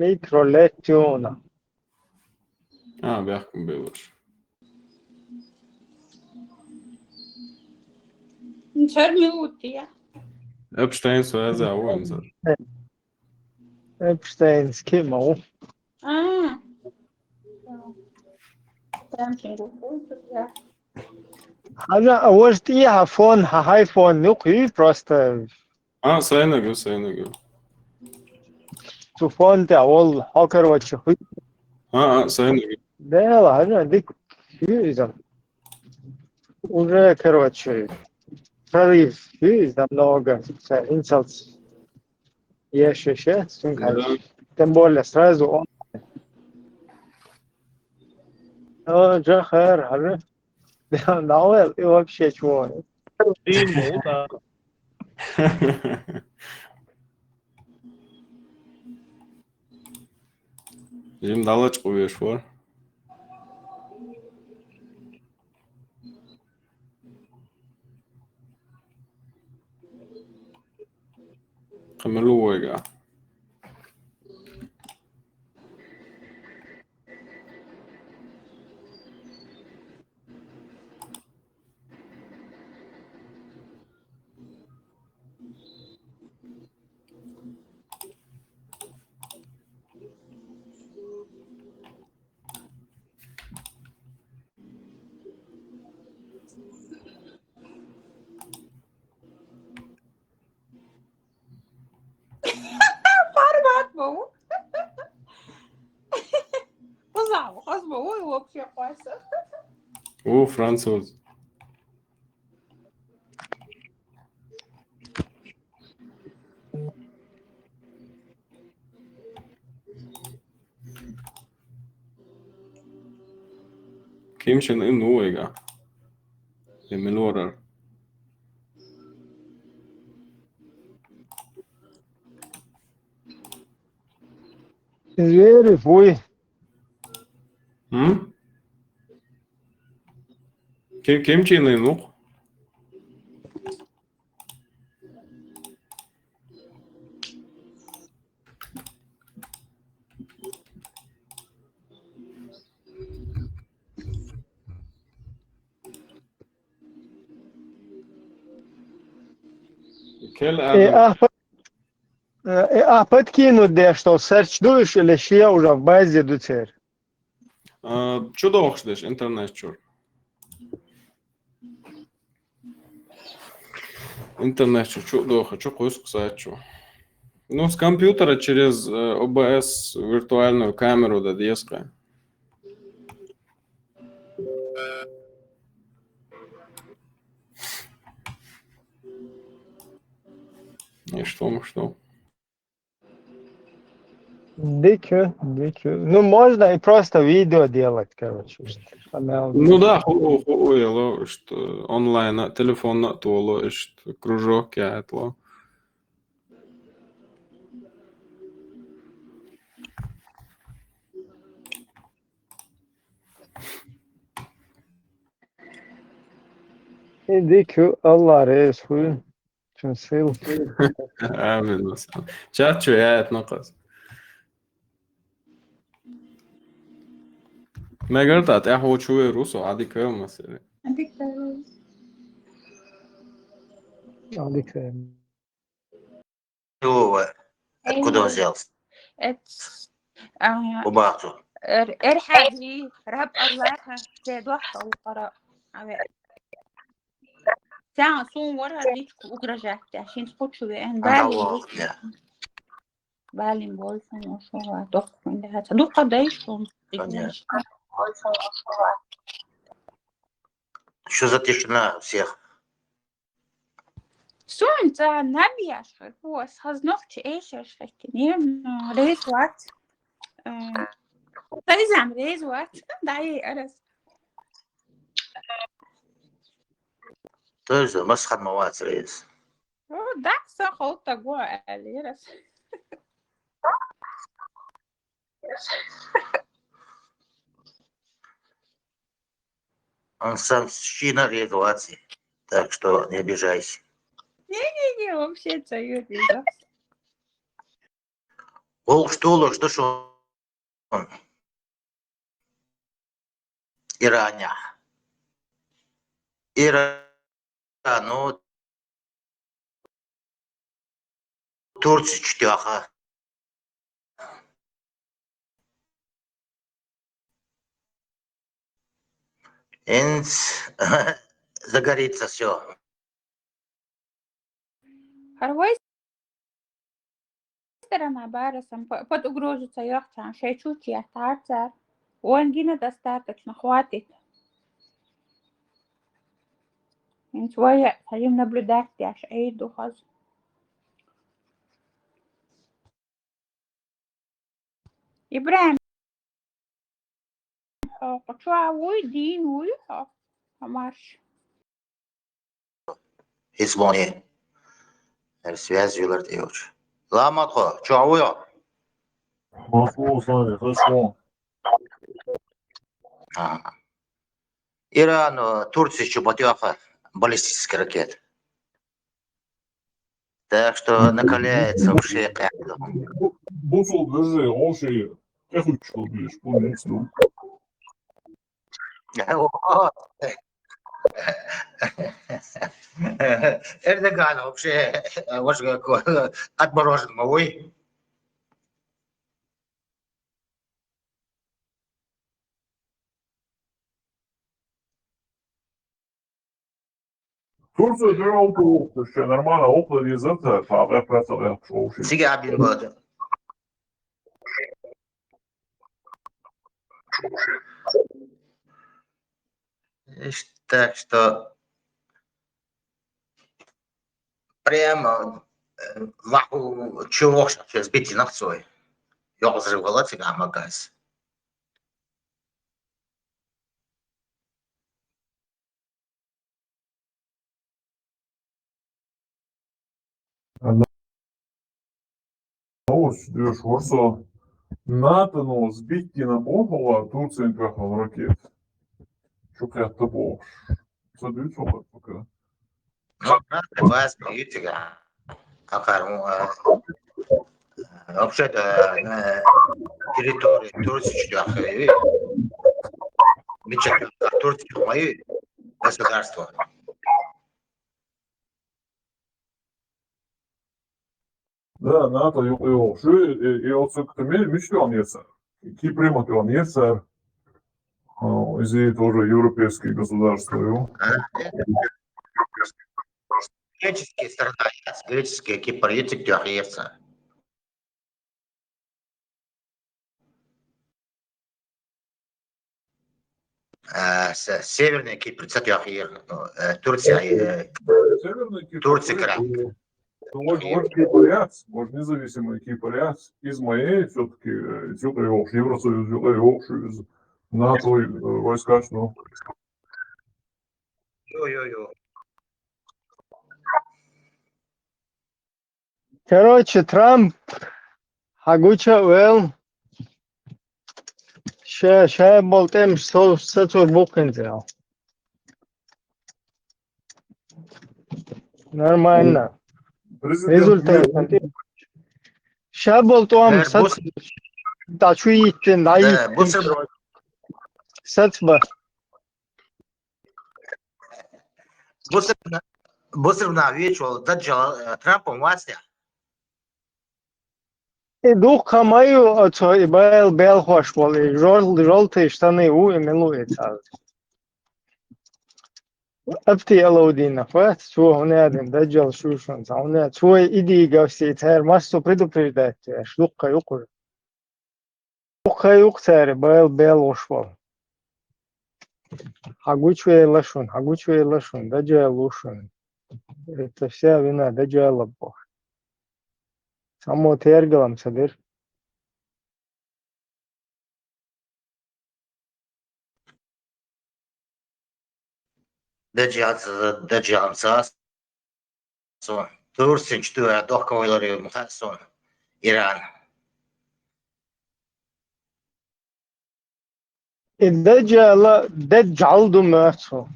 Microlezione. بيحكم بيقولش. نشرموت يا Epstein så är det oinser. Epsteins Kimmel. أنا وجدتيها فون هاي فون نقي просто Sayın فون أول هاكر وتشوفي Sayın ده أنا ديك فيزا уже короче физа много инсалс еще тем более сразу он جاخر هلا ناول и вообще чего Jim Dalaç qo'yish bor. Qimiluwega. بابا وصعب خلاص بقول вообще كويسة Fransuz. Kimchen in Norwega. Milorder. звери фуй Kimchen in nog? подкинуть где что search дуешь или ще уже в базе дуцер Что дохшдеш интернет чур? Интернет что дохо, что поиск сайчу. Ну, с компьютера через OBS виртуальную камеру до диска. И что? Дикю. Ну, можно и просто видео делать, короче. Ну да, хуело, что онлайн, телефон толо, что кружок ятло. И дикю, Allah reis, хуй. Чунсил. آمين مثلا. شات شويات نقص. ما قلت أحو شوي روسو عادي كم مثلا. عندك Дик. Откуда он взялся? Убахту. ارحبي رهب الله زاد واحدة وقراء ساعة صوم ورا ليك وجرجعت عشان تخدشوا بقى بالين بولفن وشو دوق من ده دوق قديش Что за тишина всех? Zo en dan Nabia was has nog te eten neer reis wat dat is aan reis wat daar je alles То есть مسخد مواد رئيس. dat zo goed te go alles Он сам щина регуации, так что не обижайся. Не, вообще это Что шо? Ираня. Ну, Турция чтяха. Инс загорится все. Хорватия сторона барасом под угрозу царёхтан, шейчучья тарцар. У Ангина достаточно, хватит. Инсвоя хотим наблюдать, аж эйду хаз. Ибраим, قطوع ويدين ويحق марш. Исполнение. Связь Юлар Девич. Ламатхо, чё? Москву с вами, хорошо. Иран, Турция чеботяха баллистических ракет. Так что накаляется в шее. Бусул, держи, оши. Я хочу, что будешь, помнить, ну. Эрдоган вообще отморожен мовой. Turcija ir auto, šie normāli opleri zata, tā vēpētā šauši. Сега bin böyle. Так что прямо ваху чего сейчас бить нахцой. Я взрывала тебя магаз. Новость, идешь варса. NATO збитті на Богова, Турція інтвахал ракет. Що крятта Бог. Це дивіться, поки. Ну, надо вас бьют тебя. Вообще-то на территории Турции, мечеть Турции, мои государства. Да, НАТО його. Що і оце мечтан yeter. Ки приматан yeter. Из тоже европейские государства. Греческие страны, греческие киприты тяхаются. Северные Киприцы тяхаются. Турция край. Может кипряц, может независимый кипряц, Измаэль все-таки Евросоюз, Евросоюз, НАТО войска, что? Йо-йо-йо. Короче, Трамп Хагуча Уэлл Ща болтаем, что с буквой сделал. Нормально. Результат. Ща болтаем, да чуете, сацба. Бусыр вечер даджал Трампом власти. И дух камаю, а то и бел хош был, и желтые штаны у и милуется. أبتي ألودينا فات شو هنا دين دجال شو شون هنا شو إيدي جالسي تهر ماستو بريدو بريدات شلوقة يقول شلوقة يقتر بيل وشوال حقوشوي لشون دجال وشون تفسير بنا دجال لبوه سامو تيرجلام صدر Дաջал сас. Турция что дохковый мухасон. Иран. دجال دمرتو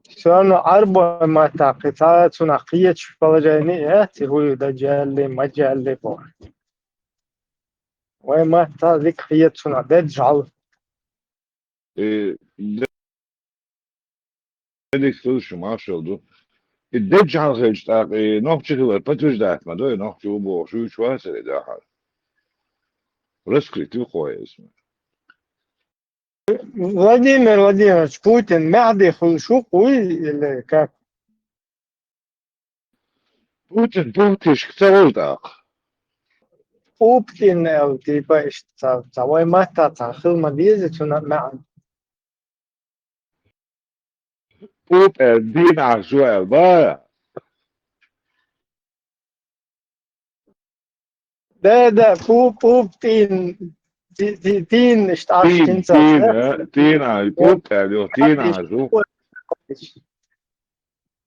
سوانو أربع متاقطات نقية شفالجانية هو دجال مجال بوه وما تذيك هي تسونا دجال dedik şu maaş oldu. De canlı işte noh çıkıyor patüj da etme de noh bu şu üç var sene daha. Раскрытый хуяз. Владимир Владимирович Путин معدي خلشوق или как? Putin kısa oldu. Пупкин أو تيبا إشتا تاوي ما تاتخل ما ديزي تسونا معا Pup din aksuel ba. ده بوبتين تين إشتاش كنسا Din pup diyor din aksu.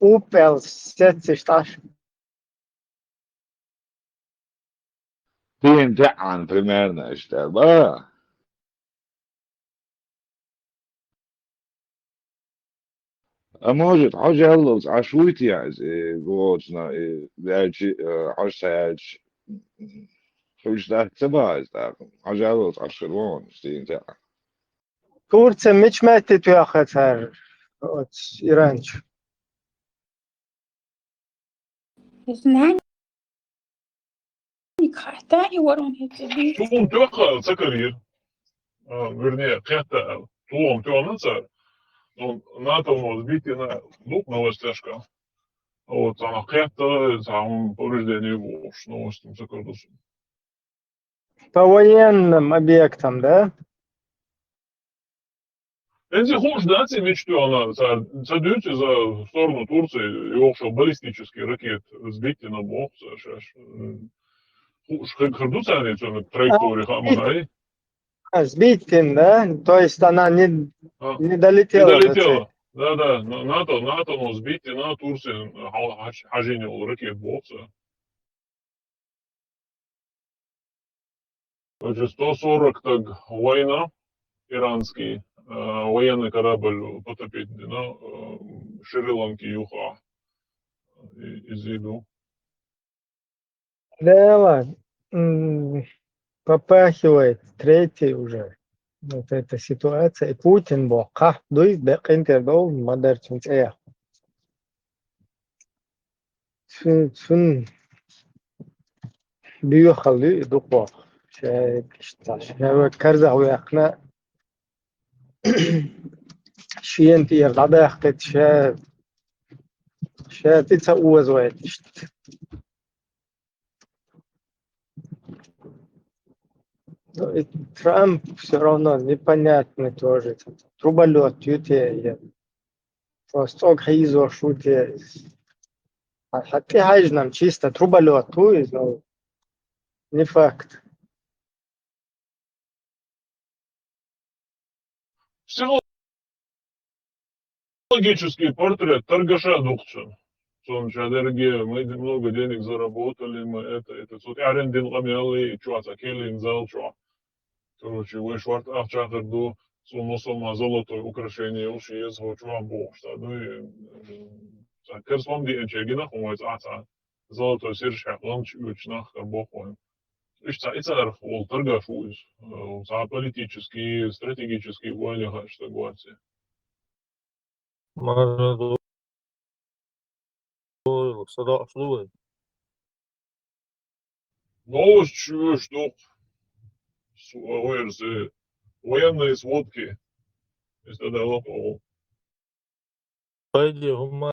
Opel sets إشتاش Din de an примерно işte ba. А может, حاجة هلا عشويتي يعني قوتنا بيجي حاجة خلش ده تبعز ده حاجة هلا عشرون ستين ده Турция مش ماتت يا خسر إيرانش Знание حتى يورون هيك Tuğum tüvekka sakarir. Вернее, кета tuğum tüvekka. NATO может быть на новость тяжка. Вот она кета там повреждение вож новостям закрылся. по военным объектам, да? Эти хуже, да, те мечты, она садится за сторону Турции, и что баллистические ракеты сбиты на бок, хардуца они на траектории Хамана, Сбитин, да? То есть она не не долетела до цели. долетела. Да, НАТО, но сбиты на Турции, хажение ракет бокса. Значит, 140 так война, иранский, военный корабль потопить на Шри-Ланки Юха из виду. Да ладно. Попахивает третий уже. Вот эта ситуация. И Путин был дуй бекинтер дол мадерчин эя. Шун بيخلي يدقوا شيء كرزة ويقنا شيء انت يغلب يحقد شيء تتسوى زويت Трамп все равно непонятный тоже. Труболет, тюте, просто хизо шуте. А حتى حاجة нам чисто труболет, но не факт. Психологический портрет торгаша духцен. Sonuçta dergi, мы много денег заработали, мы это. Вот арендин ламели, чуаца келин зал, чуа. Короче, вы шварт ахчахарду, сома золотое украшение уж есть, чуа бог. Ну и керсвам ди энчегина, хумайц аца. Золотой сиршах, ламч учнах, бог. Ицарф, ол торгаш уйз. Политический, стратегический, военный, что говорится. Можно صداع شلوه Новость, что военные сводки из далекого. пойди هم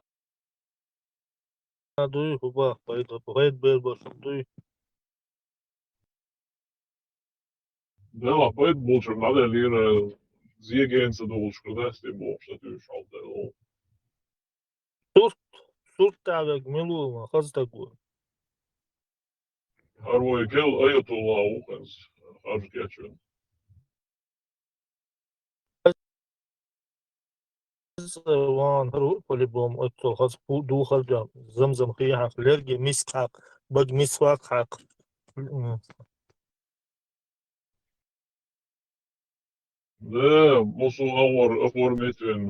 دوی خوبه باید بیر باشم دوی Да, поет больше надо лира зиегенца должен, да, с тем больше, ты шел, да. сурт تعبك ملو خاص такое Харвой кел, аятулла ухаз, хажу кячу. وان هرو по-любому это خاص دو خرجة زمزم خيها لرجع مسحق بق مسواق حق Да, мусу авор оформитель,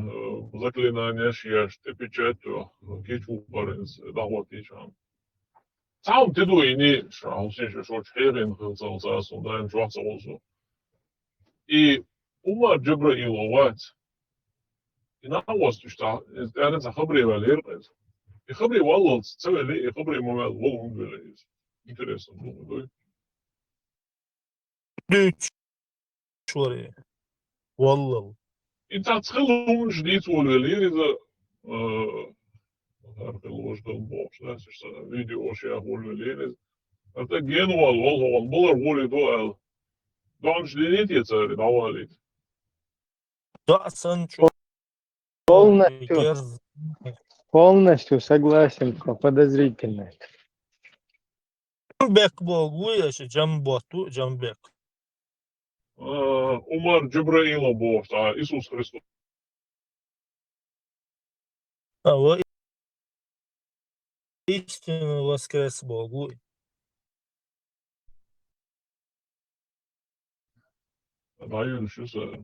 заклинание шьяш, ты печатью, кичу паренс, да вот и чам. تعاون تدويني شو شو حيرين خلصوا أساسا دايم شو أحسن وصو إيه وما جبرائيل ووات إنا was تشتغل أنا خبري بالير خبري والله تسوي لي خبري ما والله من بالير interesting Düç şuraya. Vallahi. أنت تخلهم جديد والبالير إذا تعرف الوش ده البوش ده فيديو وش يا والبالير أنت جينوا والله والله والله دو دون جديد يتصير دعوالي Da'san çok Полностью, gerz. полностью согласен, подозрительно. Bek boğuyor şu cam boğdu cam bek. Умар Джабраила Бог, Иисус Христос. Ama истинно воскрес Богу. Даю что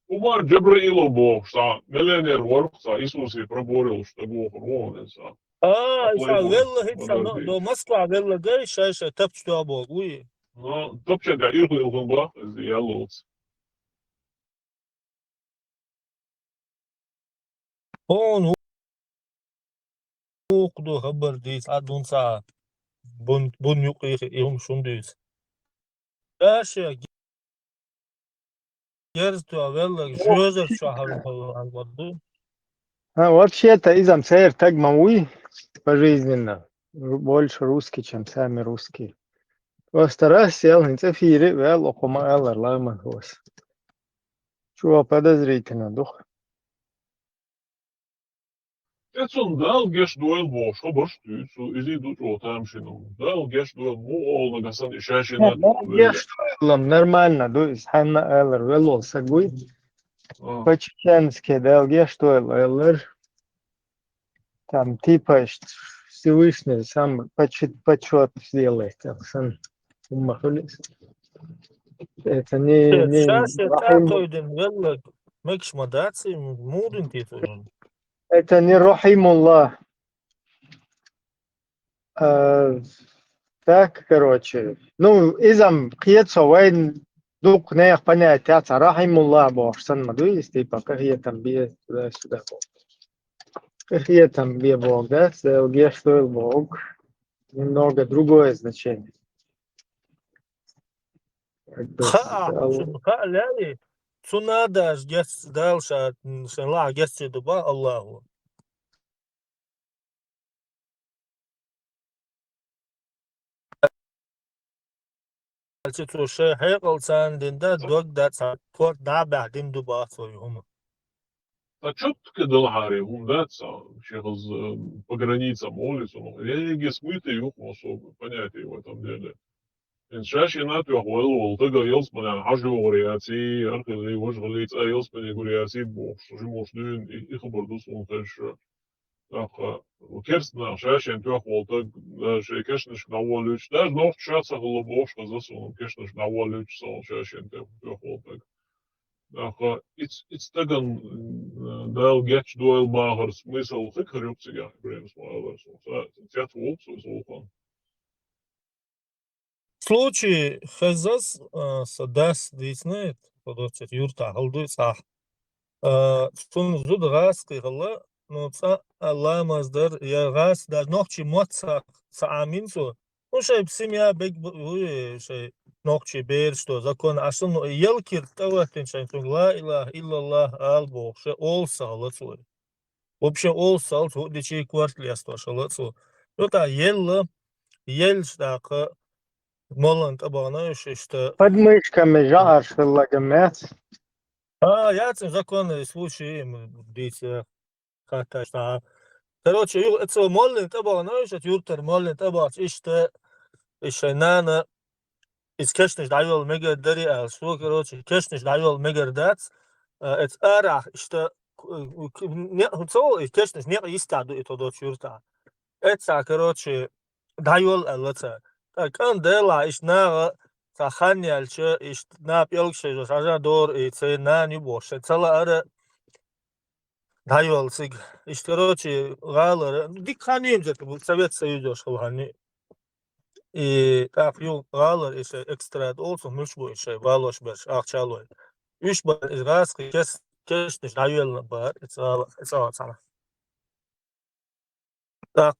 Умар Джабраила Бог, миллионер ворк, Иисус и проборил, что Бог ровен, İnsan vallahi sana do Moskva vallahi gay şey tapçı Bogu. Но топча да иргыл бах, я лоц. Он okudu haber değil adunsa bun yuqi yum şunduyuz. Her şey gerz tu vallahi şözer şu anladı. Вообще-то изам сэр так мауи пожизненно. Больше русский, чем сами русские. Просто раз сел на цифире, вел окума элар ламан хос. Чего подозрительно, дух? Это он дал геш дуэл Бог, что баш ты, изи тут вот там шину. Дал геш дуэл Бог, на гасан и шашина. Я что, нормально, дуй, ханна элар, велол сагуй. По-чеченски дал геш дуэл элар. Там типа Всевышний сам почет сделает. Это не Şaşı tatoydun vallahi mekşmadasi mudun titoydun. это не Рахимуллах. Так, короче. Ну, изам кьецо вайн дук нех понятия. Рахимуллах бог санмаду есть, типа, какие там бе туда-сюда. Какие там бе бог, да? Где что бог. Немного другое значение. Ha lali. Sunadaş geç dalşa sen la geçti ba Allahu. Alçı tu şey hayqalsan dinde dog dat support da ba'din duba soyum. А четко долгари, гундаться, через по границам улицу, ну, религия смыты их особо, понятия в этом деле. Иншаш и нат яхвел, тага елспана, хажу вариации, архили, вожгалиц, а елспани вариации бог, что же может дюн, и хабардус он хэш. Так, керстна, шаш и яхвел, так, шей кешнеш навалюч, даже нов часа голубов, что засунул, кешнеш навалюч, сон, шаш и яхвел, так. Так, it's таган дал геч дуэл багар смысл хик хрюпсига, прям смайлер, тят волцу золкан. В случае хазас садас диснет, подочет юрта халду сах. Сун зуд гас кыгылы, но ца Allah mazдар ya gaz da nokçi motsa saamin so. O şey семья бег şey nokçi ber что закон ашын елкир таватен şey la ilaha illallah al bu şey olsa лацо. Вообще olsa то дичи квартляство шалацо. Это ел что молан табана что Под мышками жар шеллагамет. яцен законный случай дите хата что короче, это молен табана что юртер молен табач işte nana is keşniş dayol megerderi al şu короче keşniş dayol megerdats et ara işte ne so keşniş ne istadu ito do yurta et sa короче dayol alata kan dela iş na sahanyal че iş ne yapıyor şey saja dor ise nani boş çala ara dayol sig iş короче galar dik haniyim zaten bu Sovet Союзу şol hani tak yol qalır işe ekstrad olsun müş bu işe valoş bir akçalı. 3 bar izgas kesmiş rayolna bar. Sağ sana. Tak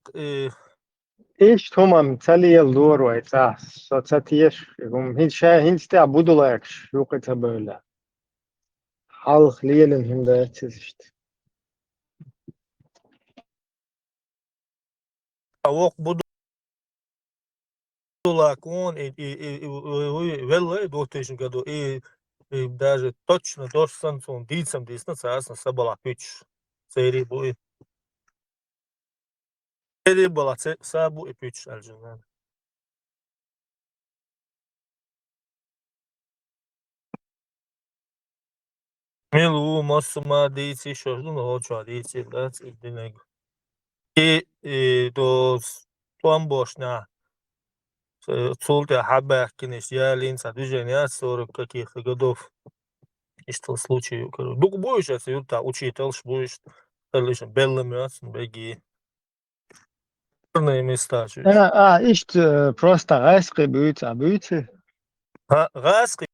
ايش هم تالي الدور ويتاع ساتيش هم هين شا هين ستا بدولاك شو كتبولا حلق ليلن هم ده تزشت avok budulak он веллы в 2000 году и даже точно дошсан сон дицам дисна саасна сабала 3 серии бу. Серии была сабу и 3 алжинан. Милу масма дици шожду но ча дици дац идинег. И до план цулте хабах кинеш я линца движения 40 каких-то годов. И что случаю, короче. Дук будешь, если юрта учитель будешь, лишь белым ясен беги. Черные места чуть. ايش просто غاسقي بيوتا بيوتا Раски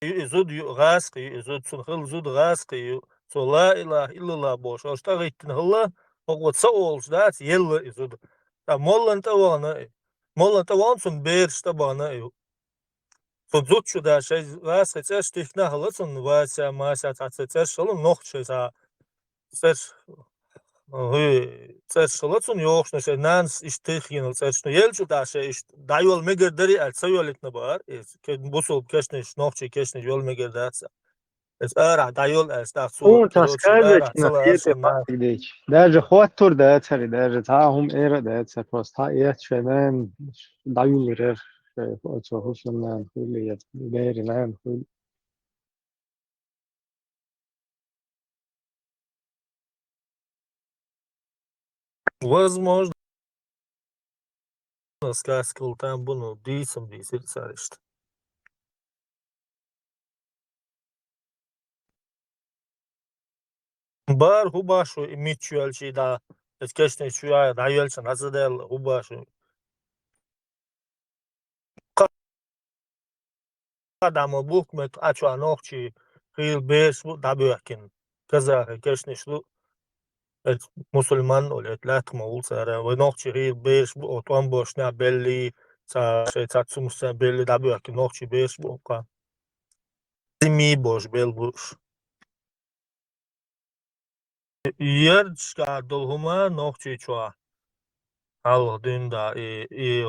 изуд раски изуд сунхил зуд раски so la ilaha illallah boş. O šta gittin halla o sa olş da yella izud. Ta mollan ta wana sun ber šta bana. So zut şu da şey raski çeş tihna halla sun vasa masa ta çeş şolun noch şey sa çeş Цершалацун ёхшна ше нанс иштихин цершна елчу даша иш дайол мегердери ал цайолитна бар ке бусул кешнеш нохчи кешнеш ёл мегердаца эс ара дайол эс дацу он короче ара таскажек на цала фете аршна пакдич даже ход тур да цари даже та хум эра да ца просто я чвенен даюлер о хусман хули беринан хули возможно сказкал там bunu дисам дисир царишт бар хубашу мичуалчи да эс кешнеш чуя дайолчан азадел хубашу Adamı bukmet açwa nokçi hil beş bu dabıyakin kaza keşniş lu et musulman ol etlat mol sara ve nokçi hil beş bu otan boşna belli sa şey tatsumsa belli dabıyakin nokçi beş bu ka zimi boş bel boş yer çıka dolhuma nokçi çua al dünda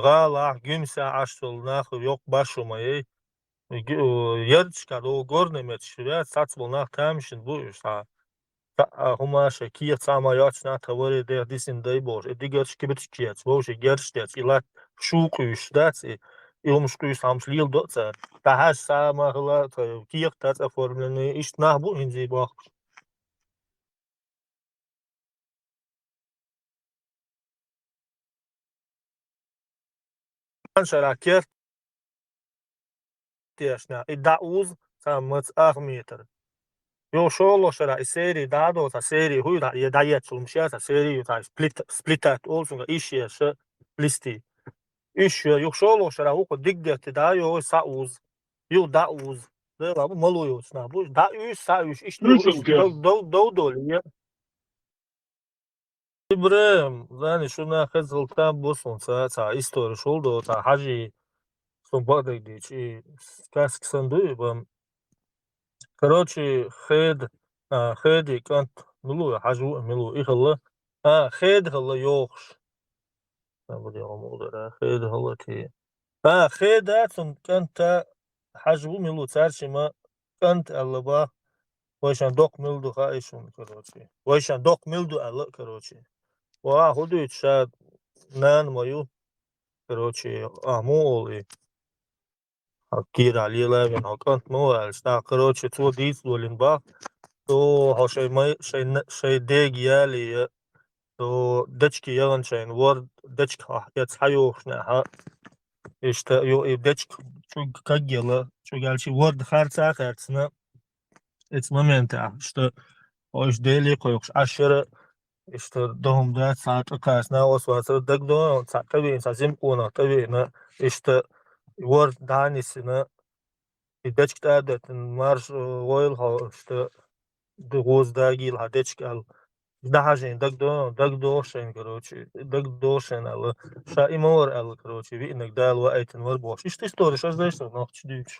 gala gümse aştol nah yok başumayı Ярчка до горной мечшвя сацбол нах тамшин буш а хумаша кия цама ячна тавори де дисин дай бош дигерч кибитчиец бош герштец илат шукуш дац илмшкуш самшлил доца да хаш сама хла киях тац оформленный иш нах бу инзи бах шаракер тешна и дауз самац ахметр Jo šološara i seriji dado ta seriji huida je dajet sulmšia ta seriju ta splitat olsun işiye şu listi. İşiye yok šološara uko diggeti da yo sauz. Yo dauz. Da bu maluyo sna bu da üç sa üç işte do ya. İbrahim zani şuna kızıltan bu son sa istori şoldu ta hacı son bagdaydı ki kask sandığı bu Короче, хеди кант милу хажу милу ихла хед хла ёхш буде омудара хед хла ти хедатун канта хажу милу царшима кант аллаба вайшан док милду хаишун короче вайшан док милду алла короче ва худу чад нан мою короче амоли Кира Лилевин, Кант Моэль, да, короче, то дис Лолинбах, то шей дег яли, то дечки яланчайн, ворд дечка, яц хайохна, ха, işte дечк, çok кагела, çok ялчи, ворд харцна, эц момента, что ож дели койош, ашера, işte doğumda saat arkasına osvası dagdo tabii sazim ona tabii işte var danisini deçk adetin marş oil ha işte dağızdagi ha deçk al daha şey dagdo şey короче dagdo şey al şaimor al короче bir inek dal ve etin var boş işte история что знаешь что нахуй дичь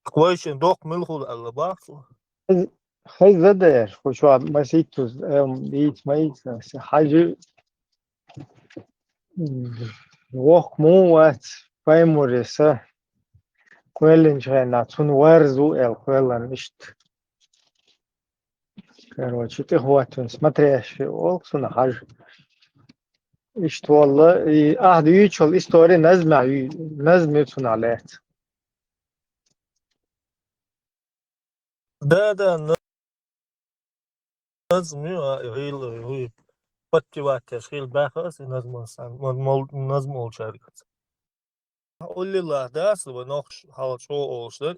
كويس دوق ملخو al bak هاي زدر خوش واد مسيتوس بيت ميت حاجة وق مو وات فايموريسا كويلن شغنا تون وارزو كويلن مشت короче ты хватит смотрящий олсун حاجة اشت والله يوتشل история نزمة عليها да назмю هي подтевать تشغيل باخس نظم نظم olacak. Ulillah das ve noch hal şo olsun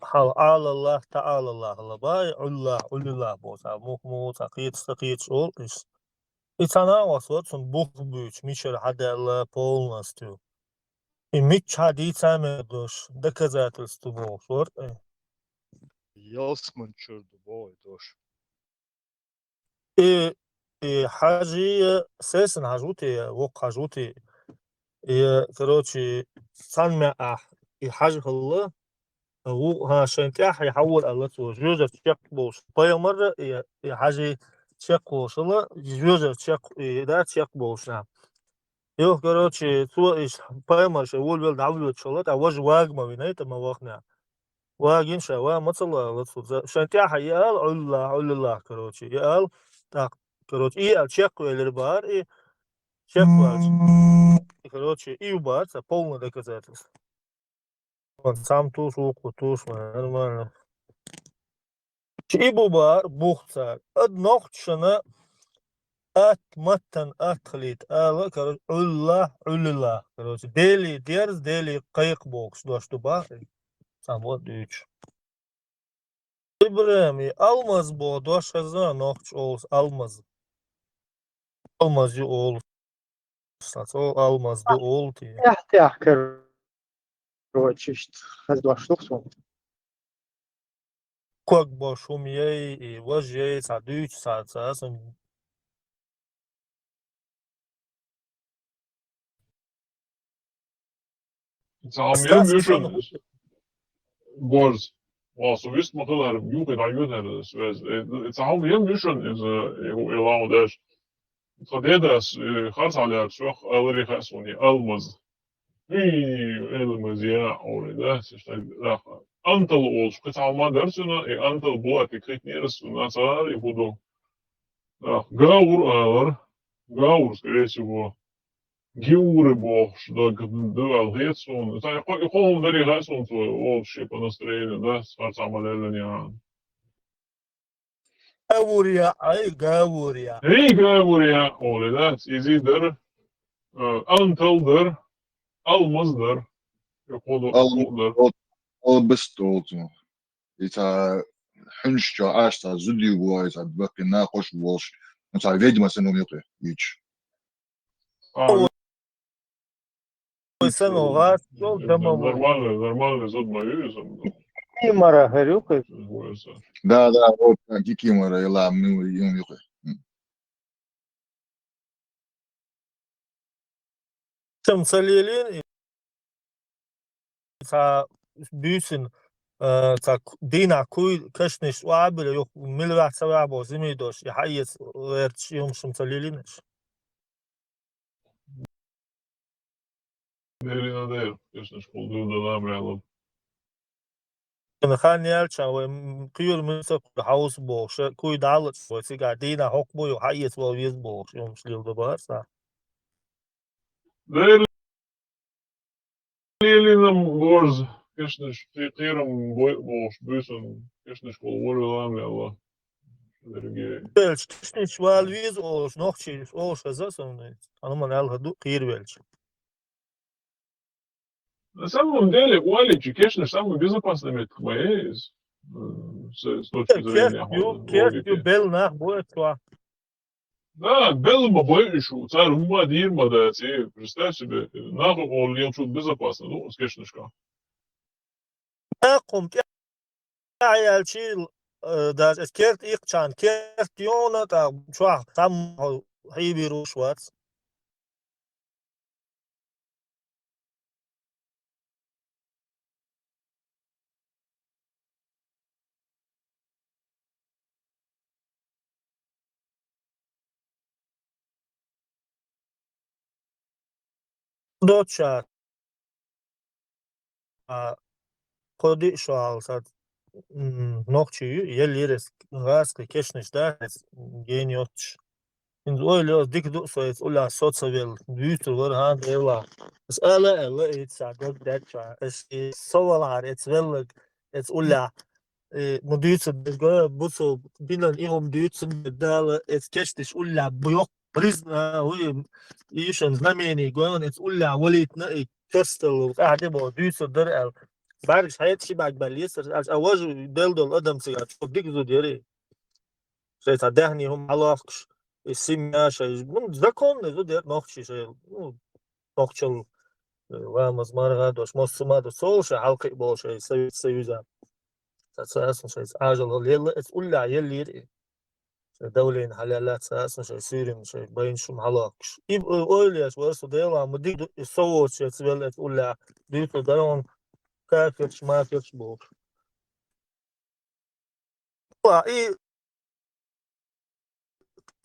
hal Allah ta'ala Allah bay ulillah bosa muhmu taqit ol is. İtana vasvatsun buh büyük mişer hadella полностью. И мич hadisame doş доказательство болсор. Ясман чёрт бой дош. حاجة ساسن حاجوتي وق حاجوتي короче سمع حاجة الله هو ها شنتاح يحول الله تو جوزر تشيك بوش باي مرة حاجة تشيك وصله جوزر تشيك ده تشيك بوش نعم يو короче تو إيش باي مرة شغول بيل دعوة شغلات أواج واج ما بينات ما واقنا واجين شوا مثلا الله تو شنتاح يال الله короче يال так короче и تشيك или бар и чек короче и убаться полное доказательство. Вот сам туш, уку туш, нормально. Чибу бар, бухца. Однохчана ат маттан атхлит. Ала, короче, улла. Короче, дели дерз, дели кайк бокс. Дуаш туба. Сам вот дүйч. İbrahim, almaz bu. Duаш hazır nokç oluz. Almaz. Almaz yu oluz. O almaz du ol diye. احتياح короче هزواشلوق сон Как башум ей, важ ей, садүйч, садсасын. Samim Stas mission was so visst man där ju da ju där så ett samim mission is allow that så det där har alla så alla resoni almaz elmaz ya orada işte antal olsun kısalma dersine antal bu atıklık neresinde nasıl budu gavur скорее всего Геуры бог, что давал Гетсон. Это я холм дари Гетсон свой, вообще по настроению, да, с отцом Алелания. Gavurya, ay gavurya. Эй, Гавурия, Оли, да, изидер, анталдер, алмаздер, Al albestoltu. İta hünşça ağaçta züdü bu ayta bakın ne hoş boş. Mesela vedma sen onu yapıyor hiç. Sen oğa, yol tamam. Нормально, зод мою, مره هريوق Da o kiki mara yala mı yum yok. Sen salilin, sa büyüsün, sa dina kuy kaşniş o abi yok milvat savabo zimidoş ya hayes verçiyum şum salilin. Nerina değil, конечно, школу да намряло. خان يالشا وقيور مسك هاوس بوش كوي دالت وسيغا دينا هوك بو هايس ويز بوش يوم شليل دبار صح Лилином горз, конечно, фикиром бош, бюсом, конечно, школу волю намряло. Дорогие. Belç kişniş valviz oş nohçi oş azasın anıman al hadu qir belç. На самом деле, у Аличи, конечно, самый безопасный метод есть. с точки зрения Кертью логики. белнах будет то. Да, белым боюшу, царь ума дирма, да, представь себе, нахуй он лел чуть безопасно, ну, скешнышка. قمت عيال شيل دا كيرت إيقشان كيرت يونا تا شو تم هي بيروش وات دوت شات قدي شو على نوختي يليرس غاسك كيشنش دا جينيوتش إن أولي ديك دو سويت أولا صوت سبيل بيوتر ورهان إلا بس ألا إتس عدد داتشا إس سوال عار إتس بلغ إتس أولا مديرس بيجا بوسو بينن إيهم ديوتس بدال إتس كشتش أولا بيوك بريزنا وي يشن زميني جوان إتس أولا وليت نقي كرستل وقاعد يبغى ديوتس درقل بعرفش حياتي بعد باليسر از اواج دلدل ادم سيات ديك زو ديري شي تدهني هم علاقش السيميا شي من ذكون زو دير نوخشي شي نوخشل وامز مرغا دوش موسما دو سول شي حلقي بول شي سيوزا تساسن شي عاجل يلا تقول لا يلي دولين حلالات ساسن شي سيرم شي بين شو علاقش يب اولياس ورسو ديلا مديك يصوت شي تبل تقول لا ديتو داون كافرش ما فيش بول اي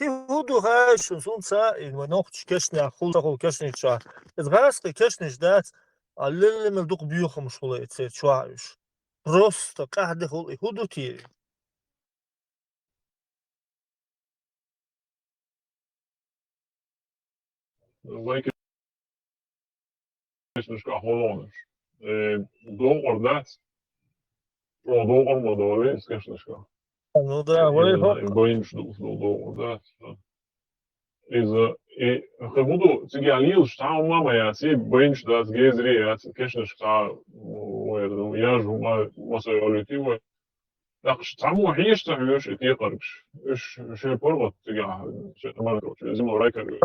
Die Voodoo heißt und sonst in noch كشني خلطه كشني شا الغاس كشني دات علل من دوق بيوخم شغله يتصير شواعش روست قاعد هو هودو تي Wij kešniška holoniš. Dollar dat, o dollar modoli, skešniška. ну да вот In bojiš dollar dat. Gebudu, cik jālīl štāv mama jāci, bojiš dat gezri jāci, kešniška, jāžu masai olītīvai. Так само هيش تعيش تيقرش إيش شيء برضه تجاه شيء ما نقول شيء زي ما رايكر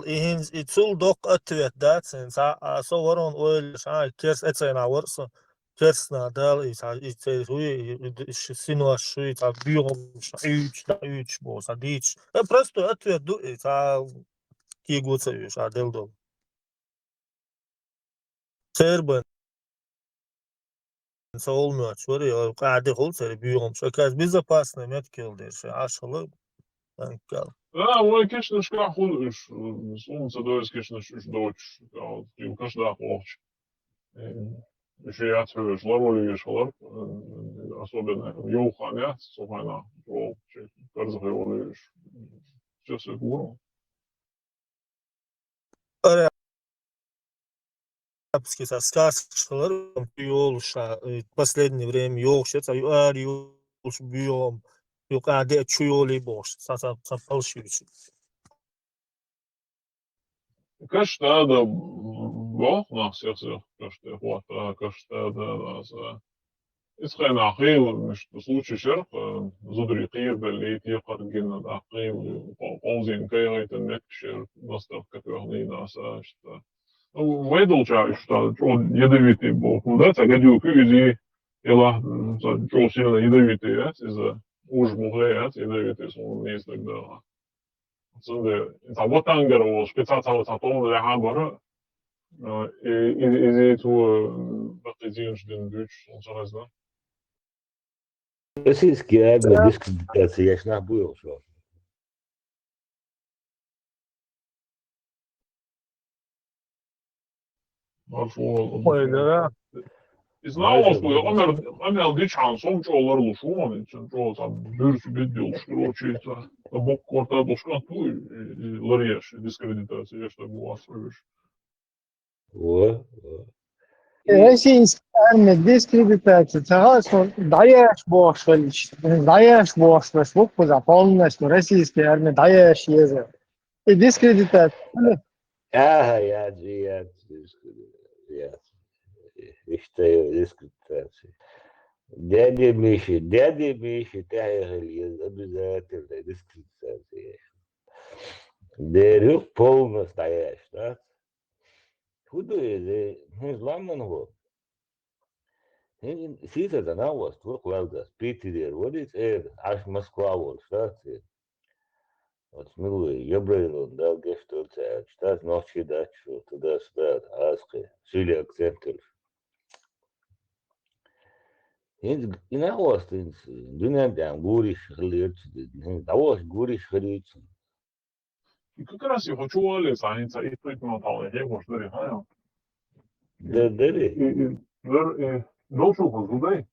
إيهن يتصل دوق أتويت دات سا صورون أول شيء كيرس أتسينا ورسا كيرسنا دال يتصير هوي سينوا شوي تا بيوم شايش بوس هديش برستو أتويت دو تا كي قوتسيش عدل دو سيربن olmuyor. Şöyle قاعد يقول سري بيوم شو كاز безопасно меткил деш ашылы танкал. Да, мой кешнишка худыш, солнце доис кешниш дочь, тим каждый плохч. Еще я отвечу, лаволи вешалар, особенно юханя, сухана, то каждый его лишь. Сейчас я говорю. Арабский сказкалар юлша последнее время юлша юлш бьем юкаде чуйоли бош саса фалшивич. Kas tāda valknās jāsaka, kas te hotā, kas tāda, إسخان عقيل مش بصوتش شرق زدري قير باللي تيقر جنا عقيل قوزين كيغيت النكشر نصدق كتوهني ناسا شتا ويدل جاي شتا جو يدويتي بوكم دا تاقديو كيزي يلا جو سيلا يدويتي إذا уж مغيات يدويتي سون نيزدك دا Сонде заботангер спецацал цатон для хабара и ту бакизинжден büч он соразна. Российские армии дискредитации, я ж набыл, что. Ой, да. Знал, что Амел Дичан сом чолар лушуан, için çol tam bürs bidil şuroçi ta bok korta başkan tu lariyaş diskreditasiya yaşta bu asırış. Российская армия дискредитация. Согласно, Даеш бошвалич. Даеш бошвалич. Вукпуза полностью. Российская армия Даеш езет. И дискредитация. Ага, я. اشتهي дискриминации. Дядя Миша, тягали обязательно дискриминации. Дерюк пол настоящий, да? Худой, зламан его. Сита да на вас, твой лавда, Питер, вот это, аж Москва вот, штаты. Вот смелые, я брал, да, гештольца, штат ночи дачу, туда-сюда, аски, сили акценты. И на вас, дуням там, гуриш, хлебцы, на вас гуриш, хлебцы. И как раз я хочу олесаниться, и тут на тале, я может, дари, а? Да, И долшу позудай.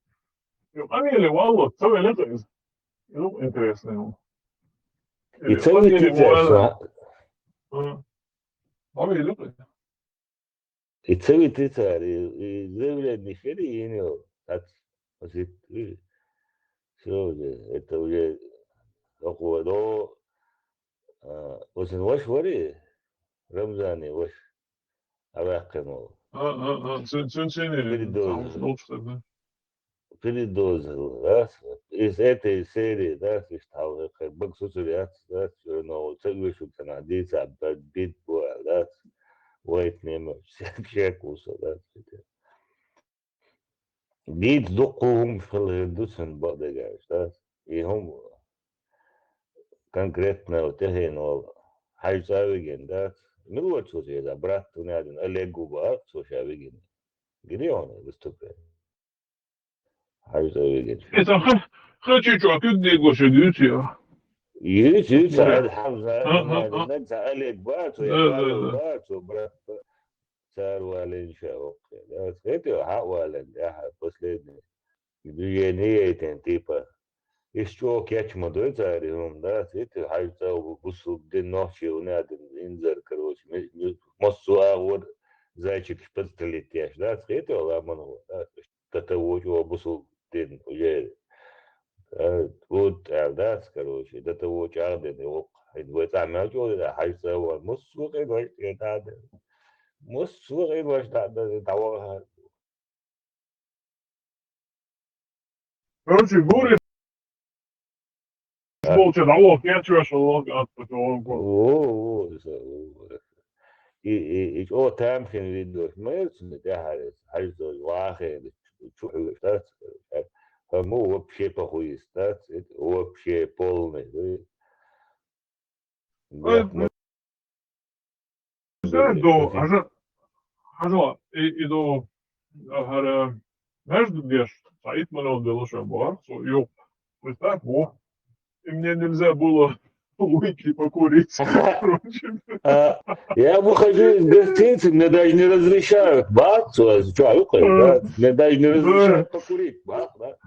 А мне ли вало, целый лето из, ну, интересно. И целый тетя, А мне лето. и целый тетя, и заявлять не хери, и не так, все, это уже такое, но, вот ваш вари, Рамзане, ваш, авакану, передозил, да, из этой серии, да, стал, как бы, сусуряться, да, но целый шутка на дица, бит, да, White name, всякие куса, да. Бит духом фалердусен бадагаш, да. И هم конкретно вот это, хайзавиген, да. Ну вот что это, брат, у меня один Олегуба, что шавиген. Где он выступает? Хайзавиген. Это хочу чувак, где гоше дьютия. Юти, сад хамза, да, Олег Барту, я Павел Барту, брат. Царь Вален Шаоке. Это Хавален, да, последний. Движение типа. Еще кечма до царем, да, это хальта гусул день ночи, у меня один инзар, короче, массуа вот зайчик подстрелить, да, это ламану, да, это вот его гусул день уже. Вот, да, короче, это вот чарден, его, это амячо, да, хальта вот, массуа, это Мусор и ваш того. Короче, гури, болча, того, я чувствую, что он О, и о там хин видос, мы это харизо вахе, чую, да, ему вообще похуй, да, это вообще полный, да. До, и до, между дешь, стоит манон делаша бар, yok, представь, во, и мне нельзя было выйти покурить, короче. Я выхожу из гостиницы, мне даже не разрешают бахцу, да, мне даже не разрешают покурить, бах, да.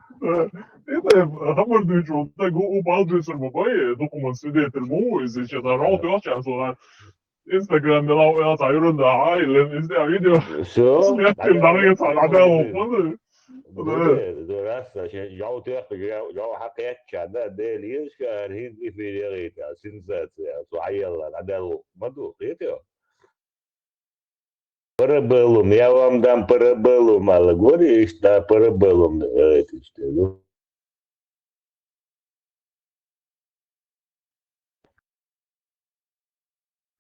Это хамурдуючи, так упал джисер бабай, документ свидетель му, и сейчас работаю сейчас, Instagram я тайрун да, или не знаю, видео. Все. Снятым дороге надо опоны. Да, раз, я утех, я хакетча, да, делишь, архив филиалит, сенсация, суайла, надо маду, это. Парабеллум, я вам дам парабеллум, мало говоришь, да, парабеллум, это что,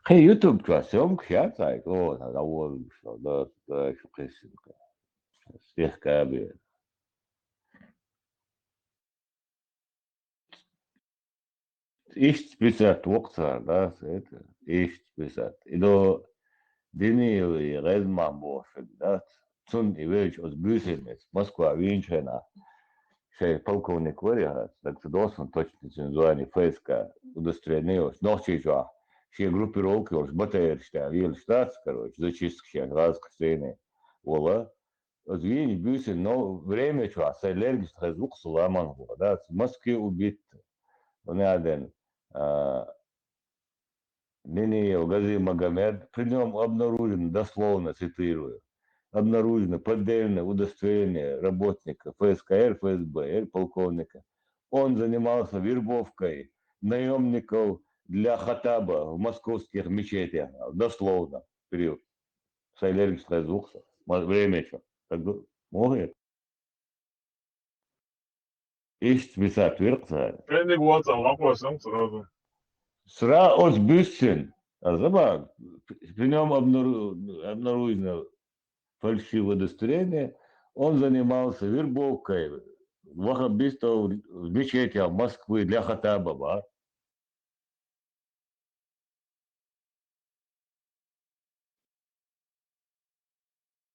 Hey, YouTube was съемка, я так, о, довольно, что, да, еще красивенько. Слегка бы. Ищет писать вокса, да, это, ищет писать. И до Денил и Резман Бошек, да, цун и веч от Брюсселец, Москва, Винчена, шей полковник Варягас, так что досан точно цензуальный фейска удостоверил, ночи жа. Все группировки уж батарея, вел штат, короче, зачистка сейчас, разные Ола. Звенить Брюссель, но время что, с аллергией звук сломан, да, в Москве убит. Он один. Нинеев Гази Магомед, при нем обнаружено, дословно цитирую, обнаружено поддельное удостоверение работника ФСКР, ФСБ, полковника. Он занимался вербовкой наемников для хатаба в московских мечетях, дословно, период. С аллергией звук, время что. موهيت إيش بسات ويرقصها عندك واتساب أقوى سمس هذا سرا أوز بيسن الزبا في يوم обнаружено фальшивое удостоверение, он занимался вербовкой ваххабистов в мечетях Москвы для Хаттаба.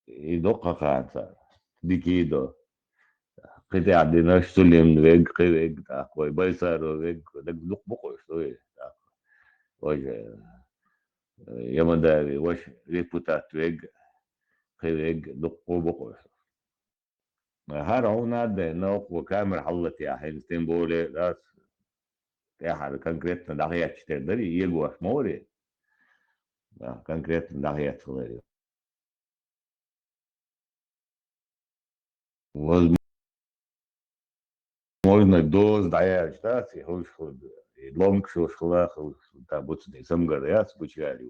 И дока канца, дикидо. Ките عندنا سلم ويج ويج تاكوي بايسار ويج دك بقول شوي وجه يمداري وش ريبوتات ويج ويج دك بقول هذا هو نادى نوق وكامل حلت يا حين تنبولي راس يا حال كونكريت دقيقة تشتري يجوا موري كونكريت دقيقة تشتري можно доз даяр штати хошход лонг шошхлах та буцне самгаряц бучали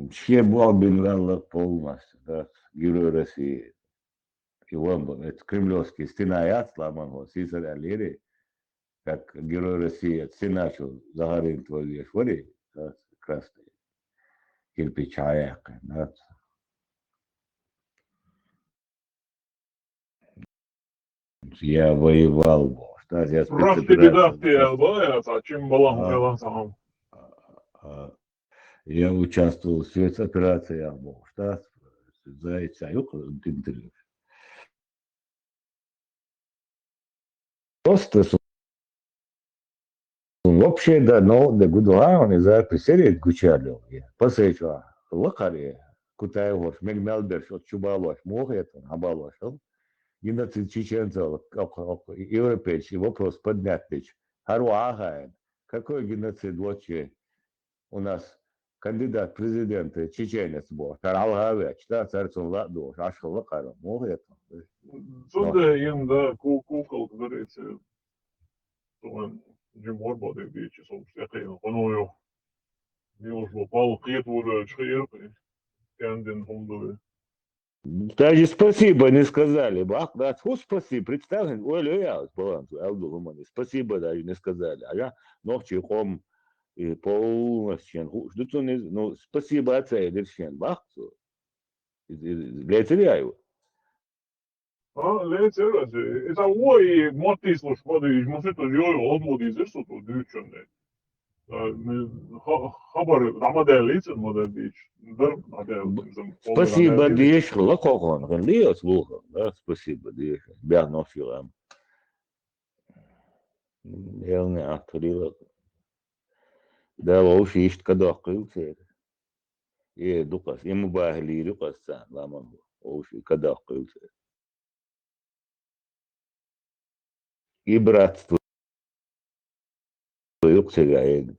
все бобин галла полностью да герой России его это кремлевский стенаят сломан вот сисар алири как герой России стеначу загарин твои швори красный кирпичая да. Я воевал, что я спецоперации. Я участвовал в спецоперации, что за интервью. Просто вообще да, но да гудуа он из-за присерет гучалил. После этого лакари кутаевош мегмелберш от чубалош мохет абалош. Геноцид чеченцев, европейский вопрос поднятый. Харуагайн. Какой геноцид вообще у нас кандидат в президенты чеченец был? Таралгавич, да, царцом ладу, ашхал лакаром. Мохет. Сюда им да кукол, говорится, он Джимор будет бить, собственно, он его не уже пал клетву чхирпы, кандин фондовый. Даже спасибо не сказали. Бах, да, спасибо. Представьте, ой, я баланс, спасибо даже не сказали. А я ночью хом и полностью, ну, спасибо отца, Дершен, бах, для его. Лецерაზე, ეს უი მოტის ლოშყოდი მოსიტო ჯოი ოდმოდი ზესო თუ დიჩონე. خبر رمضان ليس المدربيش спасибо ديش لقوقون غنليه سلوخه لا спасибо ديش بيعنا في غام يلني أكتري ده وش يشت كده قيل سير إيه دقس إيه مباهلي دقس سان لا من وش كده قيل سير إبرات يقصي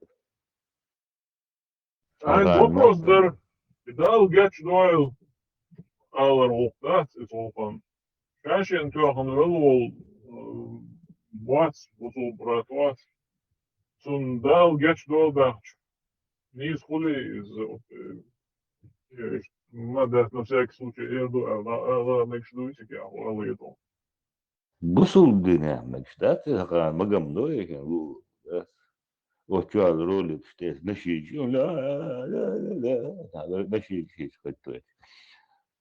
Ein вопрос der Vidal Getch Doyle aller opdat is al van Fashion toch een wel wat op wat zo'n Dal Getch Doyle dacht niet goed is maar dat на всякий случай eerder niks doen ik ja wel het بصل الدنيا مجدات مقام دوي وتشال رولي تشتيس نشيج لا لا لا لا هذا نشيج شيء قلت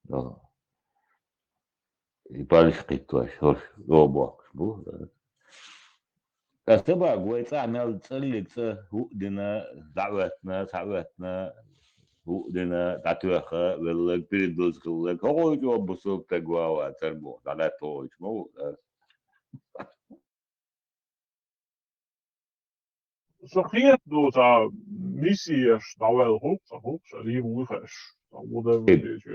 له يبالش قلت له شوش روبوك بو تبع قويت عمل تصلك هو دنا دعوتنا هو دنا تعتوخه ولا بيدوز كلك هو جو بسوق تقوا وتربو على توش مو Sorgeert door de missies nou wel goed, zo die moeilijk is. Dan worden we dit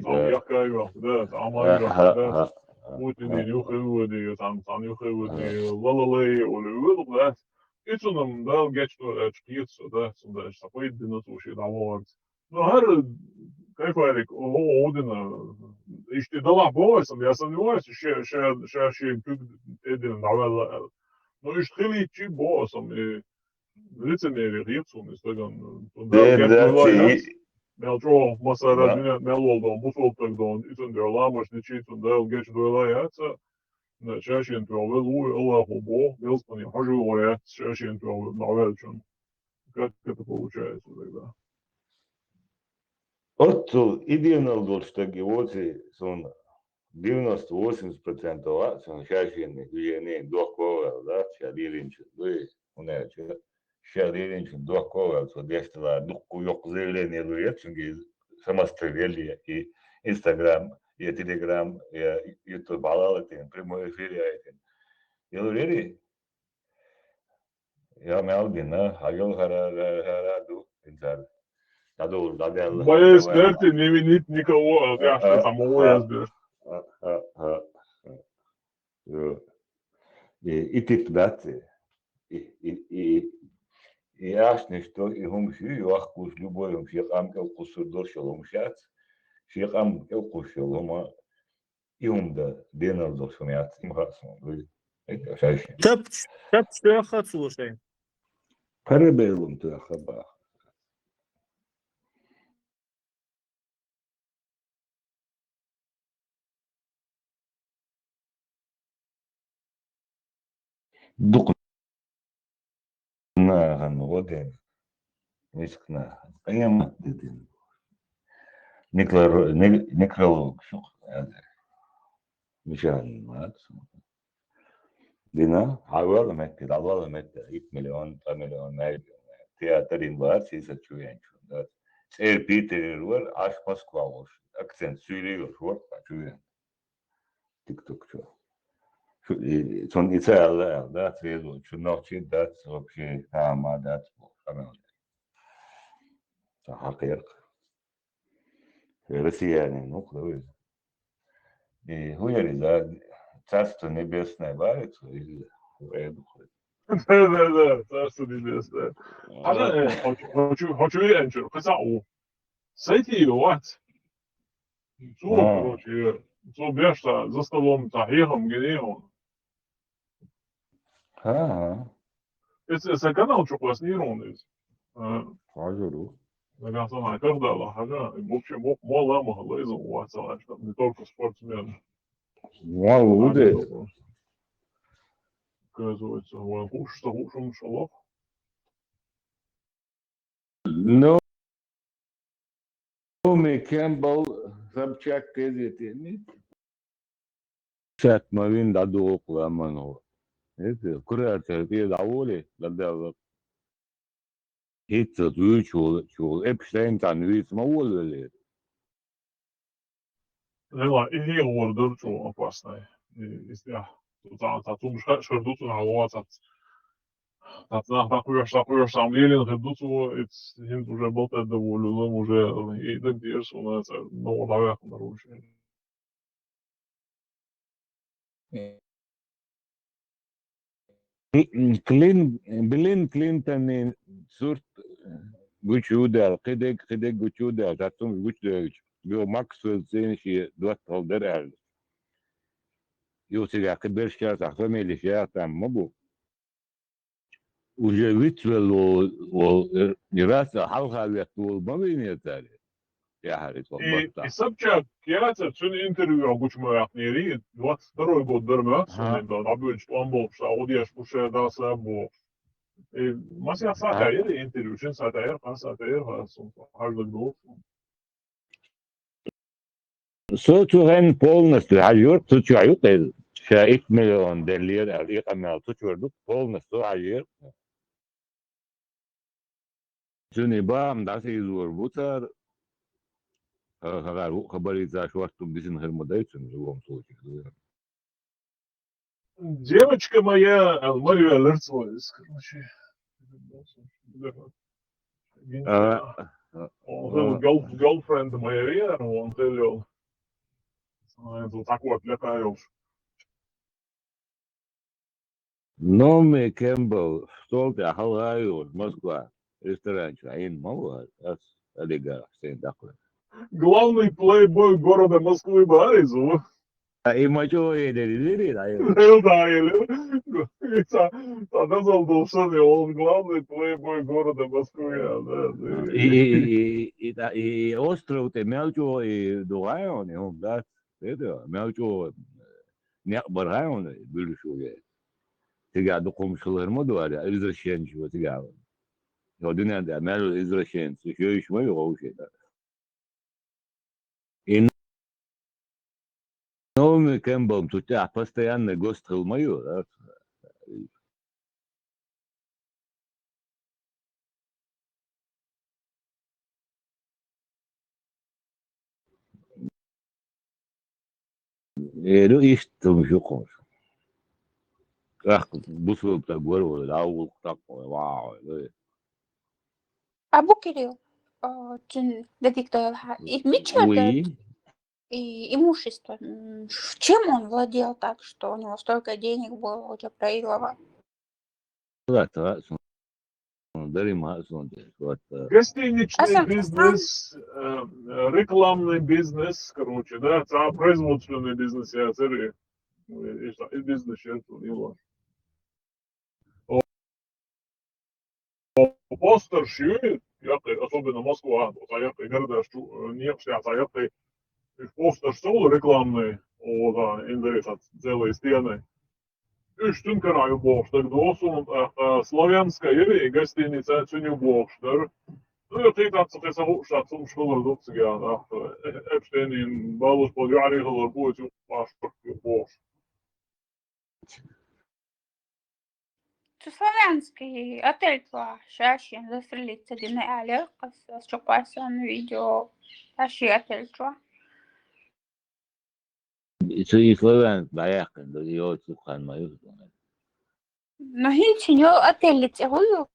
allemaal kijken, dat allemaal moeten die nu gewoon die dan nu gewoon die lalale of wel dat. Iets van hem wel get door het skiet zo dat is dat weet je niet hoe je dat wordt. Nou her kijk eigenlijk hoe is dit al boos en ja zo nu is je kunt nou wel nou is het heel iets boos om лицемерие, рецун, если он Melcho masa Да. razmine meloldan bu soltakdan itun der lamas de chitun del geç dolayatsa na çarşın tuvalı u Allah bu belspani haju oraya çarşın tuvalı navelçun. Как это получается тогда? Отцу идеал дол, что геоци сон 90-80% сон шашин гиене дохкова, да, шалилинч, вы уна шалилинч дохкова, со дестала духку yok заявление лует, çünkü самострелили и Instagram, и Telegram, и YouTube балалатин, прямой эфир айтин. Елурери я мелдина, хайол хараду, инсар. Надо Боясь смерти не винит никого, я что самого я сбер. И тип дати, и ясно, что и гумши, и ахкуш любой всех амкел кусурдор шаломшат, всех амкел кушалома, и умда, денал до шумят, им хасом, это шашин. Тап что я хочу, слушай. Парабелум ты ахаба. Дук на ганводе, мискна, прямо дедин. Некролог, шо, مشان مات دينا عوض مت العوض مت 100 مليون 2 مليون نايد تياترين بار سيسا تشوين شو سير بيتر ور عاش موسكوا وش اكسنت سوري وشور تشوين تيك توك شو son İtalya da trezo şu nokçi da вообще ama da tamam hakir Россияне ну кто и хуяри за Царство Небесное варится или Да, царство небесное. Хочу янчер, хотя у. Сойти вот. Короче, бешта за столом тахихом генеон. Это канал что классный Хажуру. Нагасана кардала, хага. В общем, мало мало из уатса, что не только спортсмен. Вау, уде. Оказывается, он что ушел шалов. Но мы Кэмпбелл Собчак кезетени. Чат мавин даду окламано. Это курата те даволе дадав. Хитс чул Эпштейн тан вис маволе. Lela, heel worden zo oppassen. Is ja, dat soms doet een hallo dat nach uur самлелин doet zo het hint уже болтать довольно уже и так держ у нас но наверх нарушение. Билин Клинтон сурт гучуда, кедек гучуда, затом гучуда. Бил Максвелл Зенши 20 дерал. Юсига кбер сейчас ахмели сейчас там могу. Уже Витвелл не раз халха вел бавине тали. Я харит И Собчак, я это все интервью обучаю ахнери 22 год дермат, да, обуч он был, что одеш уже да слабо. И масса сатаир интервью, чин сатаир, сатаир, харлык гол. Soçuğun polnası hayır tutuyor ki şey milyon deliyar ikamel tutuyordu polnası hayır. Şimdi bam da şey zor bu tar haberi za şu астум bizim hermodayım в любом случае. Девочка моя, Мария Лерцова, короче. Girlfriend моя, он телел. Это такой отвлекаешь. Но мы Кэмпбелл стол я халаю Москва ресторан чаин мало алига всем такой. Главный плейбой города Москвы Борисов. Имачо dedi ayol. Сказал, должен, он главный плейбой города Москвы. И остров-то мелчо и дугайон, и он да, это мелчо не баргайон бülüşüge. Tiga komşularıma da var ya, izraşen şu tiga. Ya dünyada mel izraşen, şu iş mi yok o şeyler. Но кем бом тут постоянно гострил мою, да. Ну и что еще кош. Ах, бусу так говорю, да, вот так, вау. Абу Кирилл, дадик и Митчелл, Уи. и имущество. Чем он владел так, что у него столько денег было, хотя проигрывал? Да, дарима, вот. Гостиничный бизнес, рекламный бизнес, короче, да, производственный бизнес, я цари, бизнес, это не важно. Постерши, особенно Москва, города, не все, постерши рекламный, интересно, целые стены. Üstünkanāju Bokštak un Slavianskая гостиница Цюню Bokštar. Nu, ja tāds šāds umškolar duksigā, Epsteinin balus pod jārīhalar būtu pašpak Bokš. Славянский отель шашин застрелиться дины алер, что пасан видео, шаши отель что. И славян баяхын, да его цухан мою. Но хинчи не отель тягую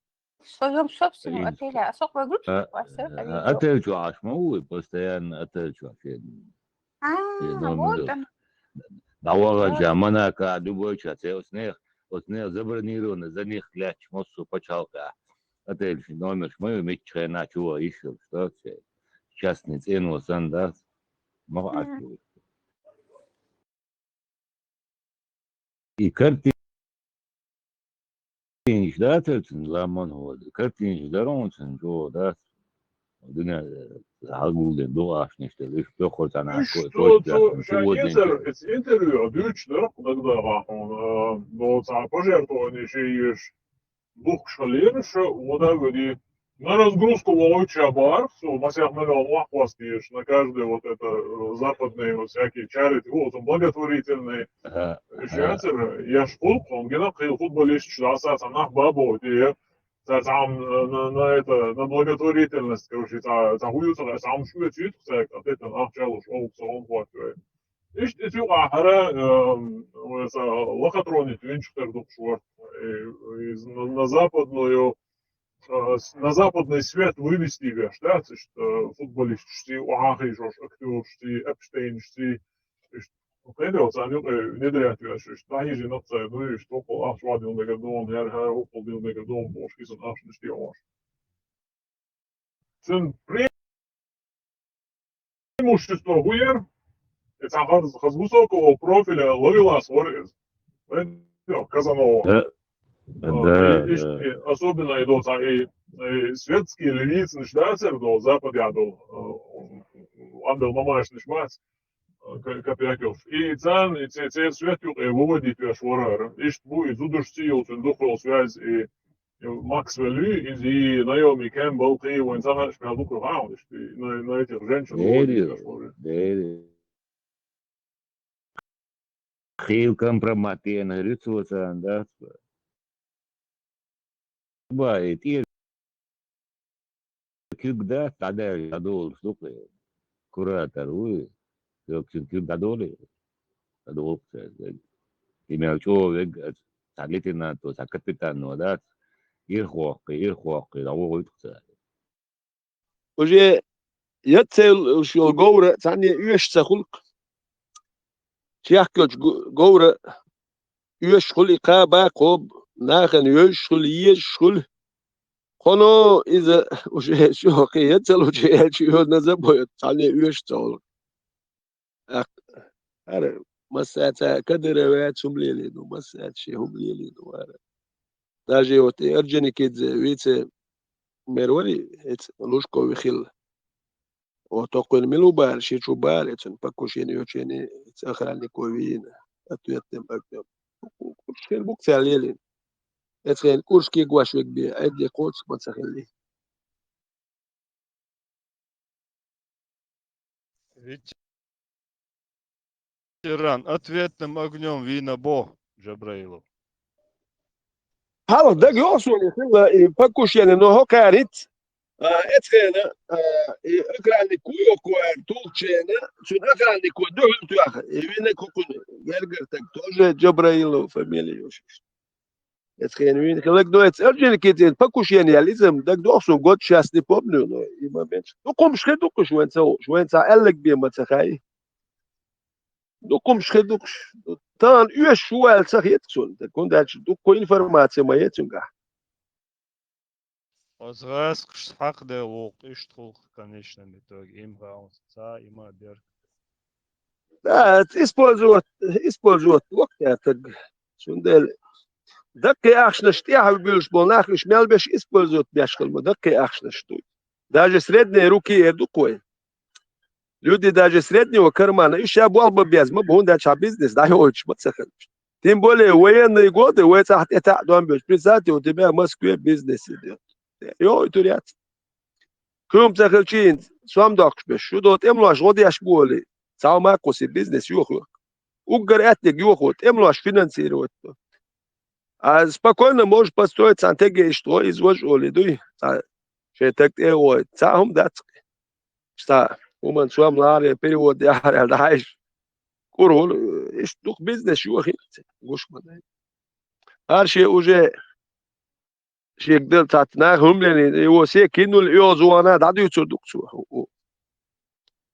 в своем собственном отеле, а сокой группе Отель что аж могу, постоянно отель что. Вот он. Давала джаманака, любой час, от них забронировано, за них ляч, моссу почалка. Отель номер мою, меччая начала еще, что все. Частный цену сандаст, могу отчувать. И картинж, да, тельцин, ламан воды, картинж, даронцин, джо, да, дыня, загулден, дуашни, что ли, что хоть она, что интервью, дюч, да, тогда, он, пожертвование, еще двухшалерыша, вода, где на разгрузку волоча бар, все, масях миллион лахвастишь, на каждый вот это западные вот всякие чарити, вот он благотворительный, я школ, он гена футболист, что асаться на бабу, и там на благотворительность, короче, хуются, сам шует, это начало шоу, он хватает. Ишь, эти ахара, лохотронить, винчтер духшварт, на западный свет вывести веш, да, что футболисты, ахишош, актершти, Эпштейншти, Pedrots aan Nederland is daar hier in dat nu is toch wel afzwaardeel met gedaan, her opgeldeel met gedaan, bosch is een afsnit jongens. Zijn преимущество хуер, это с высокого профиля ловилась ворез. Казанова. Особенно идут светские львицы, начинаются до запада, до андел мамаш начинается. Капяков. И цан, и те светюк, и выводит я шворар. Ишь будет зудушти, он духал связь, и Максвеллю, и Наоми Кэмпбелл, ты его инсана шпиал духал хаун, на этих женщин выводит я шворар. Хил компроматен, ритуца, да. Бай, ты когда тогда я думал, что куратор, вы Ким гадоле, гадолце, имел человек, саглитина, то сакапитан, да, ирхуак, да, уйдется. Уже я цел, что говорю, тани юш сахулк, чьяхкоч говорю, юш хули каба коб, нахен юш хули еш хул, хоно из уже что, я цел уже я чего не забыл, тани юш цел. مسات كدروات هم ليلين مسات شي هم ليلين даже вот эрджени кидзе вице мервали эт лушко вихил вот околь милубар ши чубар этен покушение учение охранник ковина ответным актем куршкен букцалели этен куршки гвашвек би эдде коц мацахели Ветеран, ответным огнем вина бо, Джабраилов. Halo dag yoosuni sila покушение но хокарит etena ekrani kuyo kuer tulchena sun ekrani ku dohul tuaха вина кукун гергер так тоже Джабраилов фамилия etken вин как доец эрджен китен покушение лизм dag доосун год сейчас не помню но и момент ну ком шхедук швенца элек би мацахай ну ком шхедук тан ю шуал цахетсон так он дальше дуко информация моя тюнга Азрас хак де лук, иштхул в конечном итоге. Им ца, има бер. да использовать وقت так شوندل دقة أخشنا شتيها بيلش بولناخ مش ملبش использовать бяшкал мы دقة أخشنا штуй даже средние руки иду кой люди даже среднего кармана еще был бы без мы бы он дальше бизнес да очень мацахан тем более военные годы вы это дом бьешь представьте у тебя в Москве бизнес идет يو توريات كم تخلشين سوام داكش بش شو دوت املاش غادي اشبولي ساو ما قوسي بيزنس يوخو угар этник يوخو املاش финансировать а спокойно можешь построить стратегию что извожу дуй что так ой сам дат что ومن سوام لاري перевод я дальше курол что бизнес يوخي гош мадай арши уже شيقدر تعتنا هم لين هو سي كينو اليوزوانا دادو يتردوك شو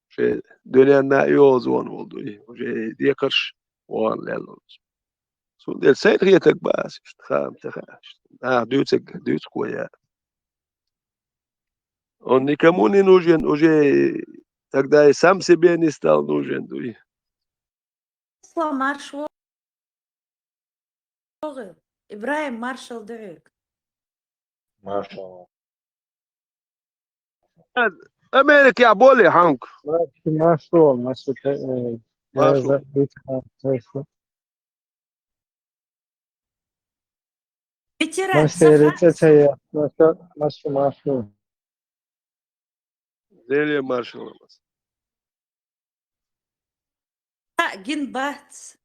شيء دنيانا يوزوان oldu وجي ديكرش وان لالونس سو ديل سيد غيتك باس خام تخاش دوتك كويا он никому не нужен уже тогда и сам себе не стал нужен дуй маршал Ибраим маршал Дерек Машалlah. امريكا يا بولي حنك Машал, ماشو ветеран Сахар Машал. ديلي مارشال Гинбац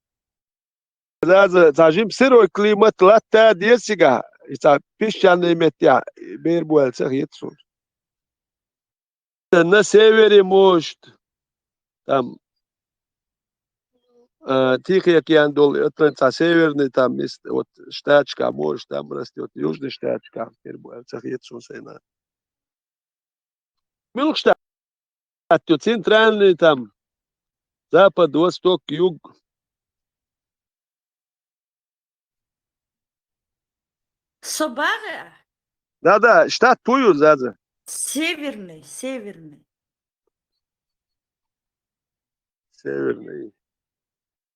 لازم تعجب سيرو كليمات لا ديسيغا إذا песчаные метя бирбуэл цехитсун на севере может там Тихий океан дол это северный там есть вот штатчка может там растет южный штатчка бирбуэл цехитсун сейна Милштадт центральный там запад восток юг Собара да штат Пую задza северный северный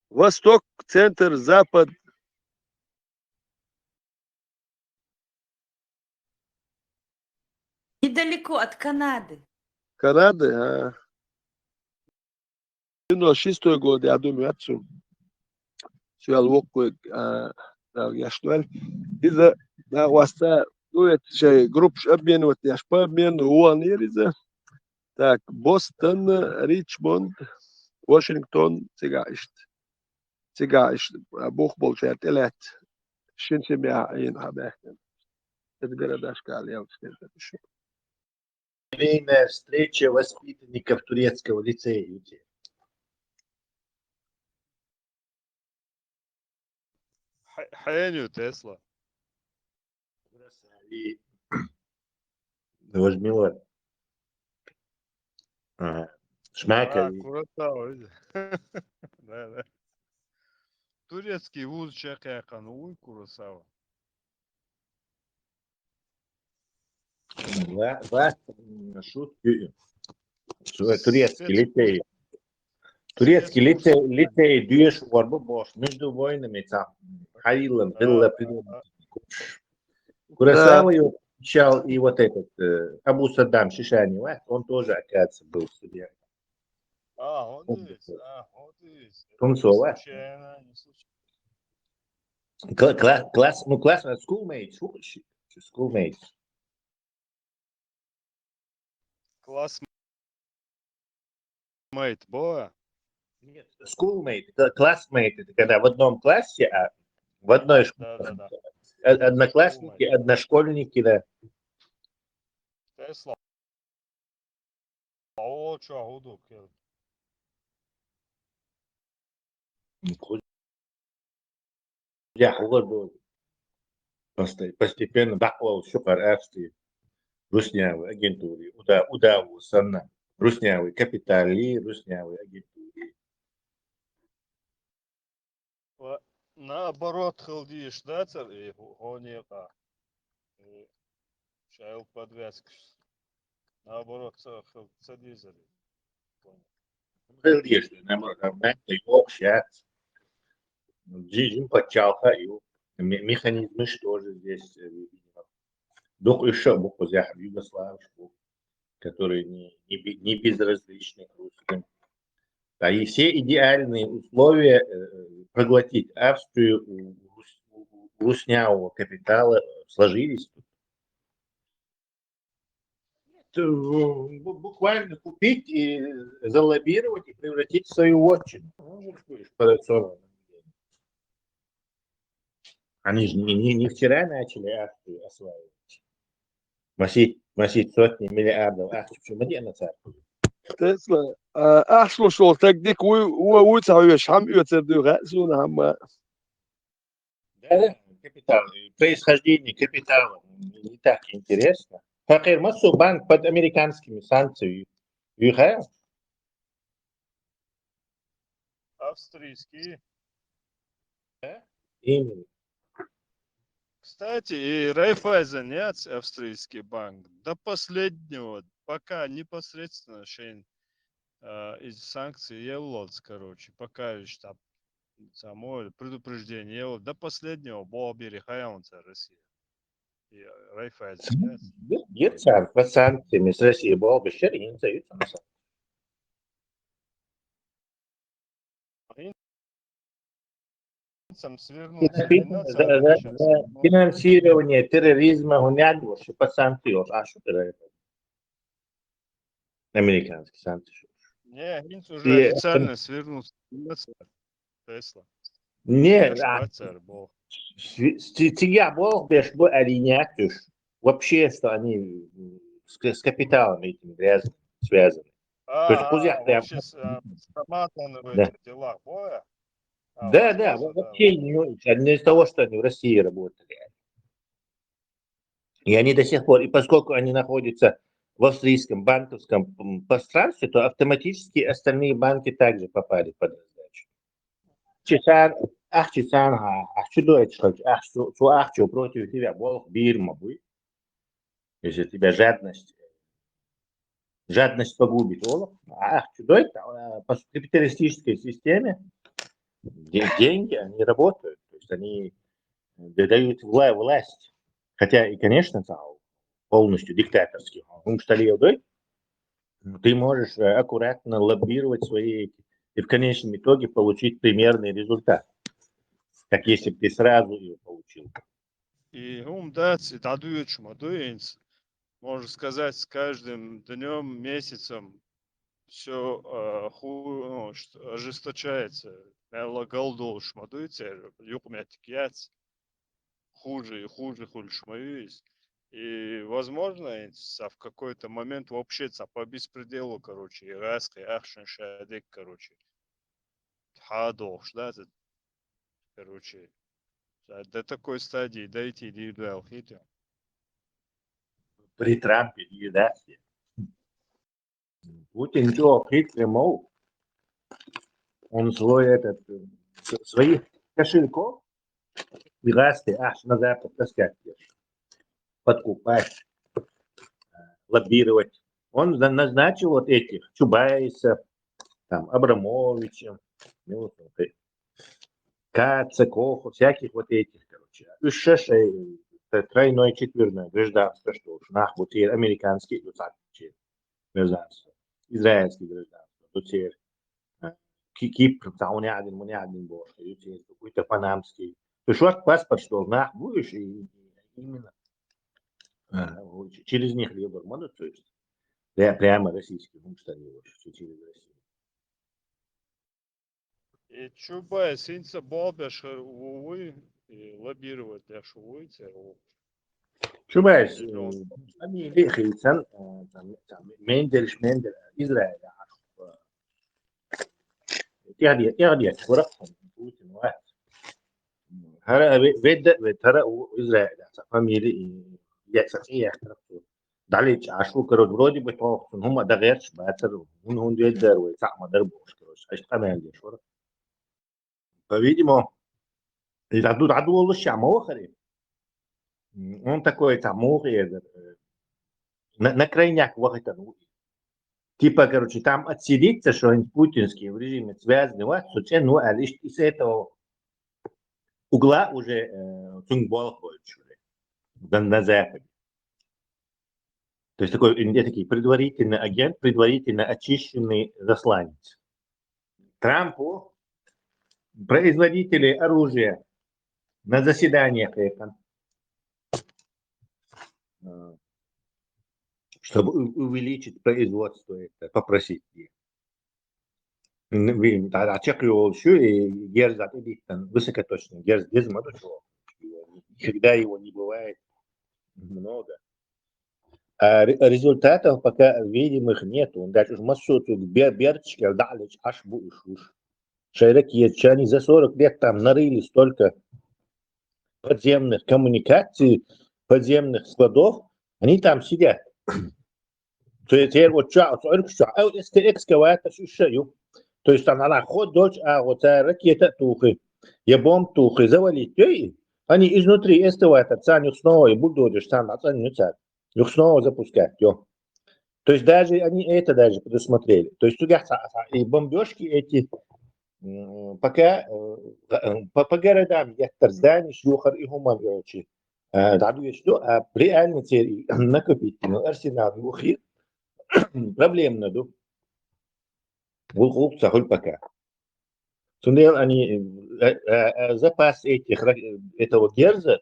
восток центр запад недалеко от Канады Канады 96 год я думаю отцу все алвоку я что إذا واسطة دوت شيء جروب أبين وتياشبا أبين هو نيرزة تاك بوسطن ريتشموند واشنطن تيجايشت بوخ بولشات إلات شنشي ميعين هباكن تقدر داشكال يوم شو Время встречи воспитанников турецкого лицея. Хайню Тесла. И возьмила шмака. Курасава. Да. Турецкий вуз Чакайкан, уй Курасава. Вас шутки. Турецкий лицей. Турецкий лицей дуешь ворбу бош. Между войнами там. Хаилом, Билла придумал. Курасавою чал и вот этот Абу Саддам Шишани, он тоже, оказывается, был студентом. Вот здесь. Тунцова. Не случайно. Класс, schoolmates, schoolmates. Классмейт было? Нет, schoolmate, classmate, это когда в одном классе, а в одной школе. Да. Одноклассники, одношкольники, да. Тесла. О, что, гудок. Я году постепенно дохвал шукар Австрии, руснявой агентуре, удаву санна, руснявой капитали, руснявой агентуре. Наоборот, халдиш, да, царь, и гонека. Шайл подвязка. Наоборот, садизали. Халдиш, наоборот, и общаться. Жизнь почалка, и механизмы тоже здесь, видимо. Дух еще букву югославскую, которые не безразличны русским. А и все идеальные условия проглотить Австрию у руснявого капитала сложились. Буквально купить и залоббировать и превратить в свою отчину. Они же не вчера начали Австрию осваивать. Носить сотни миллиардов Австрии. Где на царстве? Tesla. Axel så tek dik utsauешь ham uter du rättsona ham. Да, капитал. Происхождение капитала не так интересно. Факир массу банк под американскими санкциями. Юха? Австрийский. Именно. Кстати, и Райфайзен, нет, австрийский банк, до последнего, пока непосредственно Шейн из санкций являлся, короче, пока еще там само предупреждение являло, до последнего был берегаемся Россия. И Райфайзен, нет? Нет, царь, под санкциями с Россией был бы щер, и не даются на санкции. Финансирование терроризма у него под санкции. А что это? Американские санкции. Не, Гинц уже официально свернулся. Тесла. Не, тебя был беш бы алинятюш. Вообще, что они с капиталом этим грязным связаны. Вообще сраматаны в этих делах боя. Да, вообще не из того, что они в России работали. И они до сих пор, и поскольку они находятся в австрийском банковском пространстве, то автоматически остальные банки также попали под раздачу. Что против тебя, Бог бирма будет. Если тебя жадность погубит, по капиталистической системе деньги, они работают, то есть они дают власть. Хотя и, конечно, полностью диктаторский. Ты можешь аккуратно лоббировать свои и в конечном итоге получить примерный результат. Как если бы ты сразу его получил. И можно сказать, с каждым днем, месяцем все ожесточается. Хуже и хуже шмаюсь. И, возможно, в какой-то момент вообще по беспределу, короче, иракской ахшен шадек, короче, хадош, да, короче, до такой стадии дойти, дивдал, хитер. При Трампе, да. Путин что, хитрый мол, он своих кошельков иракской на запад таскать, подкупать, лоббировать. Он назначил вот этих Чубайса, там, Абрамовичем, ну, Каца, Коха, всяких вот этих, короче. Ишешей, тройной, четверной гражданство, что уж, нахуй, теперь американский, ну, так, гражданство, израильский гражданство, то теперь Кипр, там, он один был, какой-то панамский. То есть, вот паспорт, что, нахуй, будешь, и именно через них выбор, то есть, прямо российский, ну, что не через Россию. И чубай, синца болбяш увы, и лоббировать для шувойте. Чубайс, они лихийцан, Мендель, Израиль, يعني ورقهم Путин واحد هذا بيبدأ بترى إسرائيل فاميلي يأساسية دعليش عشرو كرود برودي بتوقف هم ده غيرش باتر هون يقدر ويسعى ضربه كروش عشت كمان دي شورا فبيديмо إذا عدو والله الشعب هو خريب он такой там на крайняк вахт типа, короче, там отсидится, что они путинские в режиме связаны, вот, ну, а лишь из этого угла уже Цунгбол ходит на западе. То есть такой такой предварительный агент, предварительно очищенный засланец. Трампу производители оружия на заседаниях чтобы увеличить производство, попросить их. Очекую все и герзат высокоточный герз без модучего. Никогда его не бывает много. А результатов пока видимых нету. Он даже массу тут берчика далеч аж будешь уж. Шайракет, они за 40 лет там нарыли столько подземных коммуникаций, подземных складов, они там сидят. То есть вот экскаватор шишаю. То есть там она ход дочь, а вот ракета тухи, я бомб тухи завалить, они изнутри эскаватор цаню снова и бульдозер там оценивают, их снова запускать, То есть даже они это даже предусмотрели. То есть туда и бомбежки эти пока по городам яттар зданий шлюхар и гуман короче. Даду есть что, а реально теперь накопительный арсенал ухи проблем наду. Вулхук сахуль пока. Сундел они запас этих этого герза,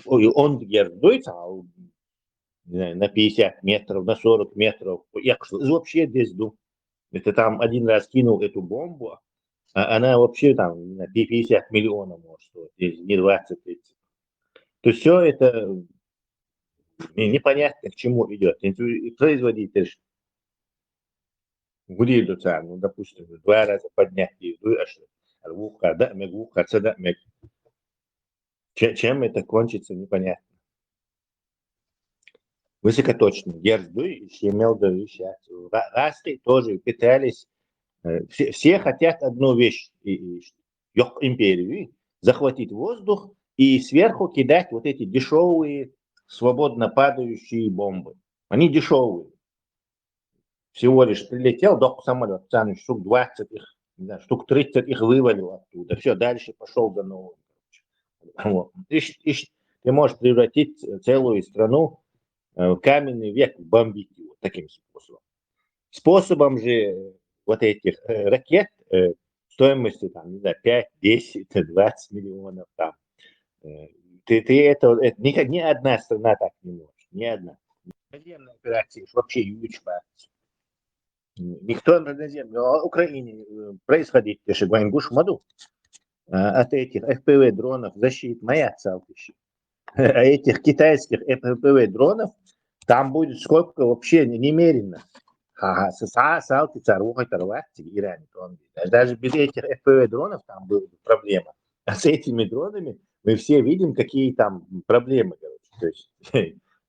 он герз дуется на 50 метров, на 40 метров. Я вообще здесь ду. Это там один раз кинул эту бомбу, а она вообще там на 50 миллионов может стоить, не 20-30. То есть все это непонятно к чему идет. Производитель гудит цену, ну, допустим, 2 раза поднять и чем это кончится, непонятно. Высокоточный герздуй, имел до сейчас. Расты тоже пытались. Все хотят одну вещь, империю, захватить воздух и сверху кидать вот эти дешевые, свободно падающие бомбы. Они дешевые. Всего лишь прилетел до самолета, цену штук 20 их, штук 30 их вывалил оттуда. Все, дальше пошел до нового. Вот. Ты можешь превратить целую страну в каменный век, бомбить его таким способом. Способом же вот этих ракет стоимостью там, не знаю, 5, 10, 20 миллионов там. Ни одна страна так не может. Ни одна. Наземная операция вообще ючбаться. Никто на наземной Украине происходит, если Гуш Маду от этих FPV дронов защит моя целтища. А этих китайских FPV дронов там будет сколько вообще немерено. Даже без этих FPV дронов там была проблема. А с этими дронами мы все видим, какие там проблемы. То есть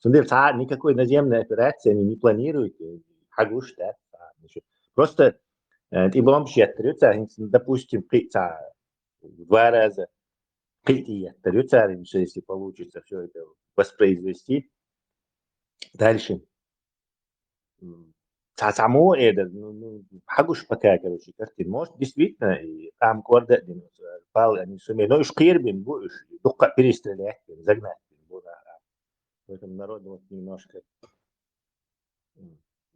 никакой наземной операции они не планируют. Просто и бомб яттырются, допустим, 2 раза яттырются, если получится все это воспроизвести. Дальше само это, хагуш пока, короче, картин. Может, действительно, и там корда, пал, они сумели, но и шкирбин, будешь, только перестрелять, загнать. Поэтому народ вот немножко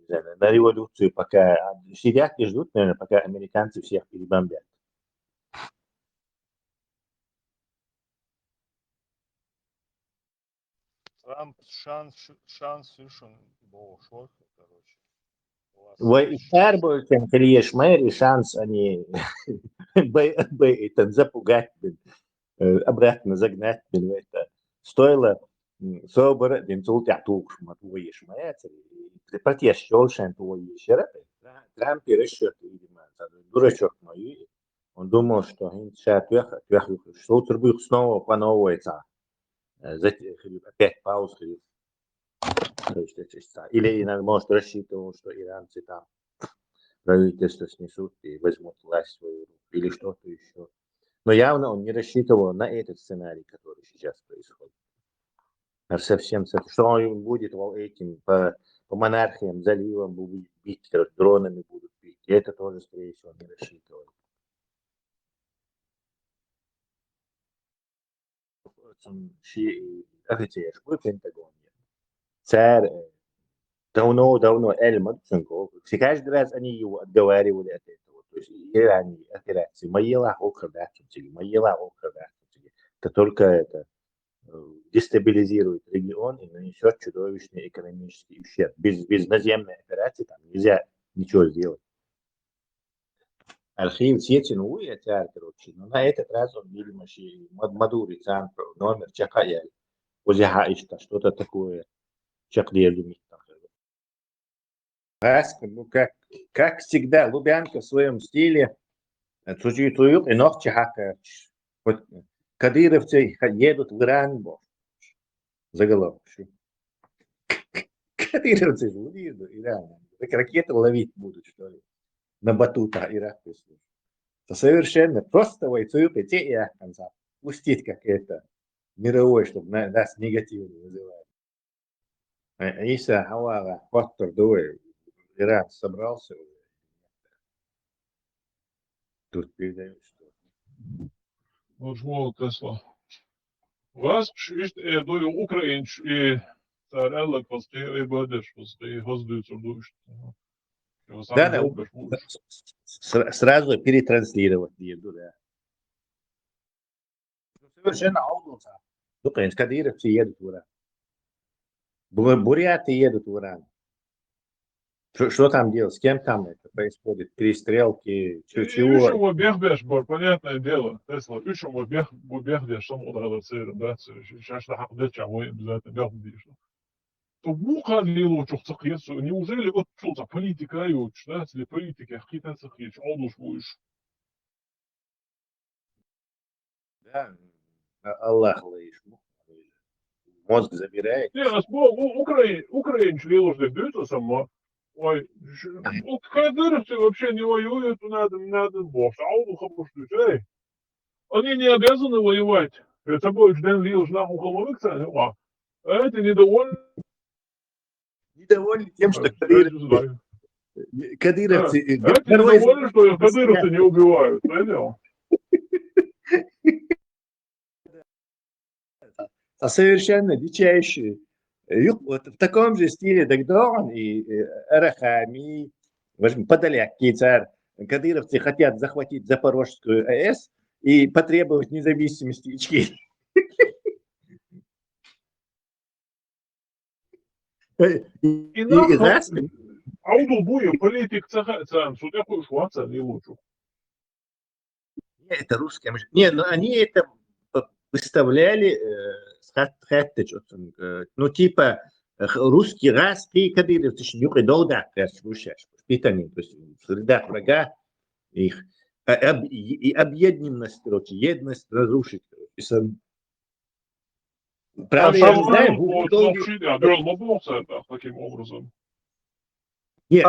на революцию пока сидят и ждут, наверное, пока американцы всех перебомбят. Трамп шанс ушел, был шорт, короче. Вы арбуете, криеш мэри шанс, они запугать, обратно загнать, это стоило собор, динцул тятук, матуешь мэцери, протест щелшен твои щерапы. Трамп решил, видимо, дурачок мой, он думал, что он сейчас что турбух снова по новой опять пауз. Или может рассчитывал, что иранцы там правительство снесут и возьмут власть в свою руку, или что-то еще. Но явно он не рассчитывал на этот сценарий, который сейчас происходит. Совсем, что он будет этим по монархиям, заливам будет бить, дронами будут бить. И это тоже, скорее всего, не рассчитывал. Офицер, в Пентагоне. Царь давно Эльман, все каждый раз они его отговаривали от этого. То есть Иране операции Маела Окрадатчики, это только это дестабилизирует регион и нанесет чудовищный экономический ущерб. Без наземной операции там нельзя ничего сделать. Архив Сетин уйдет, короче, но на этот раз он, видимо, Мадури сам номер Чакаял, Узяхаишта, что-то такое, Чакледумит. Ну, как всегда, Лубянка в своем стиле, и ногти хакач. Кадыровцы едут в Иран, заголовок. Кадыровцы же едут в Иран. Так ракеты ловить будут, что ли, на батута Ирака. Совершенно просто воюют и те, и конца. Пустить как это мировой, чтобы нас негативно вызывать. Если Хавара, фактор дуэль, Иран собрался уже. Тут передают, что... Вот жмол Тесла. Вас до Украинч и царь кости и бодеш, кости гоздуются душ. Да, сразу перетранслировать еду, да. Совершенно аудиоса. Украинцы, кадыровцы едут в Иран. Буряты едут в Иран. Что там делать? С кем там это происходит? Перестрелки? Чего бехдеш, понятное дело. Тесла, чего бехдеш, сам ударил церем, да? Сейчас на хакдеш, а вы обязательно бехдеш. То буха лило, что цахьес, неужели вот что за политика, да? Если политика, какие-то цахьес, он будешь. Да, Аллах лаиш. Мозг забирает. Не, Украинч лило, что бьются сама. Ой, вот кадыровцы вообще не воюют, надо бог. Аудуха пуштуть, эй. Они не обязаны воевать. Перед собой ждем лил жнах ухоловикса, а это недовольны. Недовольны тем, что кадыровцы... Это недовольны, что их кадыровцы не убивают, понял? Совершенно дичайшие. Вот в таком же стиле Дагдон и Арахами, Подоляки, царь, кадыровцы хотят захватить Запорожскую АЭС и потребовать независимости Ичкерии. Ауду буя политик царь, судя по шваца не лучше. Это русские. Не, но они это выставляли, ну типа русский русские кадыровцы шнюры долда, слушаешь, воспитание, то есть в рядах врага их и объединенность, короче, едность разрушить. Правда, я не знаю, таким образом. Нет,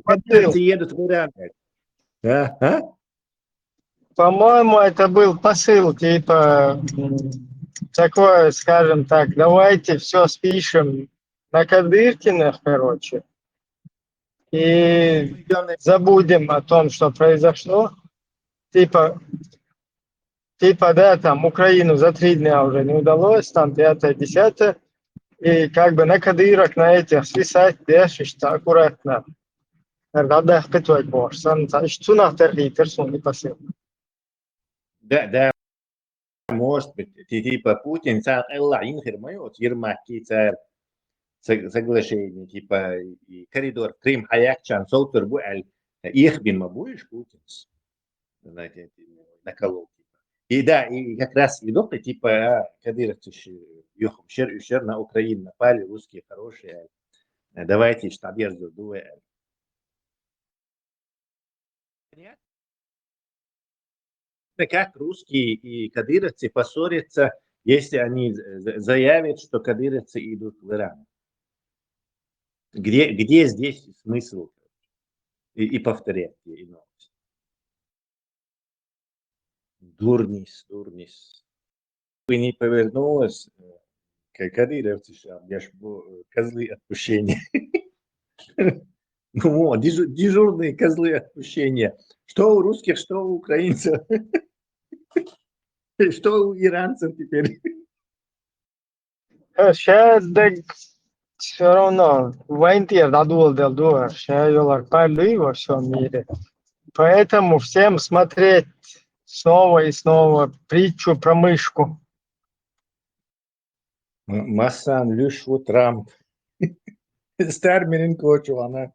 кадыровцы едут в Иран. По-моему, это был посыл, типа, такое, скажем так, давайте все спишем на Кадыркиных, короче, И забудем о том, что произошло. Типа, да, там Украину за 3 дня уже не удалось, там 5-10. И как бы на кадырах, на этих свисать, держишь аккуратно. Надо хоть больше. Что на территории, что не посыл. Да, может быть, типа Путин сам Элла информирует, Ермаки царь соглашение, типа и коридор Крым Хаякчан, Солтер Буэль, их бин будешь Путин, знаете, наколол. И да, и как раз и доктор, типа, кадыровцы юхом шер на Украину напали, русские хорошие, давайте штаб ерзу дуэ. Как русские и кадыровцы поссорятся, если они заявят, что кадыровцы идут в Иран? Где здесь смысл? И повторять и новость. Дурнис. Вы не повернулась, как кадыровцы, я ж козлы отпущения. Ну, дежурные козлы отпущения. Что у русских, что у украинцев. Что у иранцев теперь? Сейчас все равно военные надолго, сейчас пали во всем мире. Поэтому всем смотреть снова и снова притчу про мышку. Массан Люшву Трамп. Стармерин Кочу, она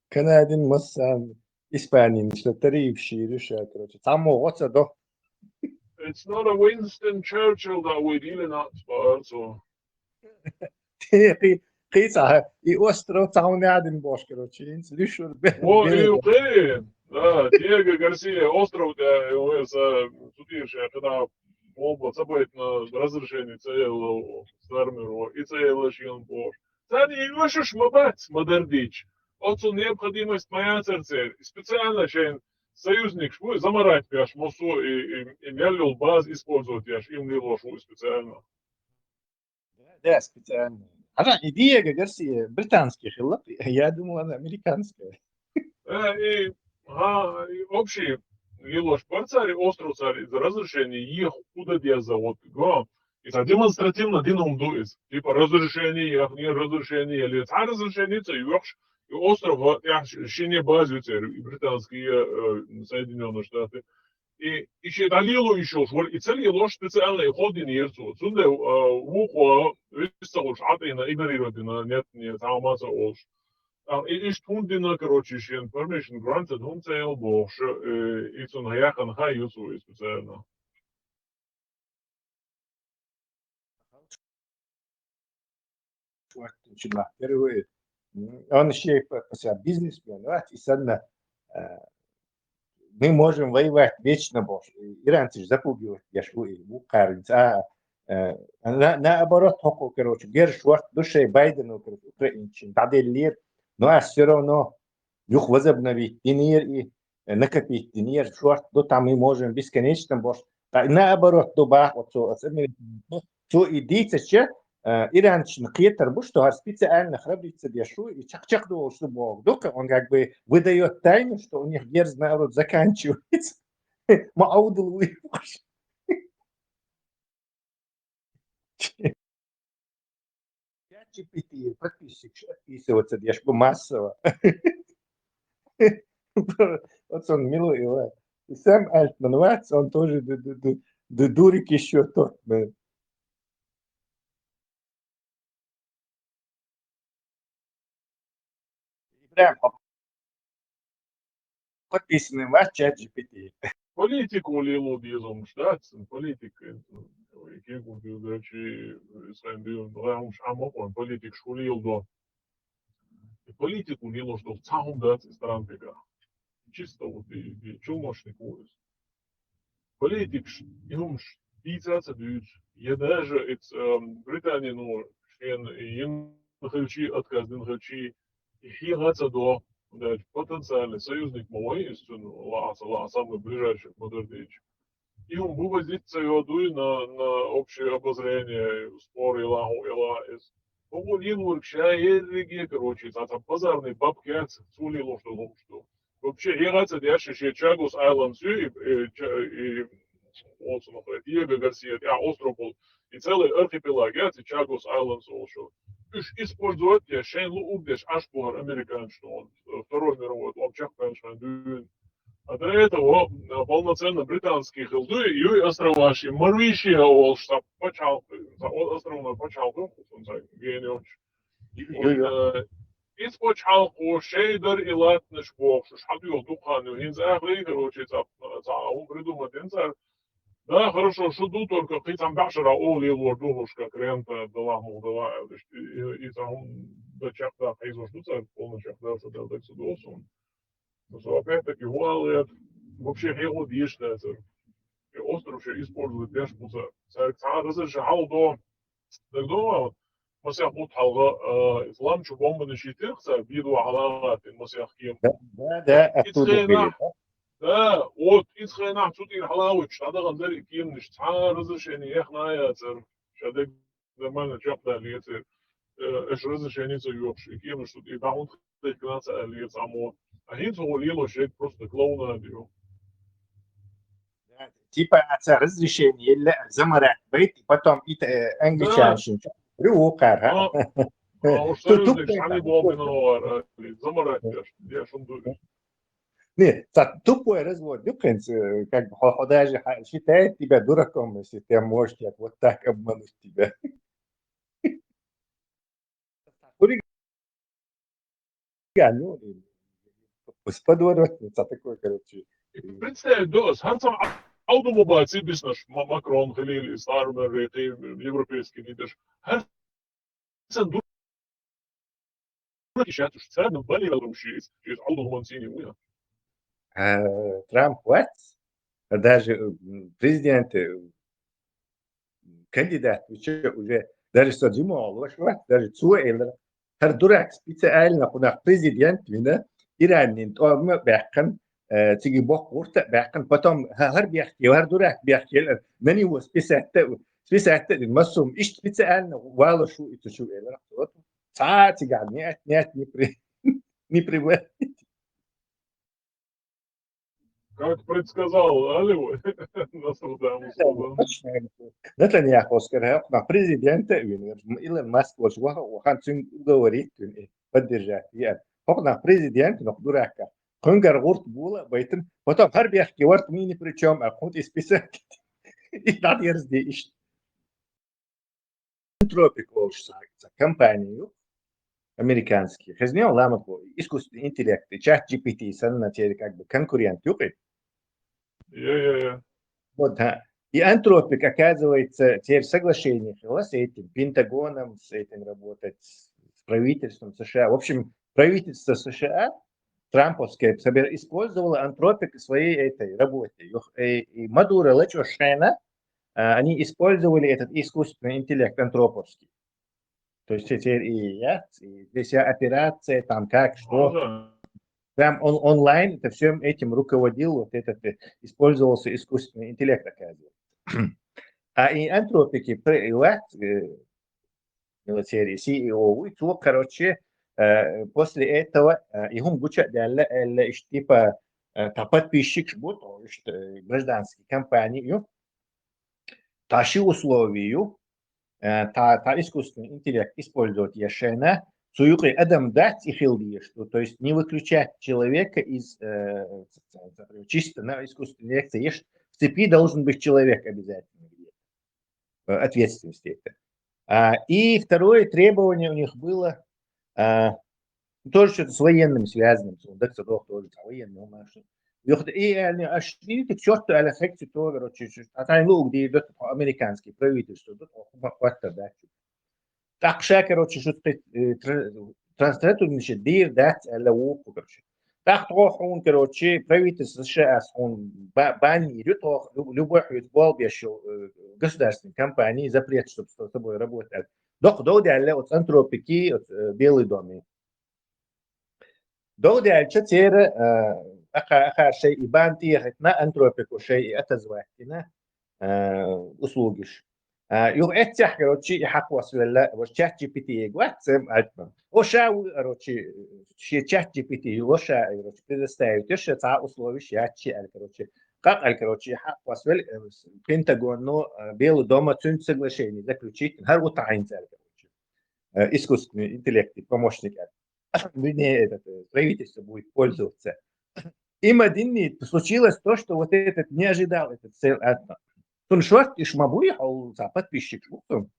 Канадин Массан. Испанин, что таривший решает, короче. Там вот это. It's not a Winston Churchill that we're dealing at, so. И остров там не один бош, короче. Люшву. О, и окей. Да, Диего Гарсия, остров, судивший, когда он собой на разрешение целого стармеру и целого шьон бош. Царь и вашиш мабать, модердич. Отцу необходимость моя сердце. Специально чейн союзник шву замарать пяш мосу и мялил баз использовать яш им не лошу специально. Да, специально. Она и Диего Гарсия британский хиллап, я думал, она американская. И общий лилош парцари, остров царь из разрешения их куда где завод. И демонстративно динум дуис. Типа разрешение, не разрешение, или разрешение, и остров, шине базы, и британские Соединенные Штаты. И еще далило еще, и цели ложь специальные ходы нерцу. Сунде ухо, висалуш, атина, игнорировать, нет, таумаса олш. И штундина, короче, еще information granted, он цел больше, и сон хаяхан хаюсу специально. Впервые. Он еще и бизнесмен, и садно. Мы можем воевать вечно больше. Иранцы же запугивают, я шву и букарница. Наоборот, короче, Гершвард душе Байдену, украинчин, таделлер, но все равно их возобновить денег и накопить денег, что там мы можем бесконечно больше. Наоборот, добавить, что идите, что иранчин клетер буш, что специально храбрится дешу и чак думал, что Бог. Только он как бы выдает тайну, что у них дерз народ заканчивается. Маудл GPT, подписчик, отписываться, я ж массово. Вот он милый, и сам Альтман Ватс, он тоже дурик еще тот. Прям подписанный ваш чат GPT. Политику лилу дизом ждать, политика, кегу дачи, своим дивом, раумш амокон, политик шулил до. Политику лилу что в цахум дать стран пека. Чисто вот и чумошный курс. Политик юмш дицаца дюч. Я даже Британия, ну, член ин хачи отказ, дин хачи, и хигаца до. Да, потенциальный союзник мой, самый ближайший модердич. И он вывозит свою дуй на общее обозрение, споры, лагу, هو يلورك شاير короче, там базарные бабки, цулило что. Вообще, играться дальше, что Чагос Айленд и Диего Гарсия, остров был, и целый архипелаг, Чагос Айленд слушал. Использовать я шейн лубдеш ашпуар американ, что он Второй мировой, он чахпеншан. А до этого полноценно британские хилды и острова Марвишия, что почал, острова почал, он гениальный. Испоч халку шейдер и латнеш бог, что шабил духану, инзахли, короче, он придумать инзар. Да, хорошо, что тут только ты там башара оли лордушка крента дала молдова, и там до чахта хайзош дуца полностью чахта дал так судосом. Но опять-таки вуалет вообще его дишнется. И остров еще использует бешпуца. Царь разрешал до так думал. مسيح متحلقة إسلام شو بوم من شيء تخسر بيدو علامات المسيح كيم. ده أكتوبر ده إتخينا تودي حلاوة شهادة غندر كيم نش تعارض شيني يخنا يا تر شهادة زمان جابنا اللي يتر إيش رز شيني تيوبش كيم نش تودي بعون تكناس اللي يتعمو أهين هو ليلو شيء просто клоуна ديو. Типа отца разрешение или заморать быть, и потом это англичанин. Рюкар, Тут они было заморать, я шумдую. Нет, тупой развод. Дюкинс, как бы, даже считает тебя дураком, если ты можешь вот так обмануть тебя. Ну, сподворотница такой, короче. Представь, да, с Хансом Аудомобайци бизнес Макрон, Халили, Стармер, европейский лидер. Хансен дураки сейчас уж царно болел через Аудомобайци уя. Трамп вот, даже президент, кандидат, уже даже Саджимол, даже Цуэллер, هر دورك специально куда президент вина Иран то бяхан تيجي بوق ورت بيحكن потом هر بيحكي وهر دورك بيحكي مني هو سبيسات المسوم إيش специально والله شو إنت شو إيه رحت ساعات قاعد نيات не привык. Как предсказал Алиу, Нетаньяху сказал, на президента Илон Маск وخان говорит, поддержать. на президента, но дурака. Хунгар гурт була, байтын. Потом har бяхки варт мини причем, а хут исписать. И надо ерздеешь. Антропик волшится компанию американских. Хозяин ламат искусственный интеллект, чат GPT, санна теперь как бы конкурент юпит. Вот, и антропик, оказывается, теперь соглашение с этим Пентагоном, с этим работать, с правительством США. В общем, правительство США, трамповское, использовало антропик в своей этой работе. И Мадуро, Лачошена, они использовали этот искусственный интеллект антроповский. То есть теперь и вся операция, там как, что. Прям онлайн это всем этим руководил, вот этот использовался искусственный интеллект, оказывается. А и антропики, милитари, CEO, и то, короче, после этого им гучат типа подписчик будут, гражданские компании, таши условию, та искусственный интеллект использовать яшена, суюкой адам дать и хилдиеш, то есть не выключать человека из чисто на искусственной лекции. В цепи должен быть человек обязательно, ответственности это. И второе требование у них было тоже что-то с военным связанным, тоже военным машин. И аж видите, к черту эффекте то, короче, где идет американские правительства, так что, короче, что транслируют, значит, дир дать лаву, короче. Так он, короче, правительство США, он банирует любой футбол государственной компании, запрет, чтобы с тобой работать. Доходя от антропики, от Белый дом. Доходя теперь, ахар шей и банти, на антропику шей и отозвать, на услуги. يو اتح كروتشي يحق وصل لا وشات جي بي تي واتسم أتنا وشاو كروتشي شي شات جي بي تي وشا كروتشي تستاهل تش تاع أصله وش ياتشي كروتشي قاق كروتشي حق وصل بنتاغون نو بيل دوما تون соглашение заключить هر وتعين كروتشي искусственный интеллект помощник это правительство будет пользоваться. Им один случилось то, что вот этот не ожидал этот цель. Шорт и шмабуй, а у подписчик, вот он,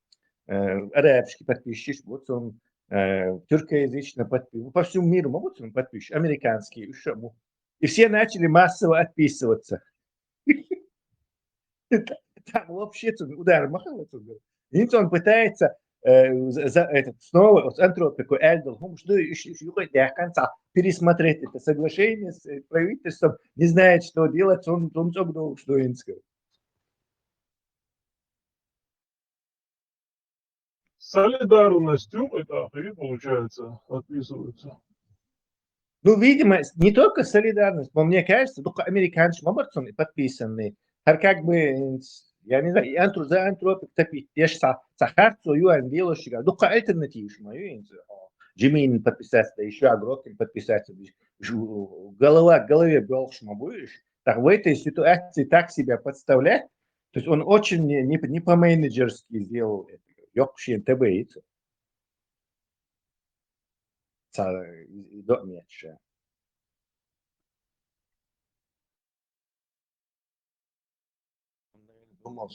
арабский подписчик, вот он, тюркоязычный подписчик, по всему миру, вот он подписчик, американский, еще. И все начали массово отписываться. Там вообще удар махал. И он пытается снова антропику Эльдл, пересмотреть это соглашение с правительством, не знает, что делать, он что им сказал. Солидарностью это получается, отписываются. Ну, видимо, не только солидарность, но мне кажется, только американцы подписаны, как бы, я не знаю, за антропик топить, те же сахарцу, юань, белошига, только альтернативы, мою, Джимин подписаться, еще Агрокин подписаться, голове белшма будешь, так в этой ситуации так себя подставлять, то есть он очень не по-менеджерски сделал это. Йокшин ТБИЦ. Меньше. Думал,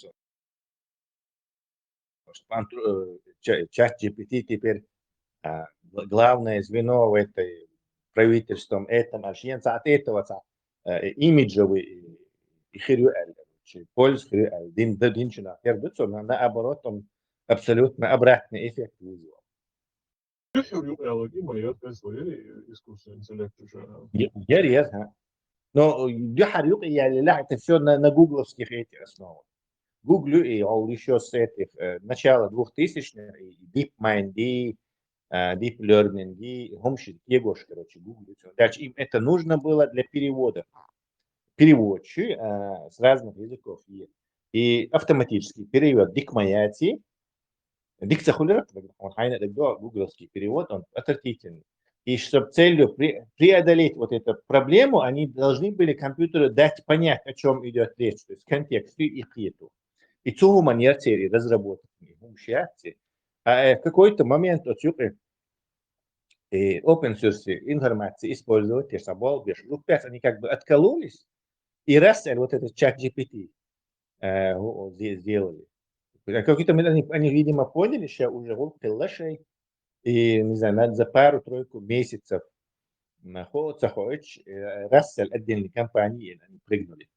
что чат GPT теперь главное звено в этой правительством, этом от этого имиджевый хирюэль, польский динчина, наоборот, он абсолютно обратный эффект вызвал. Искусственный интеллект уже. Интересно. Но Дюхарюк я это все на гугловских этих основах. Гуглю и еще с этих начала 2000-х, DeepMind, Deep Learning, Хомшит, Егош, короче, гуглю. Дальше им это нужно было для перевода. Переводчи с разных языков. И автоматический перевод дикмаяти. Дикция хулера, он гугловский перевод, он отвратительный. И чтобы целью преодолеть вот эту проблему, они должны были компьютеру дать понять, о чем идет речь, то есть контекст и хиту. И цу манерции разработать. А в какой-то момент open source информации использовать, те собой, они как бы откололись, и раз вот этот чат GPT сделали. Какие-то они, видимо, поняли, что уже лошадь, и, не знаю, надо за пару-тройку месяцев находится, раз отдельные компании они прыгнули.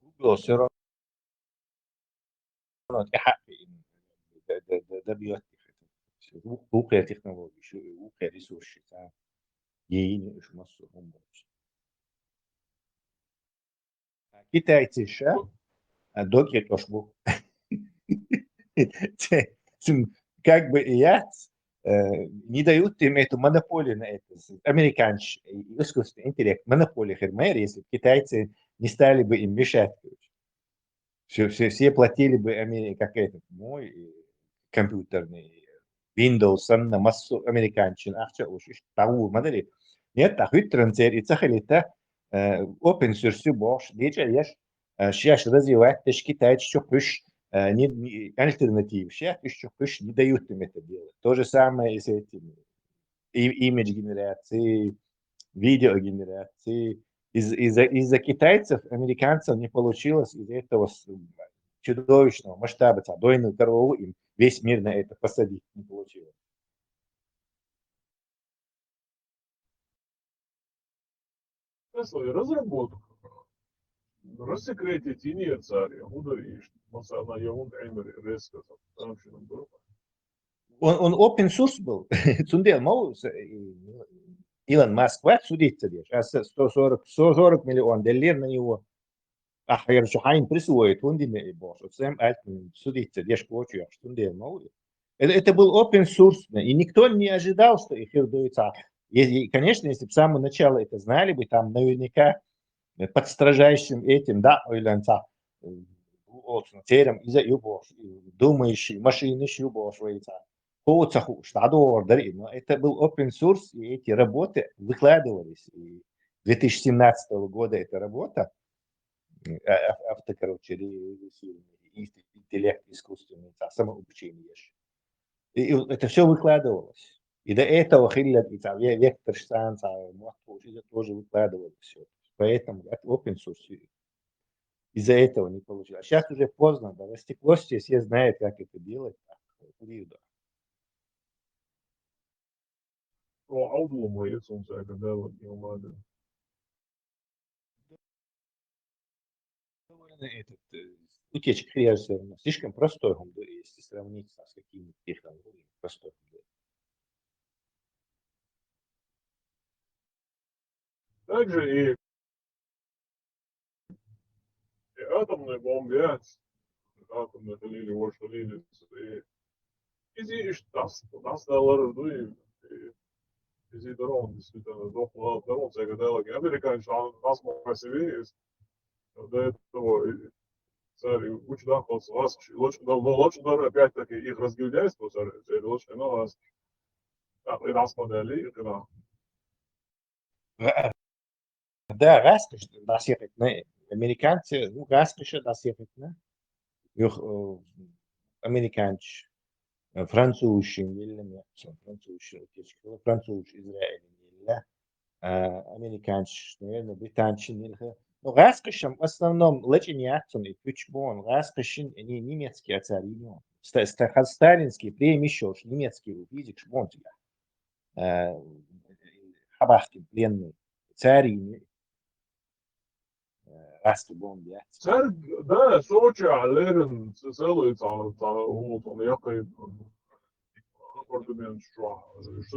Google все равно добьет их. Глупые технологии, глупые ресурсы. Ей не массу помочь. Китайцы еще, доки тоже был. Как бы я не дают им эту монополию на это. Американцы, искусственный интеллект, монополия хермер, если китайцы не стали бы им мешать. Все платили бы как этот мой компьютерный Windows на массу американцев. А что уж того модели. Нет, так и трансфер, и цахалита open source бош. Дичь сейчас развивать, то есть китайцы еще пусть альтернатив. Сейчас еще пусть не дают им это делать. То же самое и с этим имидж генерации, видео генерации. Из-за китайцев, американцев не получилось из этого чудовищного масштаба дойную корову, им весь мир на это посадить не получилось. Разработка. Рассекретить инерцию, ударишь, на его время резко там что было. Он open source был. Цундел мол, Илон Маск судится здесь. А 140 миллионов $1 на него. Ах, я же хайн присвоит, он не босс. Сэм Альтман судится здесь почему, что он делал мол. Это был open source, и никто не ожидал, что их ирдуется. Конечно, если бы с самого начала это знали бы, там наверняка под строжайшим этим, да, ойленца, терем из-за юбов, думающий, машины юбов, но это был open source, и эти работы выкладывались. И 2017 года эта работа, короче, интеллект искусственный, самообучение. И это все выкладывалось. И до этого вектор штанц, тоже выкладывалось все. Поэтому это open source. Из-за этого не получилось. А сейчас уже поздно, да, растеклось, все знают, как это делать. Aufdomājies un saka, Dēlā, этот утечка хряжа слишком простой, если сравнить с какими-то технологиями. Простой. Также и атомные бомбы, атомные лили, вот что лили, и tas dēlā izi darām, действительно, darām, saka, Dēlā, amerikāņi asmājas ir vīries, до этого царь учит ахват вас, лучше даже опять-таки их разгильдяйство, царь лучше, но вас, и нас подали, Да, раскош, das ехать, американцы, ну, раскош, das ехать, американцы, французы, французы, Израиль, американцы, наверное, британцы, но раскошем в основном лечениятся и ключбон, раскошен они немецкие цари, сталинские премии еще, немецкие физик, шбон тебя, хабахки пленные цари, раски бомби. царь, да, Сочи, Алерин, целый он якой апартамент, что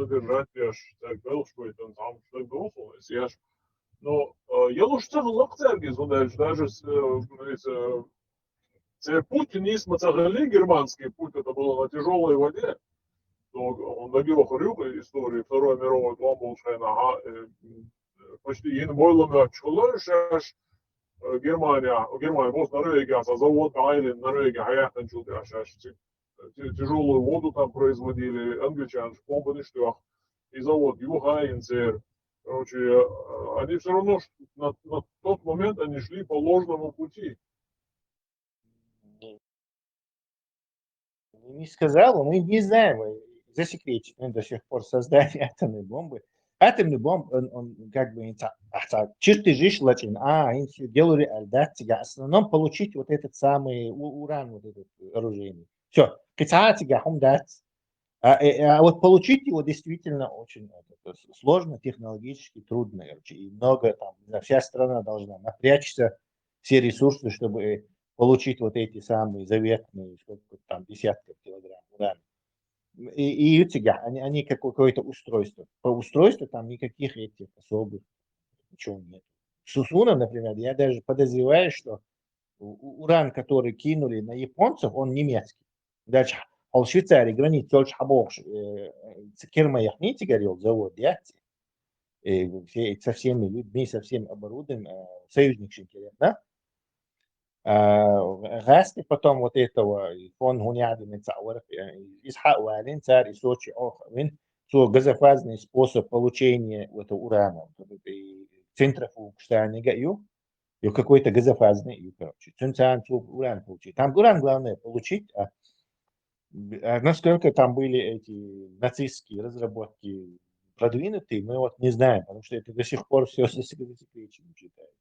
держать, я так был, что это там, что должен, я но я лучше царь лакцергис, он даже путь не смотрели германский путь, это было на тяжелой воде. Он добил Хрюка истории Второй мировой бомбушкина, почти ин бойлами чулышаш Германия was Норвегия, завод Айлен, Норвегия, Хаяхан чулышаш. Тяжелую воду там производили, англичане, помпы штук, и завод Юхайнцер. Короче, они все равно на тот момент они шли по ложному пути. Не сказал, мы не знаем, засекречено до сих пор создание атомной бомбы. Атомный бомб, он как бы, чертежи латин, они делали альдатига, в основном получить вот этот самый уран, вот этот оружейный. Все, кицатига, хумдат. А вот получить его действительно очень сложно, технологически трудно. И много там, вся страна должна напрячься, все ресурсы, чтобы получить вот эти самые заветные, сколько там, десятков килограмм урана. И у тебя, они какое-то устройство. По устройству там никаких этих особых ничего нет. Сусуна, например, я даже подозреваю, что уран, который кинули на японцев, он немецкий. Дальше в Швейцарии границ только хабош, керма яхните горел завод, я со всеми людьми, со всем оборудованием, союзник интересно. غاسي потом вот этого фон гуняды мецауэр из хауалин царь и сочи охвин то газофазный способ получения этого урана центрофуг что они гаю и какой-то газофазный и короче центан уран получить там уран главное получить насколько там были эти нацистские разработки продвинутые мы вот не знаем потому что это до сих пор все засекречено считается.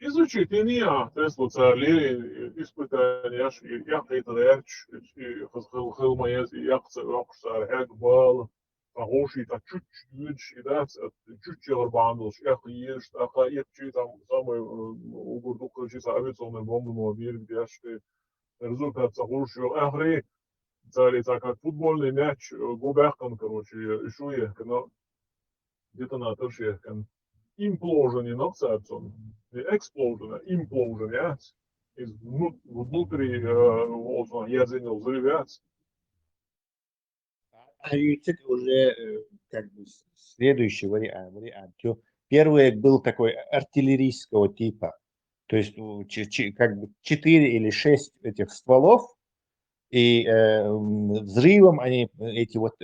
Изучить Илья, Теслу царли, испытания, я это речь, хилмаез, я цар хэгбал, погоши, так чуть-чуть, да, чуть чербандл, я ешь, так я чуть там самый угорду кричится авиационной бомбы, мобиль, где результат загрузил, ахри, царь, так как футбольный мяч, губеркан, короче, еще детонатор шехкан. Implosion in обсерпцион, explosion, implosion, ja, внутри ядерного взрыва. Это уже как бы следующий вариант. Первый был такой артиллерийского типа. То есть как бы 4 или 6 этих стволов, и взрывом они, эти вот,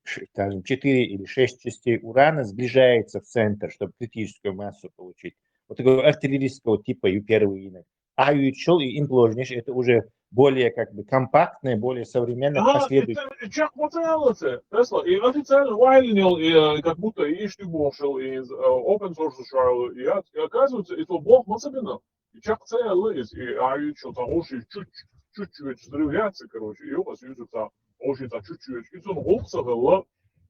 скажем, 4 или 6 частей урана сближается в центр, чтобы критическую массу получить. Вот такого артиллерийского типа и первый инок. А еще и импложниш, это уже более как бы компактное, более современное, последующее. Чак материалцы, Тесла, и официально вайленил, и как будто и штибошил, и open source шарил, и оказывается, это бог особенно. И чак целый, и еще хороший, чуть-чуть взрывляться, короче, и у вас юзается очень так чуть-чуть. И он голцевал,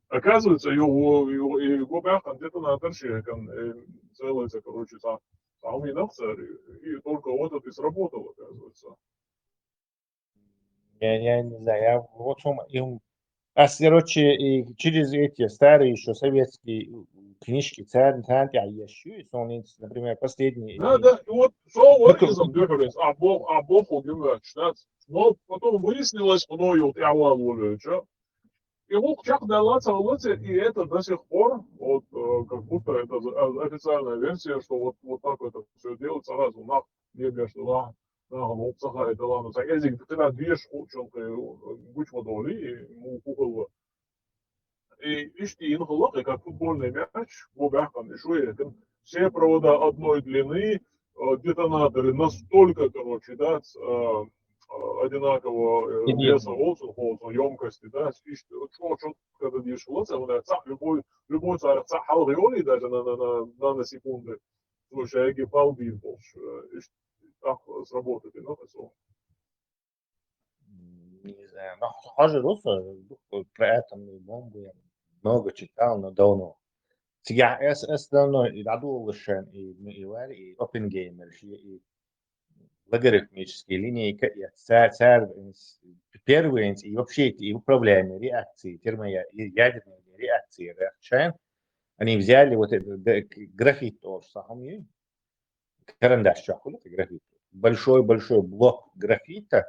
оказывается, его бяхан детонатор шейкан целуется, короче, там и и только вот это и сработало, оказывается. Я не знаю, я в общем, короче, и через эти старые еще советские книжки царь Аящу, например, последний. Да, вот слово difference, а Бог убивает, но потом выяснилось мною, я волю, и вот чак дала целуется, и это до сих пор, вот как будто это официальная версия, что вот так это все делается сразу, не между опцага это ладно, так язык тогда две школчонка будь водоли и мукугова. И ишти инхолог, как футбольный мяч, в бяхан и шуе, все провода одной длины, детонаторы настолько, короче, да, одинакового веса, емкости, да, когда дишь любой царь халгиони даже на секунды, слушай, я полбит больше, так сработать, но это Не знаю, но хоже руса, про атомную бомбу я много читал, но давно. Я давно и Радулышен, и Оппенгеймер, и логарифмические линейка, и царь, первые, и вообще эти управляемые реакции, термоядерные реакции, они взяли вот этот графит, карандаш, графит, большой блок графита,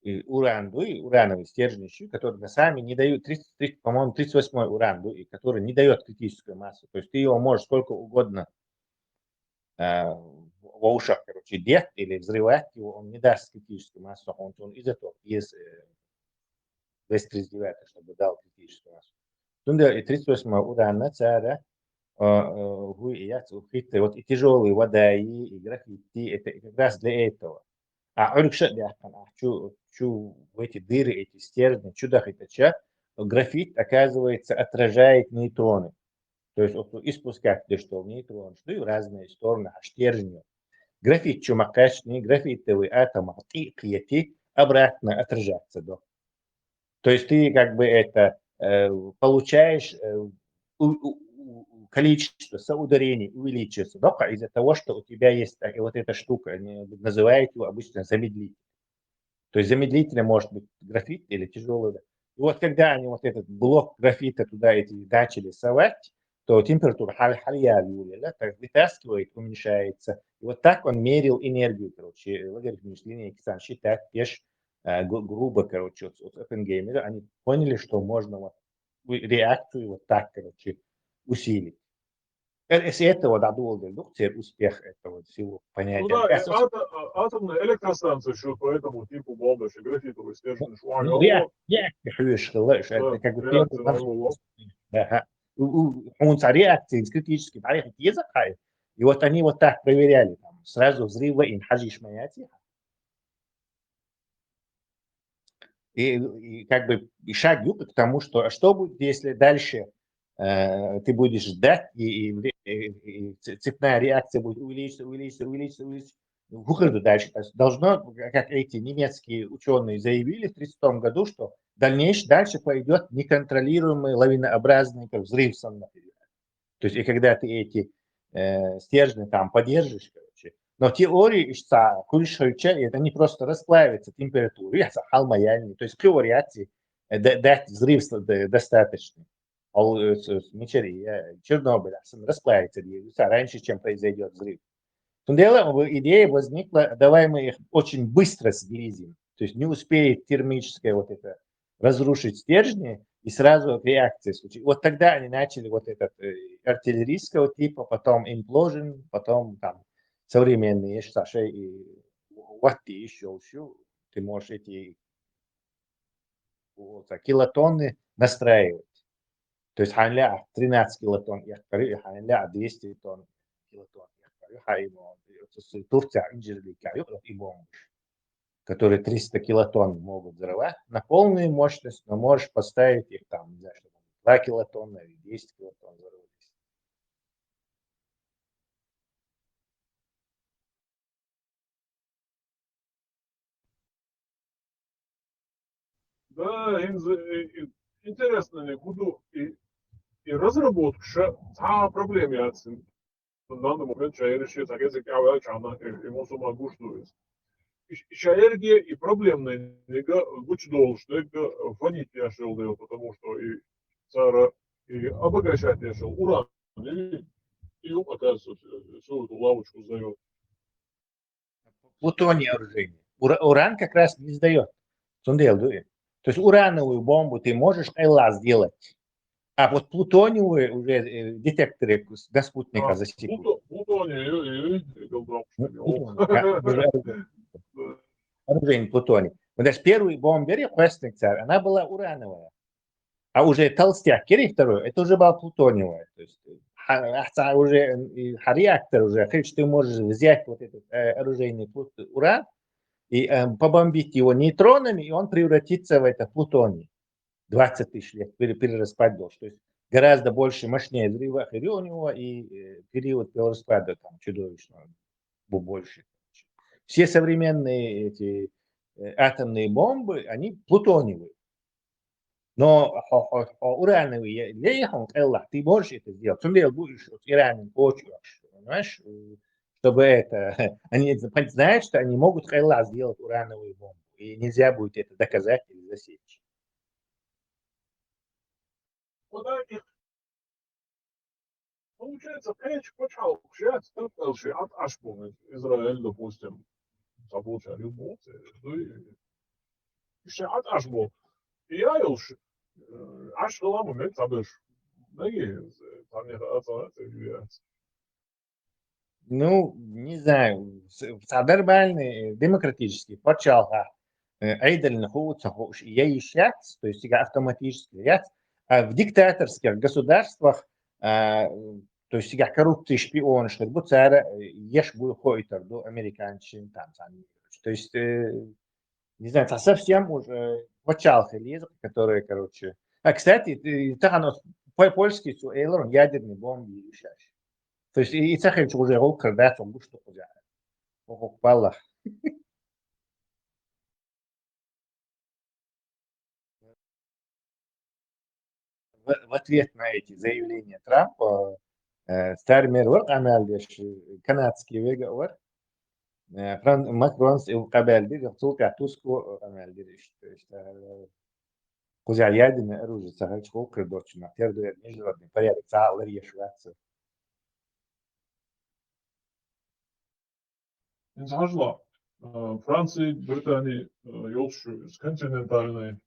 и урановый стержень, который сами не дают, по-моему, 38-й уран, и который не дает критическую массу. То есть ты его можешь сколько угодно в ушах, короче, деть или взрывать его, он не даст критическую массу, он изотоп из 239, чтобы дал критическую массу. И 38-й уран на царя, вот и тяжелые вода, и граффити, это как раз для этого. А в эти дыры, эти стержни, графит, оказывается, отражает нейтроны. То есть испускать что нейтроны, что и в разные стороны, а стержни. Графит чумакашный, графитовый атом обратно отражаться. Да. То есть ты как бы это получаешь количество соударений увеличивается только из-за того, что у тебя есть вот эта штука, называют его обычно замедлитель. То есть замедлителем может быть графит или тяжелый. И вот когда они вот этот блок графита туда начали совать, то температура вытаскивает, уменьшается. И вот так он мерил энергию, короче, логарифмические линейки сам считать, грубо, короче, от Оппенгеймера, они поняли, что можно вот реакцию вот так, короче, усилить. С этого додул индукция, успех этого всего понятия. Ну да, атомная электростанция еще по этому типу бомбы, графитовый стержень шварил. Это как бы реакции с критическим языком. И вот они вот так проверяли, там, сразу взрывы и хажиш маятия. И как бы и шаг к тому, что будет, если дальше ты будешь ждать, и цепная реакция будет увеличиваться. Выходу дальше. То есть должно, как эти немецкие ученые заявили в 1930 году, что дальше пойдет неконтролируемый лавинообразный взрыв. То есть и когда ты эти стержни там поддержишь, короче. Но в теории, это не просто расплавится температура, то есть при реакции дать взрыв достаточно. Чернобыль расплавится раньше, чем произойдет взрыв. Идея возникла, давай мы их очень быстро сблизим. То есть не успеет термическое вот это разрушить стержни, и сразу реакция случилась. Вот тогда они начали вот этот артиллерийского типа, потом implosion, потом там современные шаши и вот ты еще, ты можешь эти вот, килотонны настраивать. То есть ханля 13 килотонн, ханля 200 тонн килотонн. Турция инжирлика, которые 300 килотонн могут взрывать на полную мощность, но можешь поставить их там, не знаю, 2 килотонна или 10 килотонн взрывать. Да, интересно, не буду и разработка та проблем яtsın. На данный момент şehir işi takacak evvel çağına emosuma güçlüyüz. Şehirge и проблемные нега güç doğuştu, фонить yaşıldı, потому что и цара и обогащать yaşыл уран и оказывается всю эту лавочку сдает. Плутоний оружие. Уран как раз не сдает. То есть урановую бомбу ты можешь сделать. А вот плутониевые уже детекторы до спутника засекут. Оружие плутоний. Вот даже первый бомбер, царь, она была урановая. А уже толстяк, Кирилл второй, это уже была плутониевая. То есть уже реактор уже, что ты можешь взять вот этот оружейный уран и побомбить его нейтронами, и он превратится в это плутоний. 20 тысяч лет перераспад должен. То есть гораздо больше, мощнее взрыва у него и период перераспада там чудовищно больше. Все современные эти атомные бомбы, они плутониевые. Но урановые, ты можешь это сделать. Ты будешь Ираном очень, понимаешь, чтобы это, они знают, что они могут сделать урановую бомбу. И нельзя будет это доказать или засечь. Получается, печь почал кшать, топкалши от ашпун. Израиль, допустим, заполучали боты, и от ашбу. И я елши, ашла момент забыш. Ну, не знаю, нормальный, демократический, почалга, айдаль находится, я ищат, то есть автоматически ряд, а в диктаторских государствах, то есть коррупция, шпион, что бы царя, ешь бы хойтер, до американчин, там, то есть, не знаю, это совсем уже почалга лезет, которые, короче, кстати, по-польски, Эйлор, ядерный бомб ищешь. То есть и цахать уже ролка, да, там что куда. Упала. В ответ на эти заявления Трампа Стармер канадский выговор Макрон قبل توقع توسكو عمل кузя ядерное оружие цахать ролка дочь на первый международный порядок цалария Швеции. Инжажла. Франции, Британии, елш с континентальной,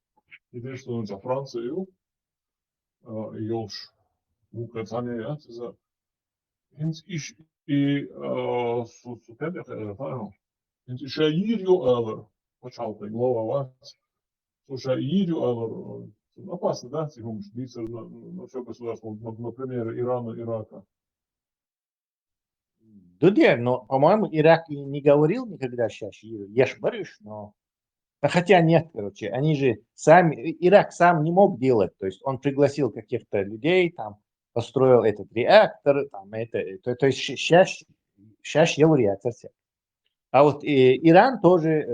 единственную за Францию, елш Украине, за инс иш и сутенде файл. Инс иш ирю алер, почалка глава вас. Слушай, ирю алер, опасно, да, тихом биться на все государство, например, Ирана, Ирака. Да, но, по-моему, Ирак и не говорил никогда сейчас, ешь борешь, но... Хотя нет, короче, они же сами, Ирак сам не мог делать, то есть он пригласил каких-то людей, там, построил этот реактор, там, то есть сейчас ел реактор. А вот Иран тоже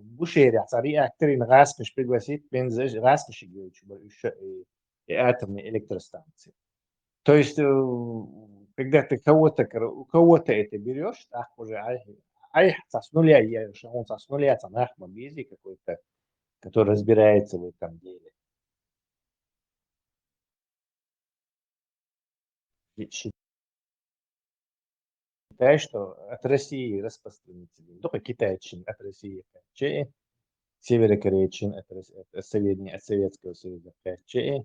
бушерятся, реакторы на Раскиш пригласит, Раскиш атомные электростанции. То есть, когда ты у кого-то это берешь, так уже, с нуля, он с нуля, там, Ахмад какой-то, который разбирается в этом деле. Считаю, что от России распространители, только китайцы от России, Северо Кореи, от Советского Союза Качи,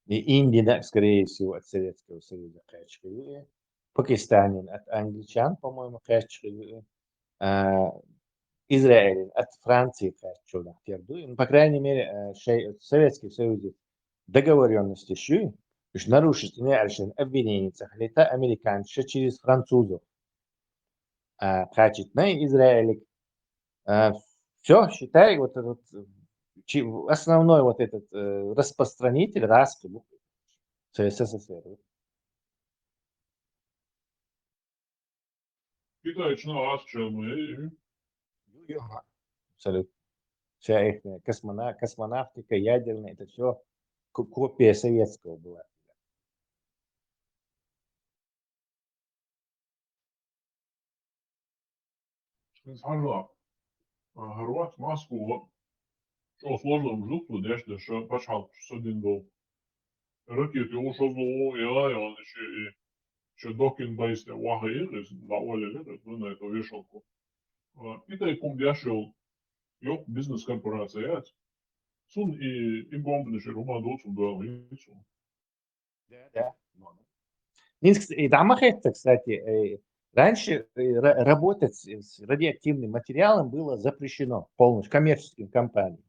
и Индия, скорее всего, от Советского Союза Качи, Пакистан от англичан, по-моему, Качи, Израиль от Франции Качи, по крайней мере, Советский Союз договоренности ши, нарушить не обвинения, это американцы через французов, Качи, на Израиль. Все, считай, вот этот основной вот этот распространитель раски СССР. Китайцы на вас чем? Абсолютно. Вся их космонавтика, ядерная, это все копия советского была. Хорват Москва. Что сложно в жутку, дешто, что пошел, что один был. Ракеты ушел, я, он еще докин байсте вахаир, на оле лет, на эту вешалку. Китай кум дешел, yok бизнес-корпорация, сун и бомбы еще румадоцу да, Да. Минск и Дамах это, кстати, раньше работать с радиоактивным материалом было запрещено полностью коммерческим компаниям.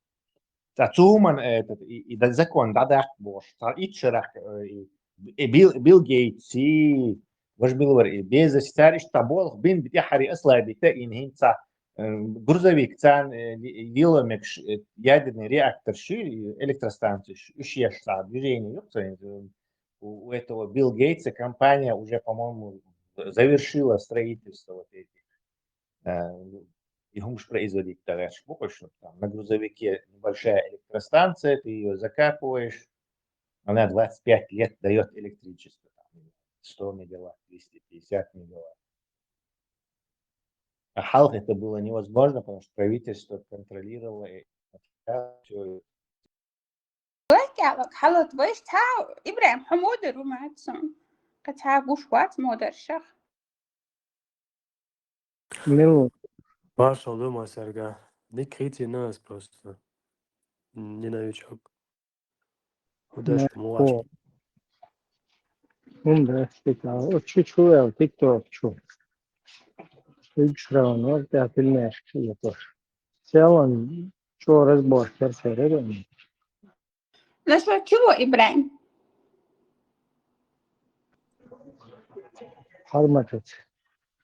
Цуман этот и закон дадах бош, итшерах и Билл Гейтс и ваш Билл без стариш табол бин битяхари аслабита инхинца грузовик цан виломек ядерный реактор шире электростанции ущешта движение у этого Билл Гейтса компания уже, по-моему, завершила строительство вот этих и производить товарищ больше. Там на грузовике небольшая электростанция, ты ее закапываешь, она 25 лет дает электричество. 100 мегаватт, 250 мегаватт. А Халк это было невозможно, потому что правительство контролировало все. Like حلت ويش تاو إبراهيم حمود روماتسون قتها بوشوات مودر شخ Ну, Маршал дома, Серга. Не крити нас просто. Не новичок. Удачи, мулашки. да, чуть-чуть, TikTok, чуть. Шраун, вот я пельмешки, я тоже. В целом, что разбор, терцеры, لشو شو إبراهيم حرمتت.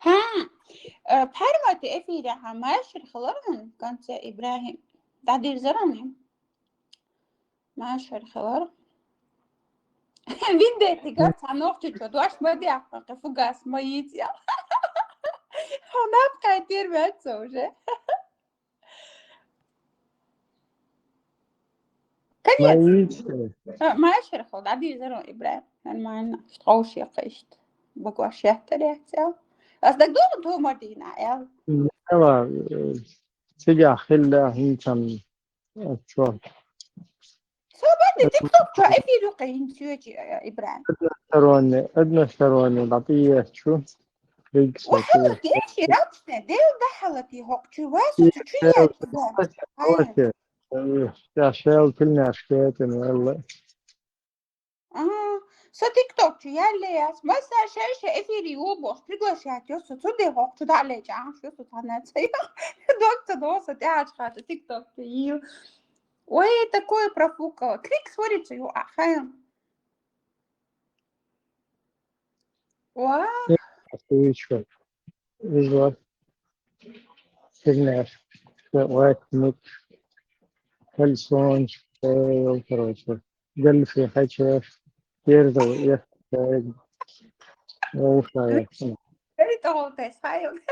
ها بحرمة إفيرا عماش الخلرن كانت إبراهيم تعدير زرنهم ماش الخلر فيديتي قالت عن أختي تودواش بدي أحقق فوقاس ميتي هناك كتير بهالزوجة كان ماش الخلر تعدير زرن إبراهيم يعني ما عنا شتغوش يقشت بقواش يهتريت أصدق دون تو مدينة يا لا سجع خلا هنتم شو سو بدي تيك توك شو أفيدو قين سويتي يا إبراهيم أدنى شروني لطية شو ريكس وحلتي إيش رابسنا ديل دحلتي هوك شو واسو تشوية اوكي يا شيل كلنا اشكيت والله سو تيك توك شو يالي ياس ما سا شاشة إفيري وبوش تقول شات يوسو تودي هوك شو دعلي جعان شو يوسو تهنات سيا دوكتا دوسة تعاش خاطر تيك توك يو وي такое профукало. Крик сводится ю ахаем. Вау. Отлично. Вижу. Сильная. Лайкнуть. Кальсон. Короче. Дельфи. Хочу. Перзал. Я. Ушла. Это هو تسايل.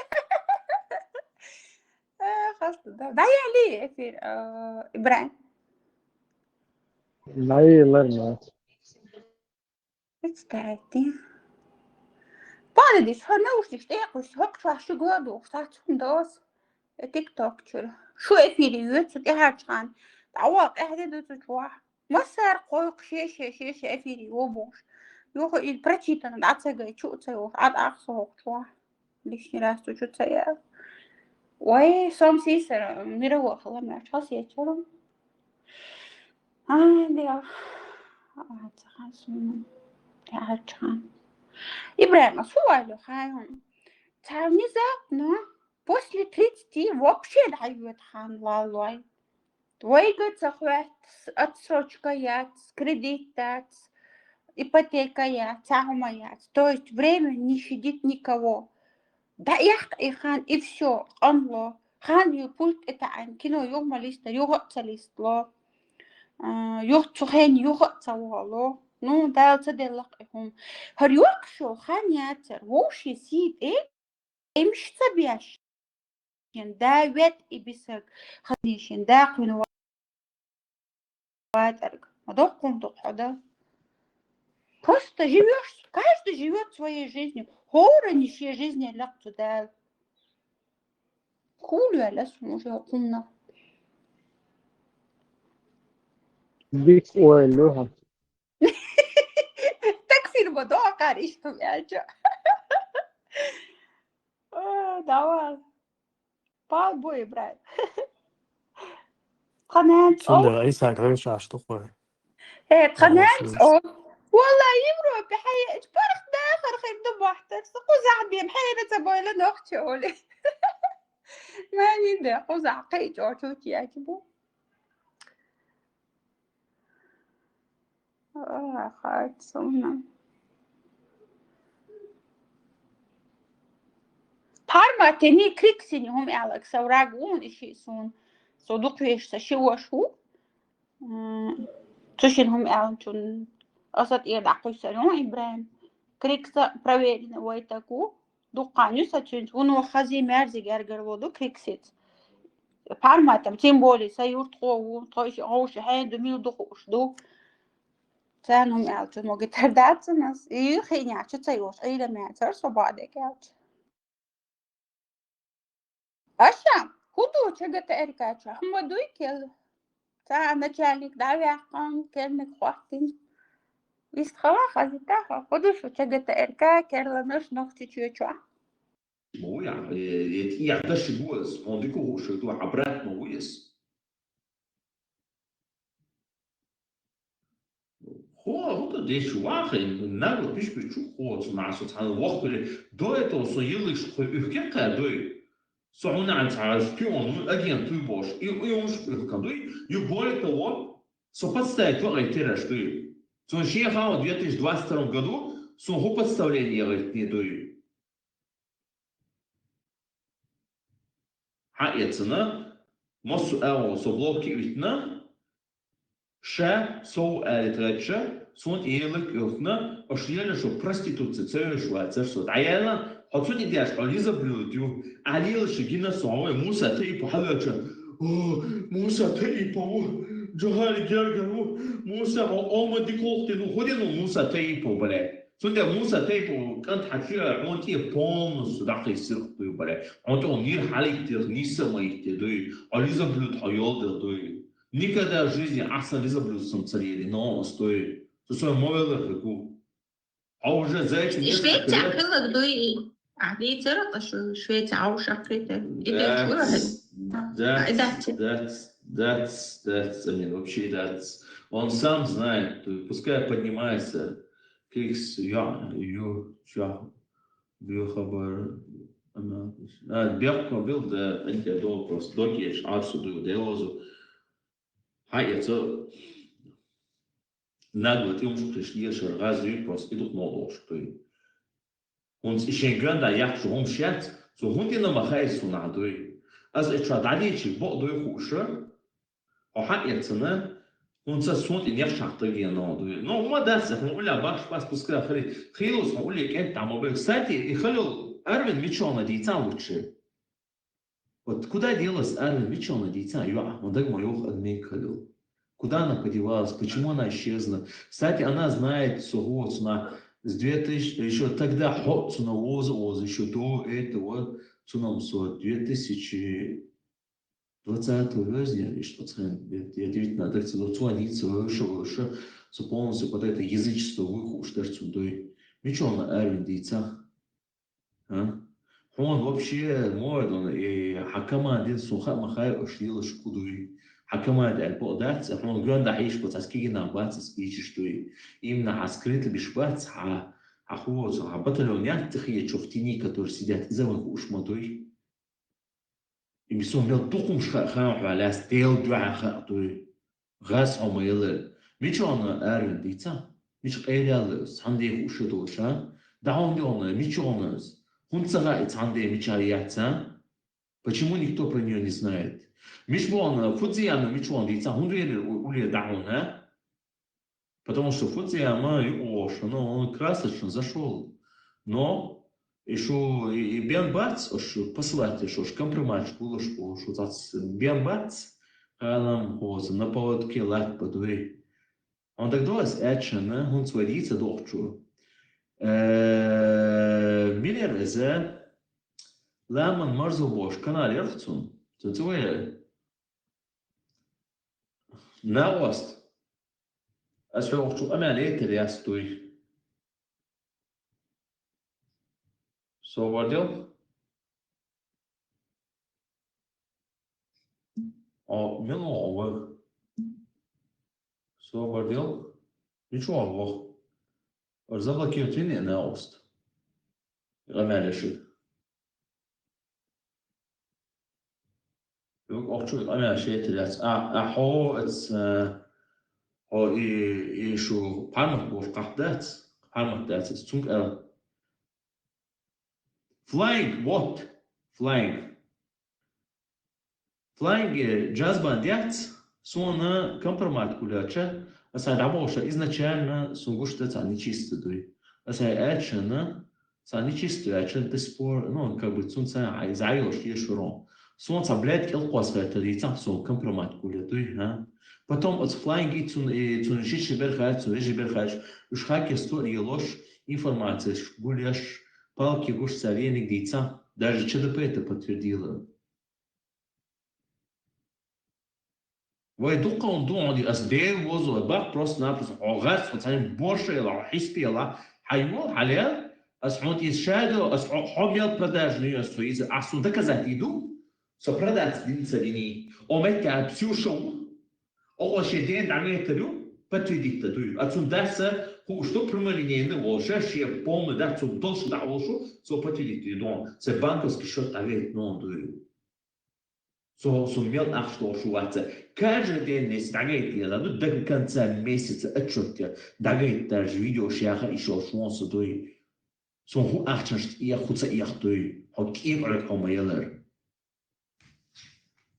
خلاص ده يعني في إبراهيم. لا يلرنا. Extraite. Pode deixar não os destaques, só que faz chegado, está tudo doce. تيك توك شو أفيريوت شو كهرجان تعوق أهدى تتوح ما صار قوق شيء أفيريو بوش يوخو البرتشيتن عاد سجى شو تسوي عاد أخسو توح ليش نراستو شو تسوي Ой, сам сисер мировой хлам час вечером. Да. Ибрahim, сувалю хаем. Та внезапно после 30 вообще дают хан лалой. Двойгаться хват, отсрочка яц, кредит яц, ипотека яц, тягма яц. То есть время не щадит никого. Да их и хан, и все. Анло. Хан юпульт это ан кино югма листа, югатса листло. Югтсухен югатса вало. Ну, да, цаделлах ихум. Хар юкшо хан яцер. Воши сид имш цабяш. Да вет и бисак. Ханишин да квину ватерг. Мадоккум докхада. Просто живешь, каждый живет своей жизнью. Хора нищие жизни лакту да. Хулю аляс уже кумна. Бик ойлуха. تكفي الموضوع قاعد يشتم يا جا دعوة بعض بوي براي قناة شو اللي رئيسها غير عشتوقه قناة والله يمرو بحي اجبارك داخل خيب دبحتك سقو زعبي محيرة تبوي لنا اختي اولي ما ندي قوزع قيج اوتوتي يعجبو خايت سونا Parma teni kriksini هم على سوراجون إشي سون صدق يش شو تشين هم على تون أصلا يدعو سلون إبراهيم كريكسا проверено ويتاكو دقانيوسا تشين ونو خزي مرزي جرجر ودو كريكسيت Parma там тем более سيورت قو طايش عوش هاي دميل دقوش دو تانهم على تون وقتر دات ناس يخيني عشان تيوش أي لما يعتر صبادك يعتر أشام خدو شجت إركاتش هم دوي كل تا начальник давяхкан керник хвахтин вистхала хазитаха خدو شو شجت إركا كرلنش نختي تشوچوا مويا يعتش بوز مونديكو شدو عبرات مويس هو ده شواخ نالو بيش بيشو خوت مع سبحان الوقت اللي دويتو صيلش خيكا دوي صعونا عن تعرفون أجين توبوش يومش كندوي يبغى того со подставить вагайтераш دوي сон шеха в 2022 году сон го подставление не دوي حقيقة مصر أو صبلوكي ويتنا ша со ألتراتشا сон إيلك يوتنا أشياء شو проституция целый швайцар сот عيالا حطوني دياش عليزا بلوديو عليل شجينا صعوي موسى تيبو حلوة موسى تيبو جهاري جرجرو موسى أوما دي كوختنو خدينو موسى تيبو بلا سنده موسى تيبو كانت حكيرا عونتي بوم صداقي سرقتو بلا عونتي نير حالي تير نيسا ما يتدوي عليزا بلود حيال دوي никогда в жизни أحسن ليزا بلود سمسريري نو استوي سوى مويلة خكو а уже за этим Швеция кылык дуй عادي ترى شوية عوشة كده that's I mean вообще that's он сам знает пускай поднимается крикс я бьёхабар бьёхка был да انت دول просто докиш арсуду делозу хайцо нагло ты уж пришли шаргазы просто идут молодо что und ich gönn da ja schon schert so hundi no machai so na doi as ich tra dali chi bo doi khusha o hat jetzt ne und das so in der schachte gehen no doi no ما das ولا باش بس пускай خلص هقول لك انت عم кстати يخلوا ارمن ميتشونا دي تاوتش вот куда делась Армин Мичона дитя я он так моё адмикалю куда она подевалась почему она исчезла кстати она знает сого на с 2000 еще тогда ход на воз еще до этого цунам со 2020 года что я 19 до цуаница выше со полностью под это язычество выхуш даже цудой Мичона Армин дитя هون вообще модон и حكما دين سوخا مخاي اشيل شكودوي حكما دي البودات هون جون عيش بتسكي نبات سبيش شتوي именно عسكريت بيشبات حخوز بطلونيات تخيل شفتيني كتور سيدات إذا ما كوش مطوي يمسون ميل تقوم خان على ستيل دعاء خاطوي غاس عميل ميشون أرن ديتا مش قيلالس عندي خوش دوشا دعون دون ميشونز он цагает Андрей Мичарияца. Почему никто про нее не знает? Мишбон Фудзияма Мичон Дица, он ули Дауна. Потому что Фудзияма он красочно зашел. Но еще и Бен Бац, посылать, что компромат, что Бен Бац, нам на поводке лать подвей. Он так долго эчен, он сводится докчу. ميلر إذا لما مرزو بوش كان على يرختون تتوي ناوست أسمع وقتو أمالية ترياستوي سوبرديل أو منو أول سوبرديل نشوف الله أرزاق كيوتيني أنا أوست غمالة شو يقول أختو غمالة شيء تلاس أحو إتس هو شو بارمك بوش قحدات بارمك دات إتس تونك flying what flying جازبان ديات سونا компромат كلها أسا рабоша изначально сунгуштец они чистые, أسا эчена они чистые, эчен до сих пор, ну как бы сунца айзайош ешурон, сунца блядь илкос это лица сун компромат кулетуй, а потом от флайнги цун жиши берхач, цун жиши берхач, уж хаки истории ложь информация, гуляш палки гуш савеник лица, даже ЧДП это подтвердило. Вы дукон думали, أسباب وزو بق بروس نابس عغاس فتحين بورشة إلى حسبي إلى حيوان عليه أسحون تيشادو أسحون حميل بداج نيو أسويز أسحون دكزاتيدو سبردات دين سديني أمك بسيوشو أول شيء دين دعمي تلو بتويدي تدوي أسحون داسة هو شو برمالينين وشة شيء بوم ده سو دوش دعوشو سو بتويدي تدون سبانكوس كشوت عليه نون دوي سو ميل أخشوا شو وقت каждый день не стагает я ну до конца месяца отчет дагает даже видео шаха еще шанс той сон ахчаш я хуца я той хокки рак омайлер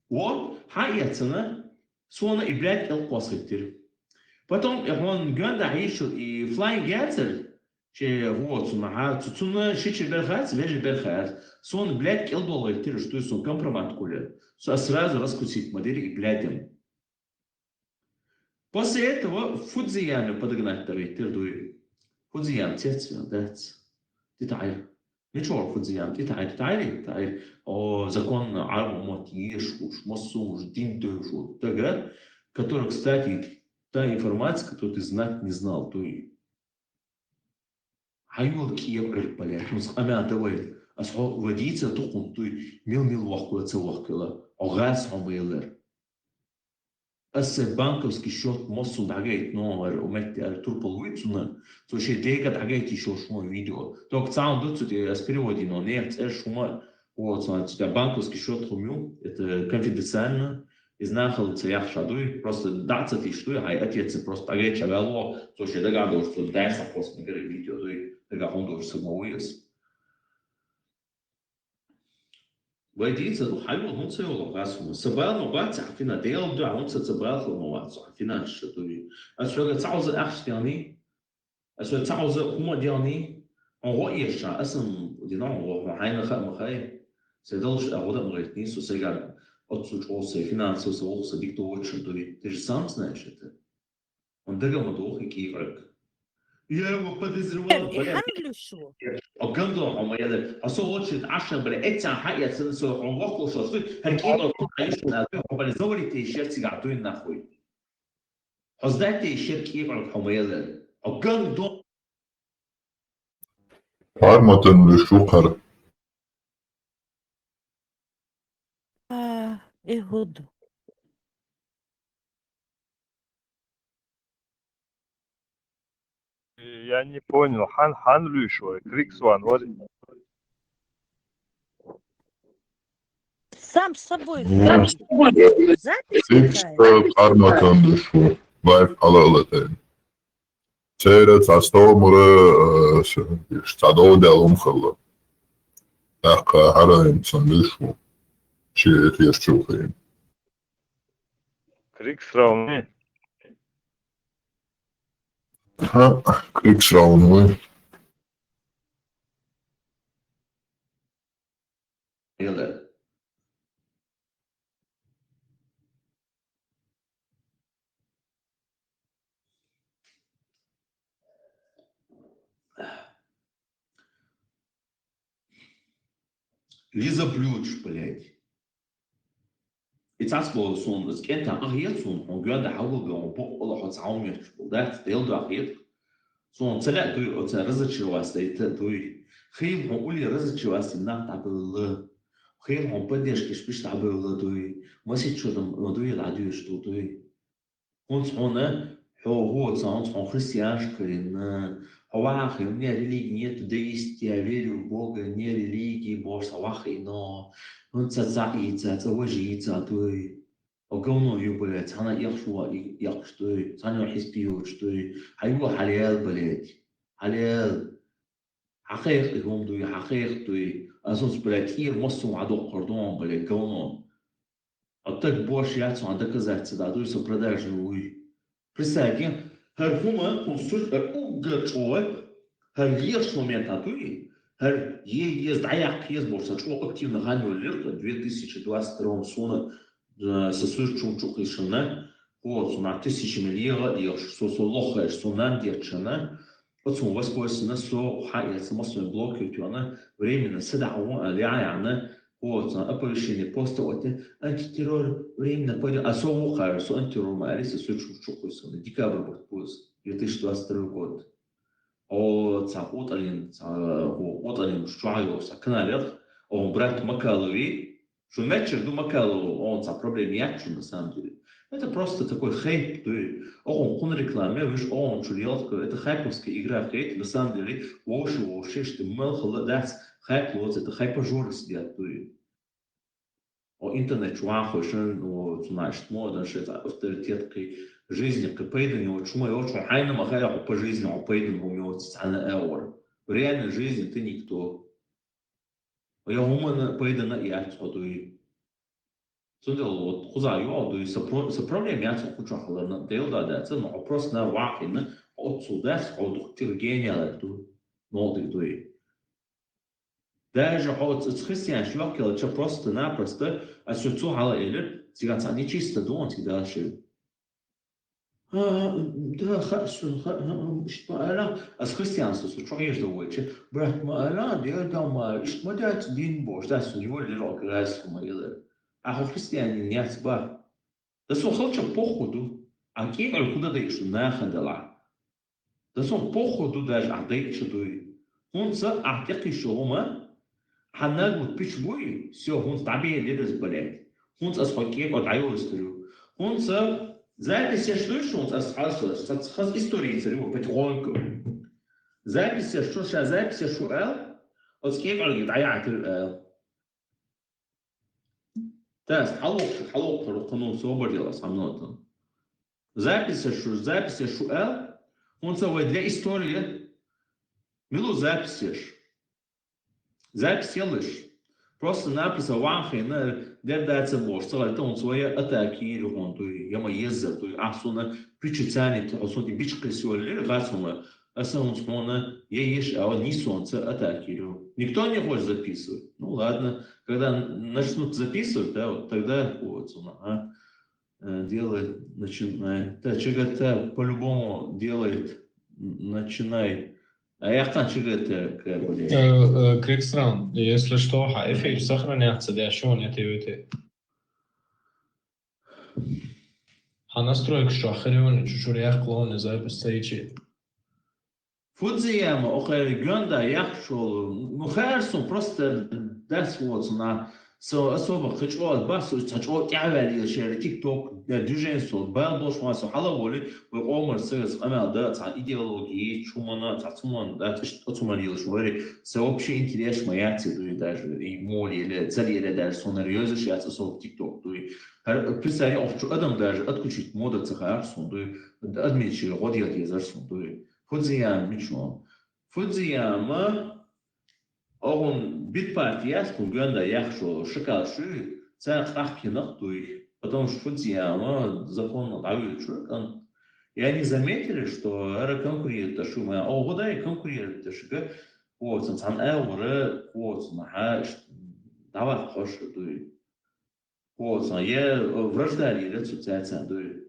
вот хаятна сона и блядь алкоситтер потом он ганда еще и flying гатер че вот на цуна шичи берхат веже берхат сон блядь $1 тир что сон компромат куля сразу раскусить модели и блядем. После этого Фудзияме подогнать тирдуй. Фудзияме тецвил, дец. Деталь. Ничего Фудзияме, деталь. О закон арму мотиеш, уж массу, уж дин тойшу. Тогда, который, кстати, та информация, которую ты знать не знал, то и حيول كيف البلاد مس أمانة وين أصحاب وديته تقوم توي ميل وقوة توقلا أغاس عميلر أس بانكوسكي شوت مصو دعيت نور ومت التوربولويتنا تو شيء ديكت دعيت يشوف شو فيديو توك تعال دوت تي أسبيرودي نو نيرت شو вот значит банковский счет хумю это конфиденциально из нахал цеях шадуй просто даться ты что я отец просто речь авело то что догадываюсь что дайса просто на видео Тega hondo самоуес. Войдите, ну хайвон он все логасу. Собрал но бать, афина дел да он се собрал но бать, афина что ли. А что это цауза ахстяни? А что цауза хума дяни? Он роиша, асм динам ро хайна хам хай. Седолш авода мритни со сега отсучился финансово соуса диктовать что ли. Ты же сам знаешь это. Он дагам дох и киврак. Я его подозревал, блядь. أقدر هم يلا أصوات شد 10 بلا إتسع حقيقة سنسو عم وقلو شو هالكيلو عايش من أبيه هم بنزوري تيشيرت سيجارتوين نخوي حزدات تيشيرت كيف هم يلا أقدر Armatan le şokar. ايه هدو؟ Я не понял. Хан Люшо, Криксван, вот. Сам с собой Ну, запись X какая? karmadan düşmüş. Life alalatın. Çeyre tastomuru stado delum khalı. Dakika harayım sandışı. Şey yaşçıyım. Криксрауны. Ha, Krigsraum. يلا Лиза Блюдж, блядь. It's aspool sondas. Kenta ahiet son on gönda hawul be on bok alla hat saumir. Dat deel da ahiet. Son tsala du o tsa rizchi wasta it du. Khil on uli rizchi wasta na tabul. Khil on padesh kish bish tabul du. Masit shodam du la du shtu du. Ons ona هو صانت он христианское هواخي не религия не деист я верю в Бога не религии Бог савахи но он цаица цавожица той огонно юбля цана яхшуа яхштой цана хиспио штой хайва халиал блять халиал حقيقي هم دوي حقيقي أساس بلاتير مصو عدو قردون بلات كونه أتاك بوش ياتسو عندك زات دادوي سبرداجنوي Представьте, her human construct her ugachoy, her years моментатуи, her есть даяк есть больше, что активно ганю лето 2022 сона сосущу чукишина, вот на 1000 миллиард и что лоха сонан дерчана, вот сон воскосина со хайец массовый блок ютюна временно седаун алиана вот оповещение поста вот антитеррор временно пойдет особо со антитеррор мариса сочувствуется декабрь будет 2022 год от оталин шуайо каналет он брат Макалови что матчер до Макалови он проблем ячу на самом деле это просто такой хайп он рекламе виш он чулиот это хайповская игра в хейт на самом деле вообще что мал холодец хайп вот это хайпажор сидят интернет чуахошен значит мода что авторитет жизни капейден вот шума очень хайна махая по жизни опейден умеет على اور в реальной жизни ты никто я умна пейдена и отходуй Сондел вот хуза юалду проблем я хочу хлана делда да это но просто на вакин от сюда от тиргения ту молодой Даже от христиан шлакел это просто-напросто ассоциировало или сейчас они чисто думают дальше. Да, хорошо, что она с христианством что есть довольно. Брат, она делает дома, что делает дин Бог, да, у него лирок раз мои. А христиане нет ба. Да сон хочу походу, а кем куда-то еще находила. Да сон походу даже отдать что-то. Он за отдать что حناجم بيش بوي سو هون طبيعي ليدز بلاد هون أصحابي قد عيوسترو هون запись что еще он خاص истории царю петронку запись что сейчас запись что أصحابي قال يضيع تاس حلوق القانون صوبر ديال أصحابنا запись что он سوى для истории ملو Запись лишь просто-напросто вахина дедаться может, это он свои атаки или он то яма езда, то асуна причитание, асуна бичка сюда, гасуна, асуна смона, ешь, а он не солнце атаки. Никто не хочет записывать. Ну ладно, когда начнут записывать, да, вот тогда вот делает, начинает, да, чего-то по-любому делает, начинай. А я хочу это Криксран, если что, эфир сохраняется, да, что он это видит. Настройка что охрененно, чуть-чуть реакклон запись сейчи. Фудзияма, охер гонда, яхшол, ну хорошо, просто das вот на So أصوب خشوا بس تشوا تعبالي شيء تيك توك دوجين صوت بالبوش واسو حلا ولي وعمر سيرس أمال ده تاع إيديولوجي شو منا تاع ثمن ده ثمن يلشوري سو بشيء إنت ليش ما يعطي دوي دار يمولي لزلي لدار سونريوز شيء أتصل تيك توك دوي هر بسرعي أفشو أدم دار أتكو شيء مودا تخير صون دوي أدمي شيء غادي يزار صون دوي فوزيان ميشون فوزيان ما أون بيت партияс куганда яхшо шикалши цах ахкинах туй, потому что фудзияма закон авиачуркан. И они заметили, что эра конкурирует шума, а вода и конкурирует шига, вот сан эвре, вот нахаш давай хош туй, вот сан я враждали ассоциация туй.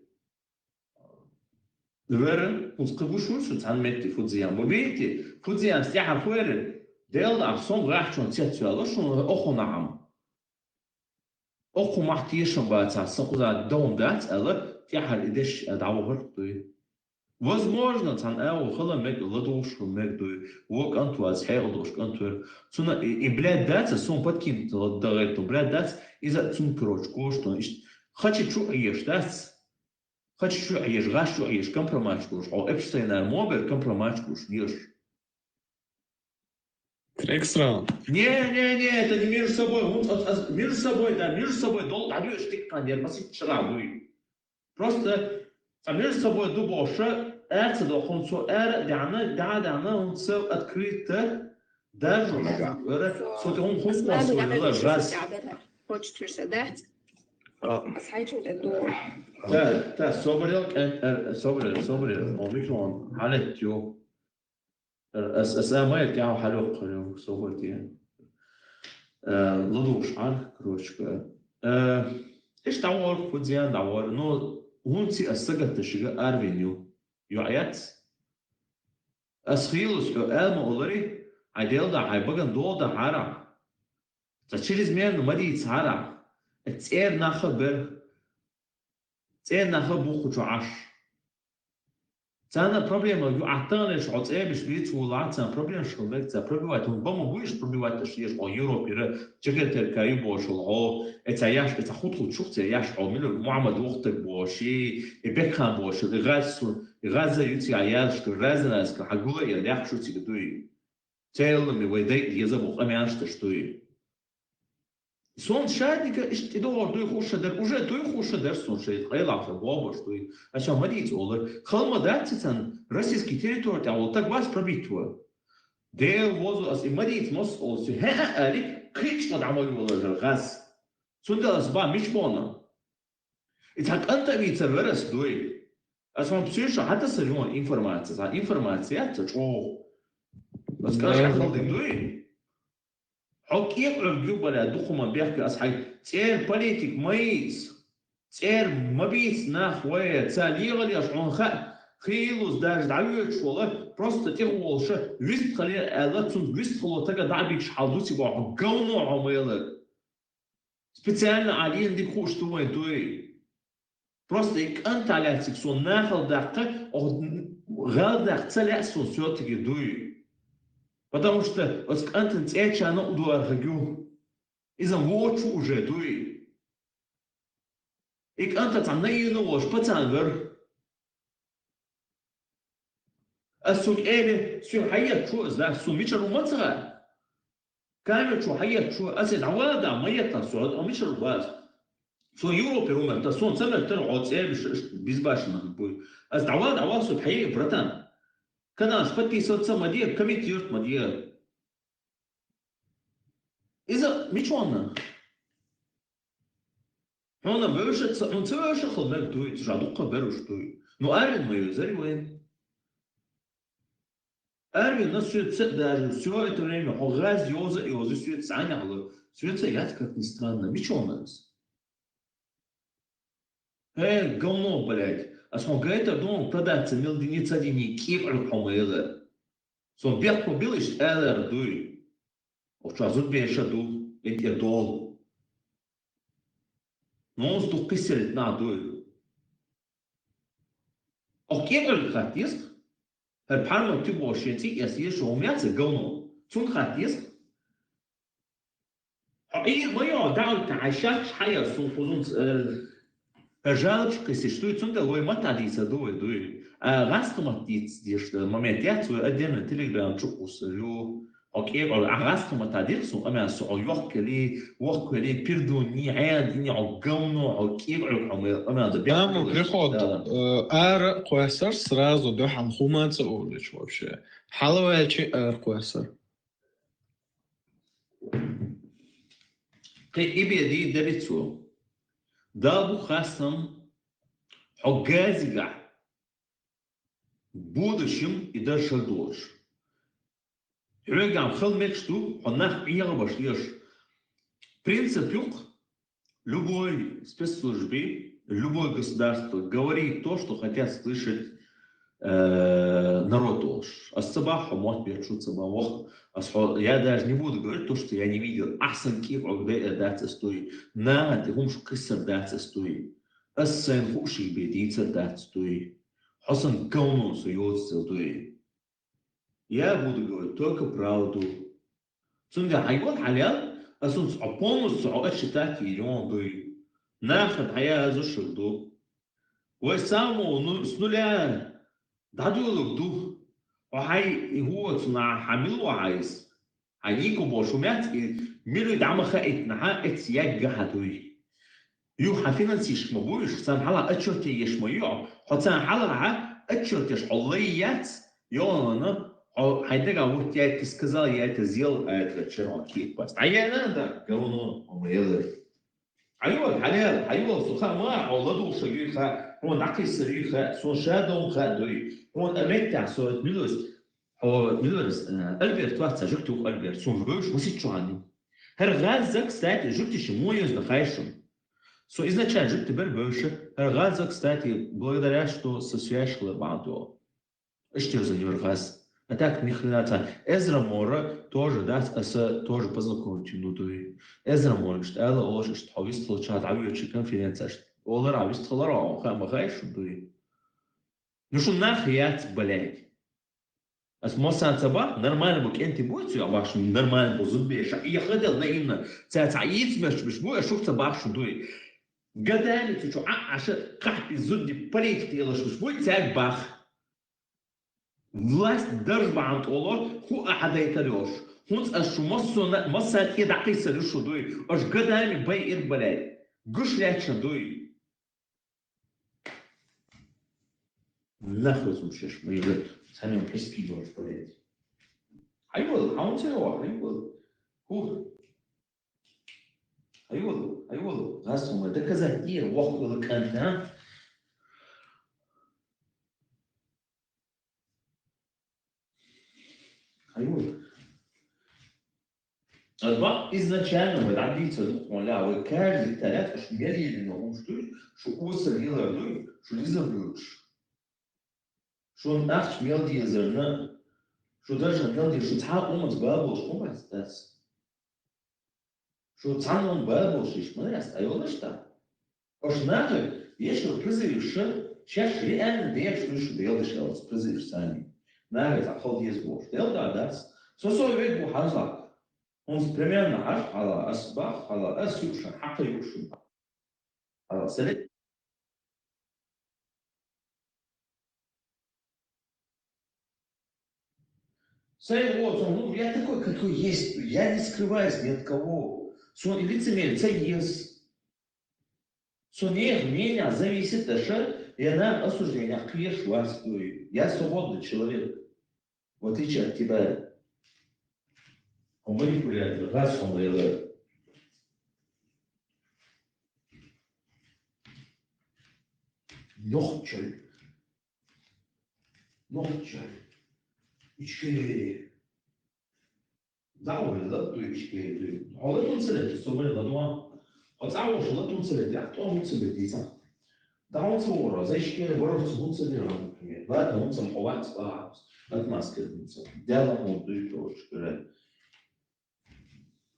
Верен, ускабушу сан метти фудзияма. Видите, фудзияма стяха фуэрен. ديال عصام راح شون تيتوالو شون أخو نعم أخو محتيشون باتع سقوطا دوم دات ألا تيحر إدش دعوهر دوي возможно تان أو خلا مك لدوش مك دوي وك أنتو از حيل دوش أنتو سونا إبلاد دات سون بدكين تلدغيتو بلاد دات إذا تون كروش كوشتون إيش خاتش شو عيش دات خاتش شو عيش غاش شو عيش كمبرماتش كوش أو إبشتين الموبل كمبرماتش كوش يش Крексран. Не, это не между собой. Между собой, да, между собой долго даешь ты каньер, баси чрабуй. Просто между собой дубоша, это до конца эра, дана, он все открыто, даже что он хочет посмотреть раз. Хочешь пересадать? Схайчу эту. Да, собрал, он микрон, халетью. السلام تاعو حلو صوبتي لدوش عن كروشكا ايش تعور فوزيان دعور نو هونتي السجت تشجع ارفينيو يعيات اسخيلوس الما اولري عديل دا هيبغن دول دا حرا تشيلز مين مدي تسارع تير نخبر بوخو عش Цана проблема атанеш от эбиш бит улаца проблем шоллекца пробивать он бомо будешь пробивать шеш о Европе чекетер кай бошол о это яш это хутху чухце яш о мил Мухаммад вахтак боши и бекхан боши газа юти аяш что разнас ка хагула я яхшу тигдуй тел ми вейдей езабу амяш что и сон шадика идор дуй хушадер уже дуй хушадер сон шейт qayla fa бобо что и а что мадить олар халмадатцан российский территория а вот так вас пробитва дел возу as мадить мос олсу ха алик крич над амой олар газ сундалас ба мишбона и так анта вица верас дуй а сон псиша хата сажон информация это что расскажи халды дуй حكيم الجوبة لا دخما بيحكي أصحي تير بوليتيك ميز تير مبيت ناخوية تالي غلي أشعون خيلوز داج دعوية والله просто تيغول شا ويست خلي ألاتون ويست خلو تاقا دعبيك شحالدوتي باعهم قونو عميلك специально عليهم دي خوش توين توي просто إك أنت على تكسون ناخل داقة أو غال داق تسالي أسون سيوتك دوي Потому что вот контент эти оно удуар хагю. Изам вот уже дуй. И контент там на ино вош пацанвер. А су эле су хаят шо за су мичру мацра. كامل شو حيات شو أسد عوادا ما يتصل أو مش الواز سو يوروبي روما تصون سنة ترعود سير بيزباش نقول أسد عوادا عواسو حقيقي بريطان كنا سبتي صوت مدير كميتيوت مدير إذا ميشوانا هنا بيرش من تبرش خلنا توي تجادوقة بيرش توي نو أرين ما يزري وين أرين ناس شو تصدق شو يترين أو غاز يوز شو تسعني على شو تسيات كتنسترانا ميشوانا هاي قومو بلاد أسمع قايت أردون продаться мелденица дни кипр помылы. Сон бег побилиш элер дуй. Овчазут беша ду энтер Нон стук писел на дуй. О кипр хатис. Her парма тюбо шенти ясье шоумяцы говно. Цун хатис. إيه ما يا دعوة تعيشش حياة سوفوزون жалобка, если что, это ой, матадица, дуй. Раз матиц, дишь, момент я свой отдельно телеграм чукус, окей, раз матадицу, а меня су يوكلي بيردوني عادي عقونا окей, а меня да Там приход ар квасар сразу до хамхума цаулич вообще. Халавачи ар квасар. Ты иби дебицу. Да бухасам огазига. Будущем и даже дольше. Регам хелмек что, он нах пьяно принцип любой спецслужбы, любое государство говорит то, что хотят слышать народ ложь. А собака может перечуться бавох. Я даже не буду говорить то, что я не видел. Асанки, когда даться стоит. На, ты хумш кисар даться стоит. Асан хуши бедица даться стоит. Хасан кауну суется стоит. Я буду говорить только правду. Сунда хайван халял, а сунс опонус суачитати илон стоит. Нахат хая зушилду. وسامو سنولا دادو دو وهاي هو صنع حامل وعايز هيجوا بوشومات ميلو يدعم خائت نها اتسياج جهدوي يو حفينانسيش مبوش سان حلا اتشوتي يش ميو حتى حلا اتشوتيش حليات يونا هيدرا وتيات сказал я это сделал а это черноки بس عيانا ده قولوا هم يلا ايوه حلال ايوه سخا ما اولادو شيخه هون عقل سريخه سو شادون خادوي هون امتع سو ميلوس البرت وقت جبتو البرت سو فوش مسيت شو عني هر غازك ستات جبتش مويز دخايشم سو изначально جبت بربوش هر غازك ستاتي благодаря что сосвящало баду что за нюргаз а так ни хрена Эзра Мора тоже даст тоже познакомить нудой Эзра Мора что это ложь что хавист получает авиачи конференция Олар авист холара хама хайш нудой ну что нахуй блядь ас мосан цаба нормально бок انت بوتو абаш нормально бузубеш я ходил на именно цаец меш бу я шуф цабаш нудой гадали ты что عشان قحط الزد بريك يلاش مش بو تاع باخ власть درجة عن طولات هو أحد يتريوش هونس أشو مصر كده قيسة رشو دوي أش قدامي باي إد بلاي قش لاتش دوي نخلص مشيش ميلة ثانية محس بي دوش بلاي أيوة هون سيوا أيوة غاسهم ده كذا كتير وقت لك أنت أيوة البعض изначально мы родиться вلا وكان الثلاث مش مالي انهم شو وصل الى دول شو ليزرلوش شو ناخش ميل دي زرنا شو درجة ميل دي شو تحقق من بابو شو ما استاس شو تعلم بابو شيش ما يست ايوه شتا اش ناخد يشو بريزيش شاش لي ان ديش شو ديال شالس بريزيش ثاني ناخد اخذ يزبوش ديال داس سو يبي بو حاجه он примерно аж على أصبح على أسيوشن حتى يوشن على سلة Сэй вот он, ну я такой, какой есть, я не скрываюсь ни от кого. Сон лицемерие, це есть. Сонех меня зависит даже, и она осуждение, клеш властвую. Я свободный человек, в отличие от тебя. Он манипулятор, раз он делает. Нохчай. İçki. Dağılır da du içki. Ola tunselet, sobel da doğa. O dağılır da tunselet, ya to tunselet diysen. Dağılır sonra, za içki var tunselet ram. Var da tunselet hovat var. Atmaske tunselet. Devam oldu troszkę.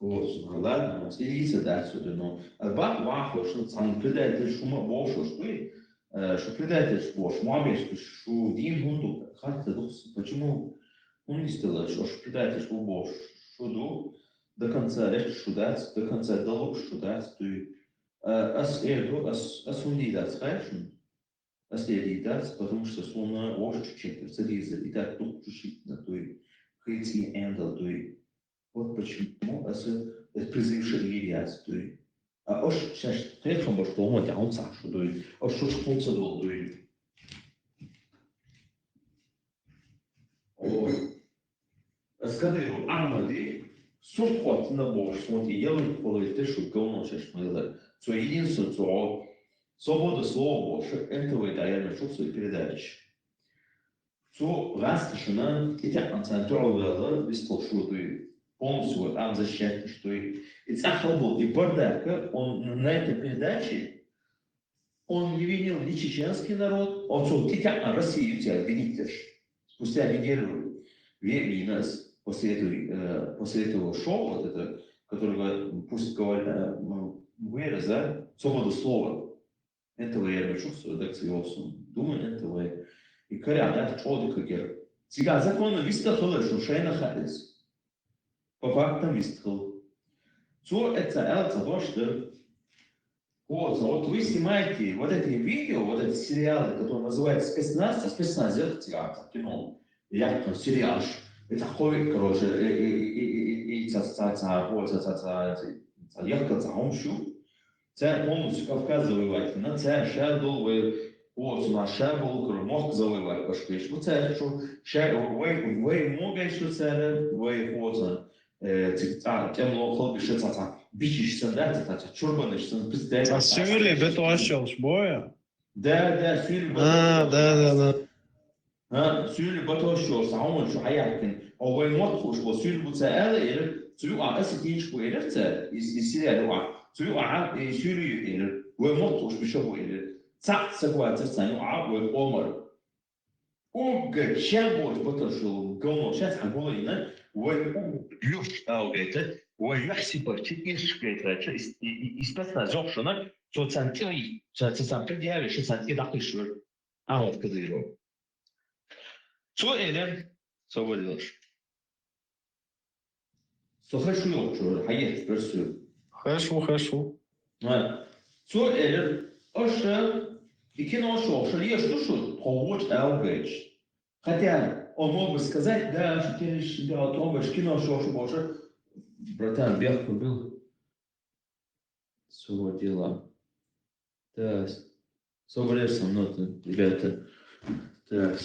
Ладно, следите дальше, но бак вахо, что сам предатель шума бошу, что предатель бош, мамеш, что дин гунду, как ты почему он не сделал, что предатель шума бош, что ду, до конца решать, до конца долг шудать, ас эрду, ас ундидать, конечно, ас эрдидать, потому что словно ложь чуть-чуть, цариза, и так тут чуть-чуть на той, хейти эндл, той. Вот почему ас призывший верять, той. А ош сейчас трехом бо что мы тягнем сашу, той, ош что шпунца дол, той. О, скажи, армады, сухот на бож, смотри, я бы половите шукал, сейчас мы so единственное, что свобода слова больше, этого и дает что свои передачи. So расташена, и так на центральном бесполшутый, полностью там защищает, что и цахал и бардака, он на этой передаче, он не видел ни чеченский народ, он сол титя на Россию тебя видишь. Спустя неделю времени после этого шоу, вот это, которого пусть говорят, выреза, свободу слова. Этого я чувствую, редакцию думаю, этого и коря, да, чего ты как Сега законно вистахал, что шейна хадис. По фактам вистахал. So это того, что вот вы снимаете вот эти видео, вот эти сериалы, которые называются спецназ, спецназ это театр, кино, як сериал. Это ходит, короче, и ехка заумшу. Це повністю Кавказ завоювати. Це ще довго на ще було мозк завоювати важкіше. Бо це що ще ви моге що це ви поза темно холбіше це бічишся да це чорбанишся президент. А сюли бетуашелш боя? Да, сюли. Да. سؤال بتوشوا صعون شو حيحكي أو وين مطخوش وسؤال بتسأله سؤال أسكتيش بقولت يصير هذا سؤال سؤال وين مطخوش بشوفه صح سقوات السنة وعبوا الأمر وقد شابوش بتوشوا قوموا شات حقول لنا ويش أوجته ويحسب إيش كده إثباتنا زوجنا شو سنتي سنتي شو سنتي دقيقة أعرف كذا Что это? Свободилось. Что хочу, что хаять персу. Хорошо. Что это? Оша и кино что я что повод аугейдж. Хотя он мог бы сказать, да, что ты сделал то, что кино что больше. Братан, бег был. Свободила. Да. Свободишь со мной, ребята. Так.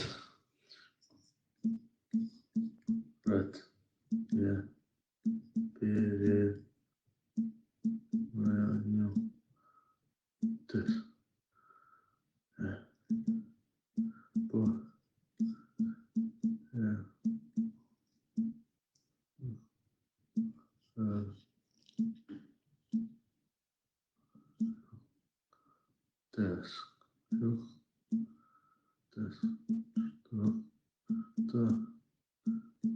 Right. Yeah. This. Yeah. Yeah. This. This.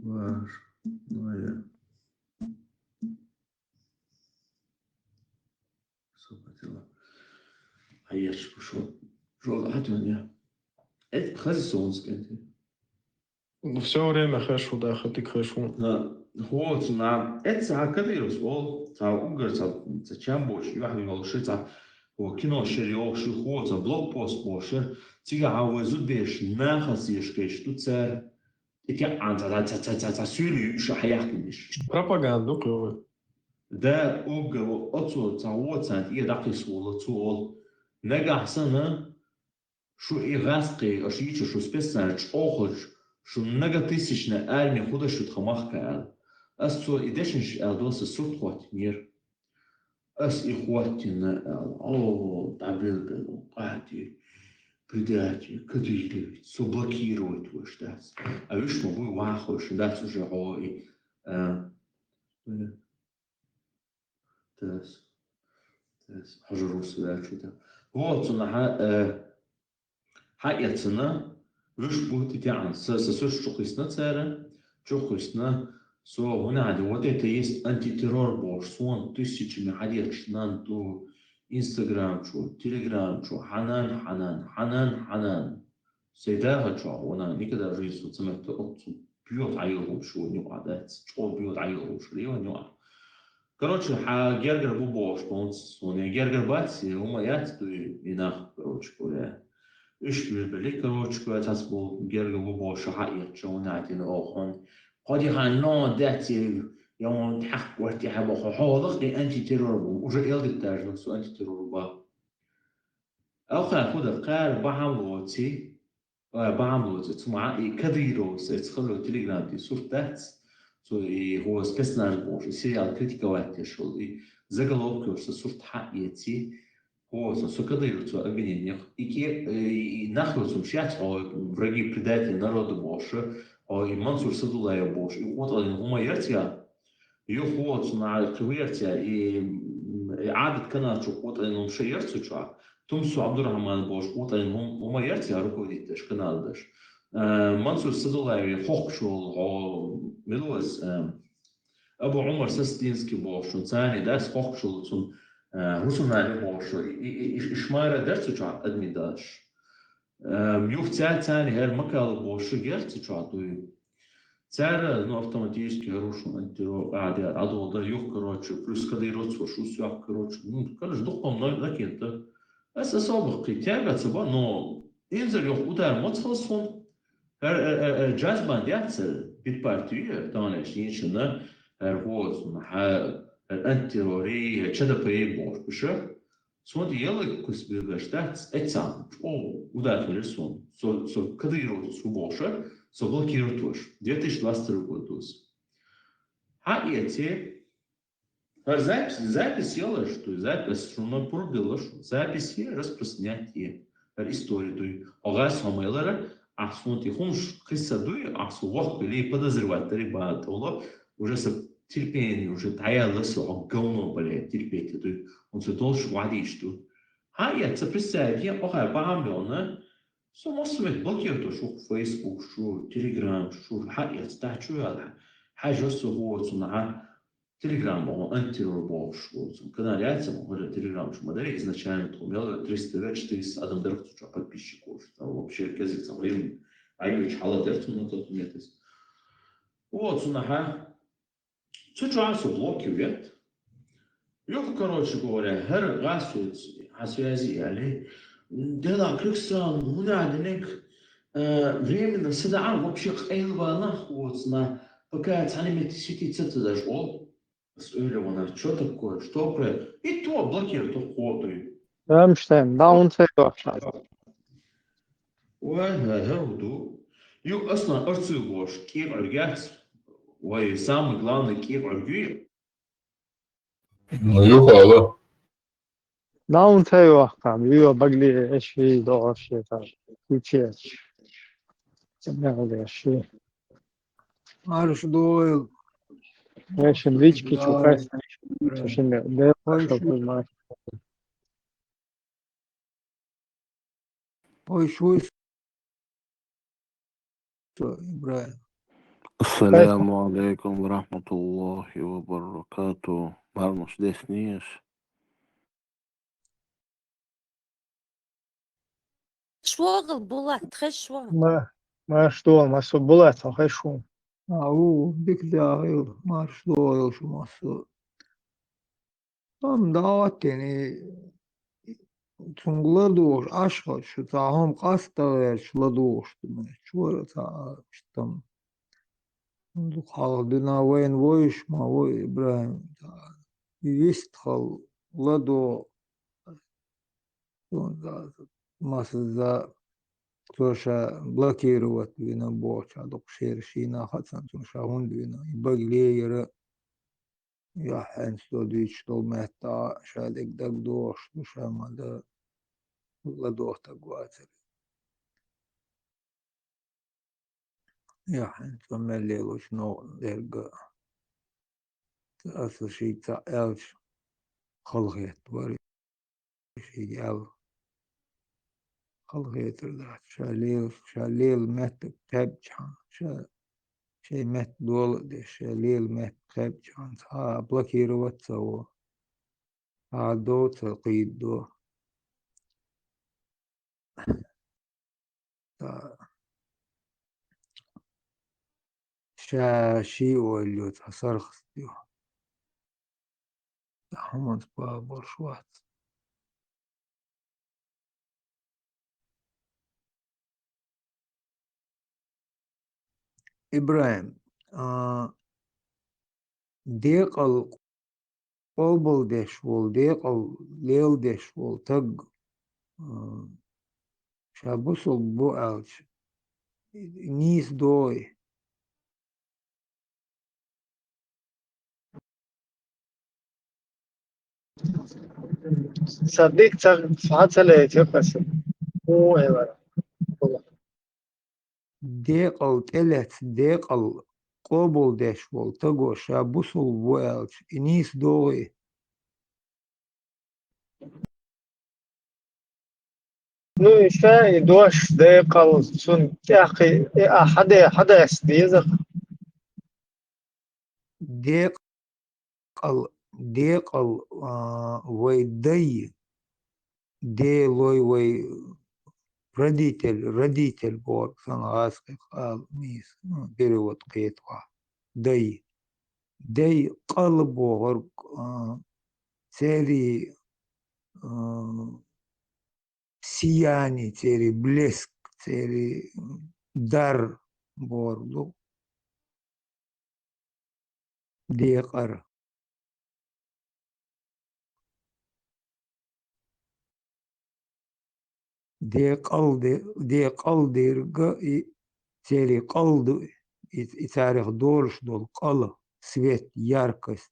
Важное. Свободила. А я же пошел. Жёлтый меня. Это хазисонское. Все время хорошо, да, ты хорошо. Вот, это кадырус, ол, угар, зачем больше, я говорил, что кино сериал, что ход, блокпост больше, тебя авозут беш, нахасишь, что це Пропаганду крови. Да, угол, отцу, цаоцант, и дакисула, цуол. Негасана, шо и раски, аж ичу, шо спецнач, охоч, шо многотысячная армия худа шут хамахкаал. Ас цо и дешнш элдоса сутхот мир. Ас и хватина эл. О, табил, пати. Предатели, кадыли, блокируют его штат. А видишь, мы будем вахой, что дать уже ой. Хожу сюда что-то. Вот он حقيقتنا وش بوتي تاعنا سسوش شخصنا تسارا شخصنا سو هنا عندي وقت تيست انتي تيرور بوش سوان تسيتش من حديث شنان تو انستغرام شو تليجرام شو حنان سيداها شو وانا نقدر ريسو تسمعت أقصد بيوت عيلهم شو نوع ده شو بيوت عيلهم شو ليه نوع Короче, Гергер Бубош, он Гергер Батси, ума яцту и нах, короче говоря. إيش بالبلي كروش كويت هسبو جرجو بوبو شحائر شونات إن أخون قد يخانون داتي يوم تحق ورتي حبو حوضك أنتي تيروربو وجا يلد التاج نفسه أنتي تيروربا أخا خود قال بعملوتي بعملوتي تسمع كديرو سيتخلو تليجرام دي صورتات سو هو سبيسناج بوش سيريال كريتيكا واتي شغل زغلوب كورس صورت حقيتي هو сокадыруются обвинениях, и нахлюсом шять, враги предатели народа Божия, и Мансур Садулая Божия, и вот один гумаертия, يخوض مع كويرتيا إعادة كانت شقوط إنهم شيرتوا شو تمسوا عبد الرحمن بوش قوط إنهم هم يرتيا ركوديتش كنالدش منصور سدولاي خوك شو ملوز أبو عمر سستينسكي بوش ثاني داس خوك شو تون رسونا بوش إشمارة درتوا شو أدمي داش يوخ ثاني هر مكال بوش جرتوا شو عطوي Цара, ну, автоматически хорошо антиро адолда юх, короче, плюс когда и род свой сяк, короче, ну, короче, духом на кента. Это особо тягаться, но инзер юх удар моцхалсон, джаз бандятся бит партию, тонеш, ничего, вот, антирори, чада поебош, пише. Сон ела кусбиргаштат, этсам, удар хелесон, когда и род свой блокирует 2022 год. А эти запись ела, что запись равно пробила, что записи распространять историю. Огас хамелера, а смотри, хумш кисадуй, а сувах или подозревать ребят, уже с терпением, уже таяла с огромным болеет терпеть, он се должен владеть, что. А это представь, я охай бамбелна. Så måste vi blockera شو فيسبوك شو تليجرام شو حقيقة تحت شو هذا حاجة هو صنع تليجرام هو أنتي روبوت شو كنا رأيت هو تليجرам شو مدري изначально то мел 300 адам дерхту что подписчиков там вообще казик там им айвич хала дерхту на тот момент вот صنع что عايز блокировать يوم короче говоря هر غاسوت حسيازي يعني دلا كريكسون هنا عندك временно седан вообще эльва нахуй пока цанами сети цитадаш ол с эльвана что такое что и то блокирует то ходу Рамштайн, даунсайд вообще. وهذا هودو يو اصلا ارسلوش كيف رجعت وسامي главный كيف رجع Ну, юхала. Даунсайд واقعا يو بقلي ايش في دور شيء كذا سمعوا شيء Marш doil. ايش الليجكي شو Dale. قاس عشان ده Ой, шуй, Ибраим. السلام عليكم ورحمة الله وبركاته. Marmos desnias. شواغل بولات خش شواغل ما что ما собулат хочу Ау, бик дагыл, марш доил шумасы. Там даватени Цунгладуш, Ашхат, что там Каставер, Шладуш, что там Халдина Вейн Войш, Мавой Ибраим, Вистхал, Ладо, Масса توشا блокировать вина боча докшер шина хатсан توشا хунд вина баглеера я хэн стодич тол мета шалик даг дош توشا мада ладохта гватер я хэн томелелош но дерга асл ши та элч خلقت وري شي ال خلقت ذات شاليل مت تبجان شيء مت دول ده شاليل مت تبجان ها بلوكيروت سو ها دو تقيد دو شا شي وليو تصرخ ديو Tahmont Babur Schwarz. إبراهيم ديق القلب ديش ديق الليل ديش تق شابوس البوالش نيس دوي صديق ساعات سليت يقص هو ايوه ديق التلت ديق القلب ديش تقو شابوس البوالش نيس دوي نو إشاي دوش دقل سن تأخي حدا يسديزخ ديق ديق ويدي دي لوي وي رديتل بور سن غاسق قال ميس بيروت قيتوا دي قلب وغرق تيري سياني تيري بلسك تيري در بوردو دي قر دي قلدي رقا تيري قلد تاريخ دورش دول قلة свет, яркость,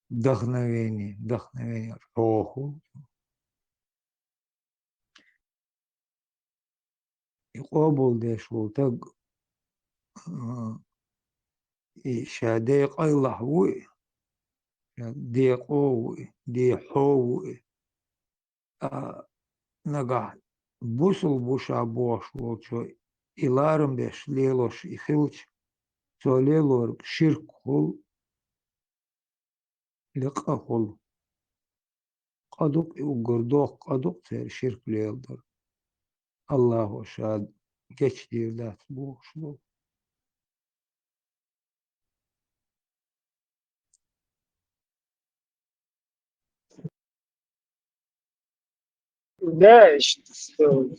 вдохновение, роху. И قابل ديش ولتق شاديق الله وي ديقوي ديحوي نقع بوصل بوشا بوش ولشو إلارم ديش ليلوش إخلش تو ليلور شرك خل لقا خل قدوق وقردوق قدوق تير شرك ليلدر الله شاد geç devlet boşluğu. Да, что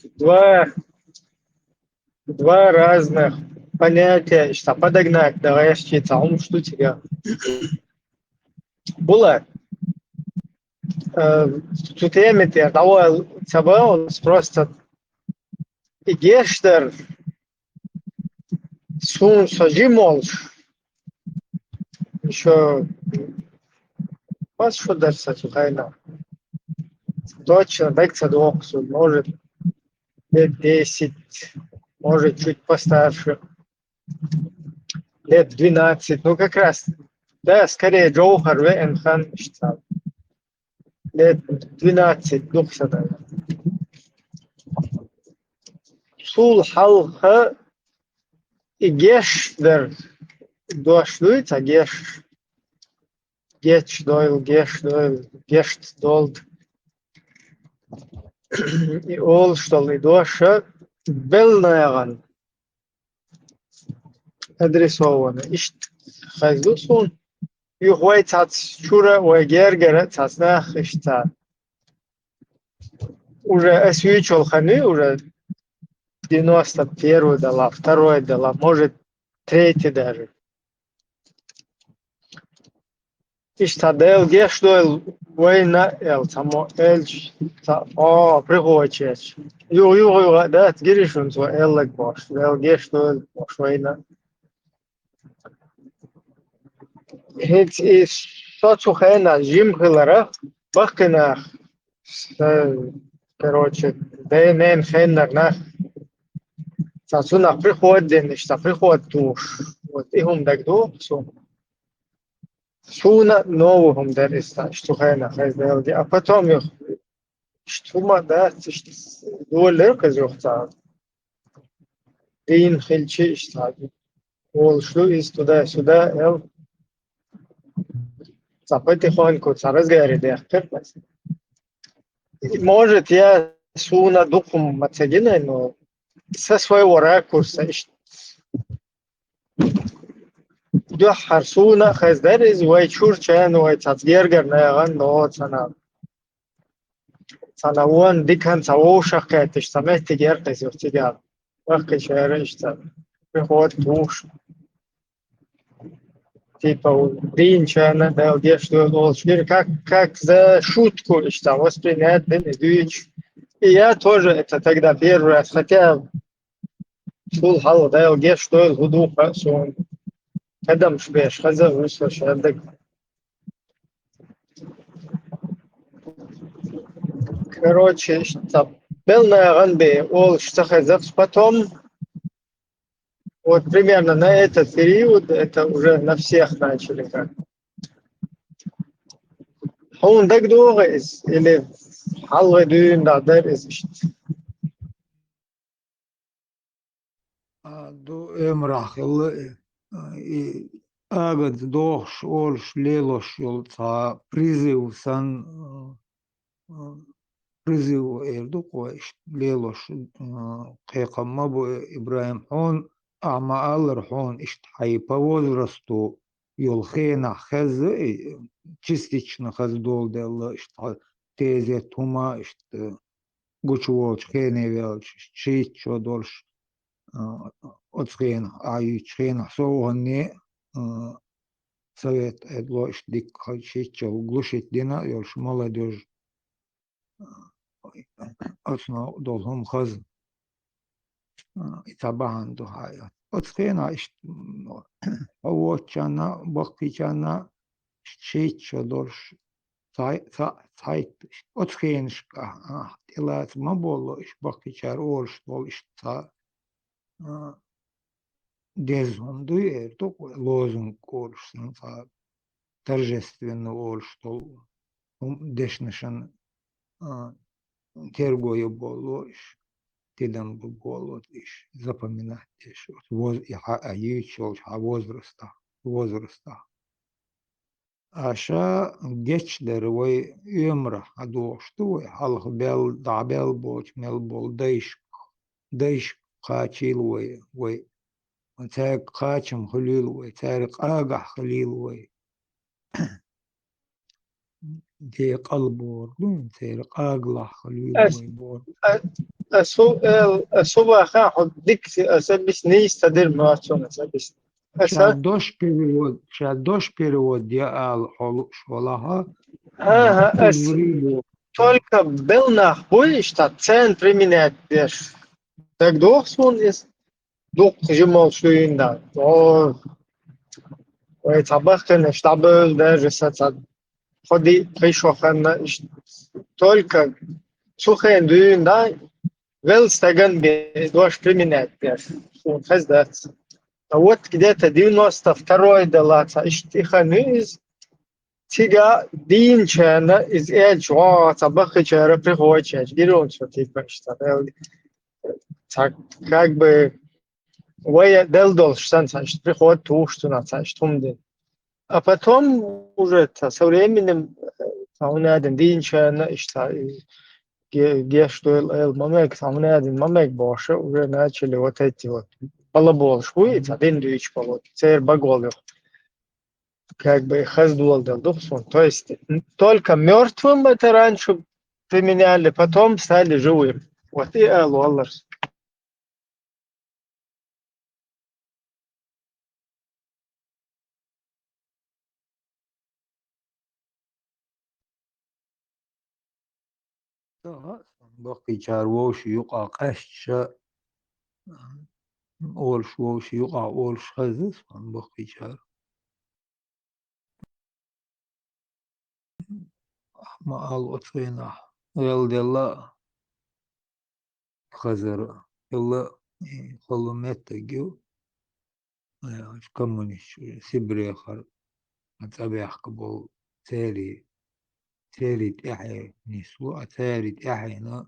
два разных понятия, что подогнать, давай ощутиться, а что тебя было. Тут я того собрал просто и гештер сун сажимолш еще вас что дальше сухайна точно дайте доксу может лет 10, может чуть постарше, лет 12, ну как раз, да, скорее Джоухар Вейнхан, лет 12, духса, да. Сул халха и гештер дошлют, а гешт дойл, гешт долд. И ол что ли доша белнаган адресовано. Ишт хайдусон юхвай цац чура вайгергера цацнах ишта. Уже освещал ханы, уже 91 дала, 2 дала, может 3 даже. Istadel gešdoil vajna el samo elč prihočeš. Ju, da, girišun so elek boš, el gešdoil boš vajna. Hic is socu hena jimhilara, bakina, короче, ДНН хеннер нах. Сацуна приходен, что приход душ. Вот ихум дагду, все. Суна новым дариста, что хайна хайзелди, а потом их штума да, дуэлэр казухта. Дин хилчи штади. Ол шлю из туда-сюда, ел. Потихоньку разговаривать, я может, я суна духом мацединой, но со своего ракурса جحر سونا خزدرز ويشور كان ويتزجرجر نيغان نوت سنة وان دي كان سوو شقيتش سمعت تجرقز يرتجال وقت شعرش بخوت توش تيبا دين شانا دا وديش دول олшбир как за шутку там воспринять дыч. И я тоже это тогда первый раз, хотя шул хал да я что гуду сон кадам шбеш хаза выслаш адак. Короче, был на ганбе ол что хазав потом вот примерно на этот период это уже на всех начали как. Он так долго или حلقة دون دادر ازشت دو امرح يلا اغد دوخش اولش ليلوش يل تا призыв сан призыв эрду коиш лелош кайкамма бу ибраим хон ама алыр хон ишт хай по возрасту юлхена хаз частично хаз дол дел ишт тезе тума ишт гучволч хене велч чит чо дольш отхена ай чхена соонне совет эдло ишт дик хачит чо глушит дина юлш молодежь أصلا دولهم خز طبعا دو هاي أتخينا إيش هو كنا بقي كنا شيء شدورش سايت أتخينش كه تلات ما بولو إيش بقي كار أولش دول إيش تا دезон дует то лозунг أولش سنتا торжественно أولش дол дешнешен Тергою было, тидам было, запоминать, возраста. Аша гечдер вой юмра, адо что халх бел дабел боч мел бол дейш качил вой царь качем хлил вой царь ага хлил вой دي قلبور دون تير قاقلة خليل ويبور أسوبا خاحد ديك أسبس نيس تدير ماتون أسبس شادوش перевод ديال шолаха только был нахуй что цен применять беш так дохсун из дух жимал что инда о ой табахтен штабел даже сацад ходи пришел только сухен дюн да вел стаган дош применять беш он хаздат а вот где-то 92-й далаца иштиханиз тига динчана из эльчуа табахи чара приходит герон что типа что так как бы вая делдол что приходит то что на что а потом уже со временем он один динчана что гештуэл мамек он один мамек больше уже начали вот эти вот балабол шует один дичь балот цер баголев как бы хаздуал дал духсон то есть только мертвым это раньше применяли потом стали живым вот и аллах بقي شاروش يقع قش أولش ووش يقع أولش خزس بقي شار ما قال أطفينا يل دلا خزر يلا خلو متجو كمونيش سبري خر أتابع قبل تالي تحيي نسوة تالي تحيينا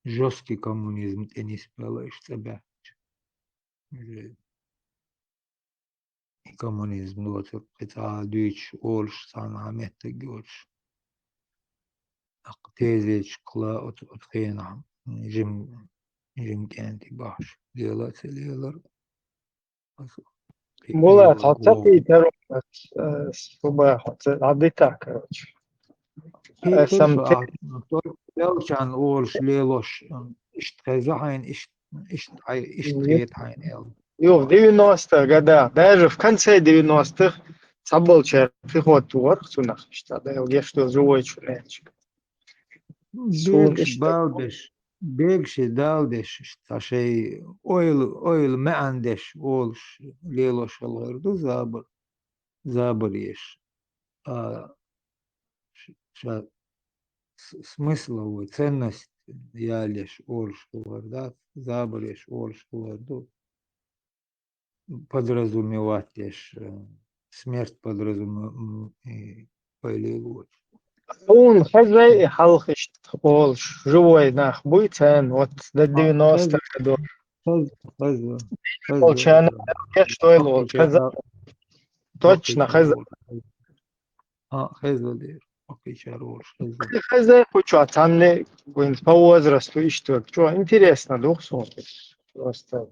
جوستي كومونيزم تنس بلاش تبع كومونيزم لوت قطع دويتش أولش صانع متجوش أقتيزيش قلا أتخينا جم كانتي باش ليلة Булат, إيوه حتى هو بيتر صباح عديتها короче. بيتر SMT ساعة لو كان أولش ليلوش اشتخيزو حين اشتخيت حين إل يو في 90 года, даже в конце 90-х соболчер приход сунах işte da geçti живой чулечек. Sun بيكش işte بالدش بيكش دالدش تاشي أويل ما عندش أولش ليلوش الغردو زابر يش شا смысл его, ценность я лишь Орш да, заберешь Орш подразумевать лишь смерть подразумевать. он хозяй халк işte ol живой нах будет sen вот до 90-х годов. Молчан что ol хозяй точно хозяй. хезл дир, окей, Орш хезл. Хозяй хочу ценный по возрасту и что интересно дух смотришь просто.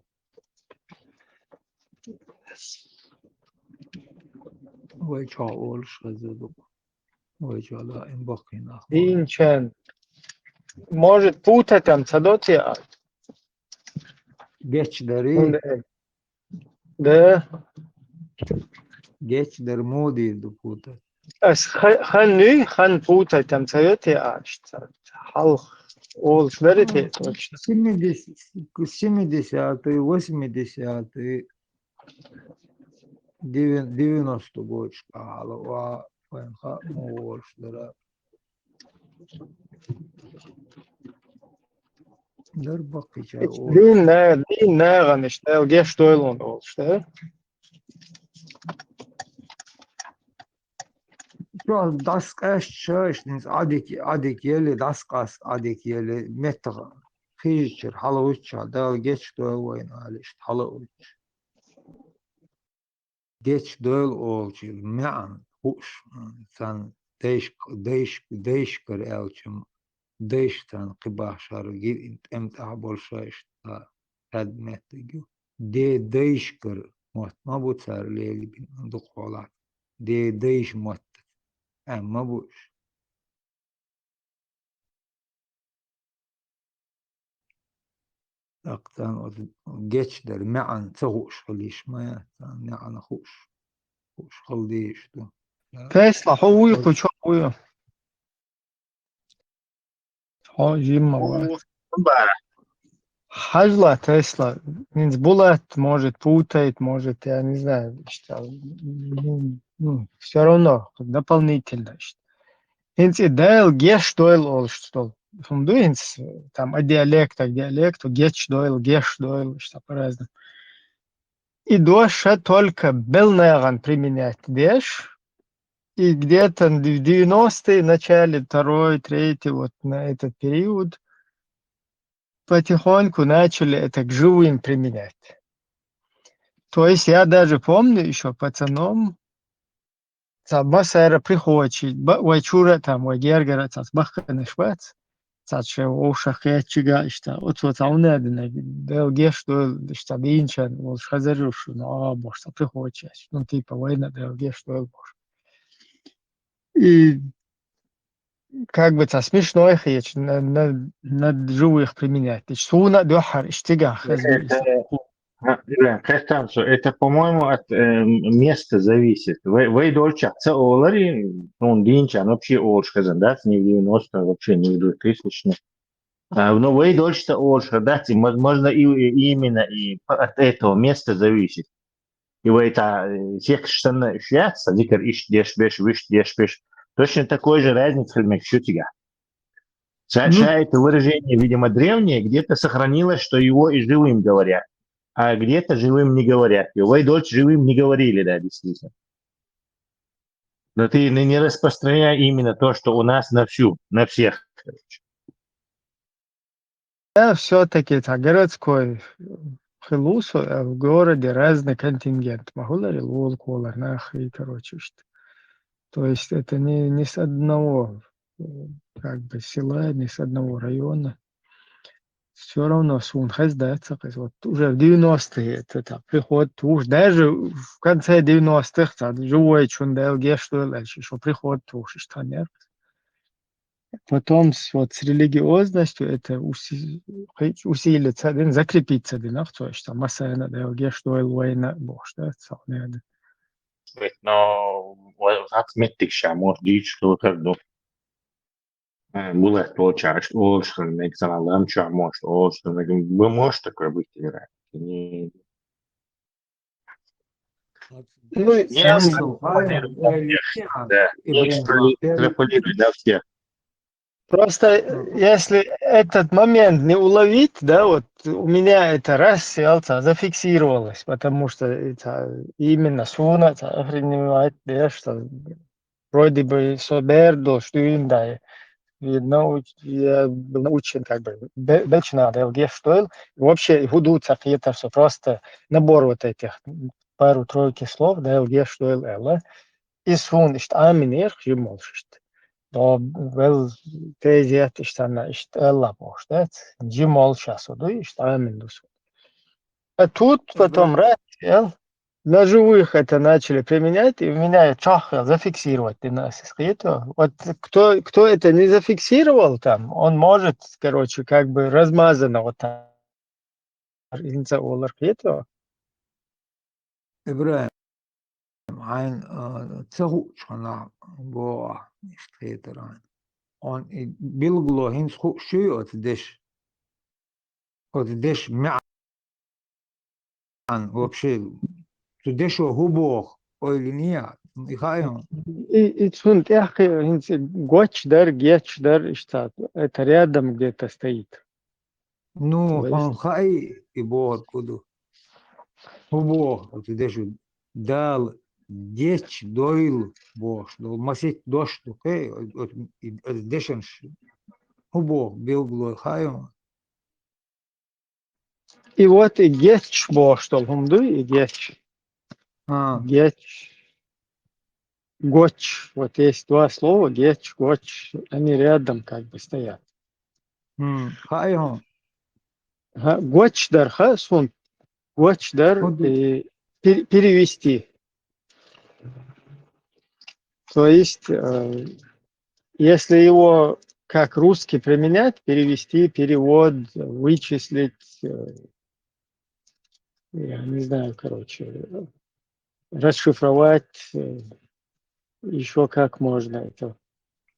Ой, чё Орш хезл, ой, чё да, им бахи нах. Инчен может путать там цадоти Geç deri, да. geç der modi du puta. As خن خن путать там цадоти что халк ол шверите точно. 70-е, 80-е, 90 год шкала, фэнха морш дара. Дар бакича орш. Din nägen işte o geç doyulun ol işte. Şu daskas şaştınız adik yeli daskas adik yeli meta Fiyçir halıuçça da geç doyul oyun aliş halıuç. Geç doyul olçil mean huş san değişkir elçim değişten kıbaşarı gir emtah bolşa işte hadmet de değişkir ma bu sarleli bin dukolat de değiş mot ama bu aktan geç der mean tsuş halişmaya ne ana huş haldi işte. Tesla هو يخو هو Jimma var. Хазла Тесла. Булат может путает, может, я не знаю, что. Все равно дополнительно. Инси Дейл Геш Дойл Ол что. Фундуинс там от диалекта к диалекту Геш Дойл, Геш Дойл, что по-разному. И Доша только Белнеган применять Деш. И где-то в 90-е, начале второй, третий, вот на этот период потихоньку начали это к живым применять. То есть я даже помню еще пацаном, басара приходит, вайчура там, вайгергера, бахканы швец, че ушах ячига, что вот аунедина, делгеш, что динчан, вот шазарушу, ну, бошта приходит, ну, типа война, делгеш, что бош. И как бы это смешно их на живых применять. Суна дохар, штига, хазду. Это, по-моему, от места зависит. Вы дольче олари, он динча, вообще олш казан, да, не в 90 вообще не в 2000 но вы дольше олш, да, можно и именно и от этого места зависит. И вы это тех, что шляться, дикар ищ дешбеш, виш дешбеш, точно такой же разница в шутига. Это выражение, видимо, древнее, где-то сохранилось, что его и живым говорят. А где-то живым не говорят. И вы дольше живым не говорили, да, действительно. Но ты не распространяй именно то, что у нас на всех. Да, все-таки это городской хилусу, а в городе разный контингент. Магулари, Лолколар, Нахи, короче, что. То есть это не с одного как бы села, не с одного района. все равно Сун сдается. Вот уже в 90-е это приход уж даже в конце 90-х живой чундел что еще приход уж что нет. Потом вот с религиозностью это усилится, закрепится, то есть там масса дел что война бог, да, целое. No, az meddig sem most díjstótad, Bullet Torcsást olvasni, még talán nem csak most olvasni, meg most такое быть играть. Ну, Да, я экстраполирую на всех. просто если этот момент не уловить, да, вот у меня это раз селца зафиксировалось, потому что это именно Суна, это охреневает, да, что вроде бы собердо, что да, видно, я был научен как бы бельчина, да, что вообще гуду цахита, что просто набор вот этих пару-тройки слов, да, что элла, и Сун, ist аминер, жимолшит. Да, wel тезиат istana ist элла поштет, жимол сейчас уду, ist аминдус. А тут потом раз, на живых это начали применять, и у меня чахал зафиксировать вот кто это не зафиксировал там, он может, короче, как бы размазано вот там. إبراهيم عين تسهو شنا بوا إستيتران on بيلغلو هين سخو شو أتدش معن вообще تدش هو بوخ أولينيا إخايم И цунт, гоч дар, геч дар, это рядом где-то стоит. ну То он есть, хай и бор куду هو بوخ أتدش دال ديش دويل بوش دول مسيت دوش تكي أتدشنش هو بوخ بيلغلو إخايم и вот и геч боштол, хумду, и геч. Геч, гоч. Вот есть два слова, геч, гоч. Они рядом как бы стоят. خايم Гоч дар, сун. Гоч дар, перевести. То есть, если его как русский применять, перевести, перевод, вычислить, я не знаю, короче, расшифровать, еще как можно это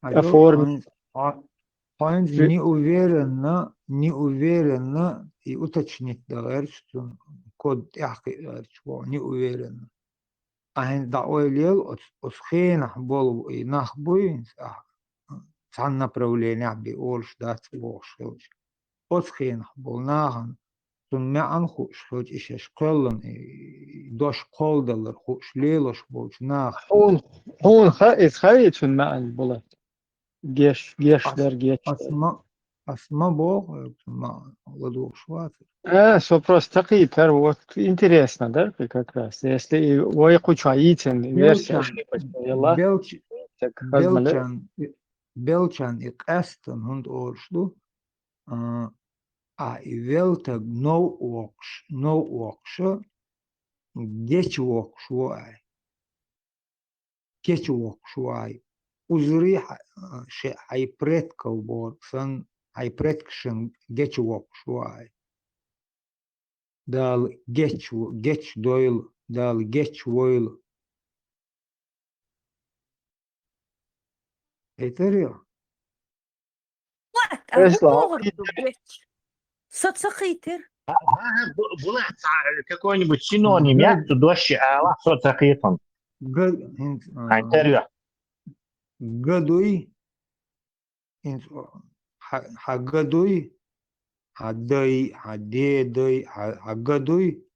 оформить. Он не уверенно и уточнить да, что код не уверенно. А да ойлел от схена бол и нахбуй сан направление би олш дат бош. От схена бол нахан тун мян хуш хоть еще школен и дош колдалер хуш лелош бол нах. هون خايف مع البلد جيش در جيش أسماء بوغ ما ладу шватер. все просто такие, вот интересно, да, как раз. Если вы кучаете, версия Белчан и Кэстон хунд оршлу, и велтаг no окша, геч окшуай. Кечуокшуай. Узри хайпредкал борсан, хайпредкшен гечуокшуай. Дал геч дойл, дал геч войл. Это реально. Соцахитер. Была какой-нибудь синоним, я тут дождь, а соцахитон. Гадуй, хагадуй, хадай, хадедой, хагадуй.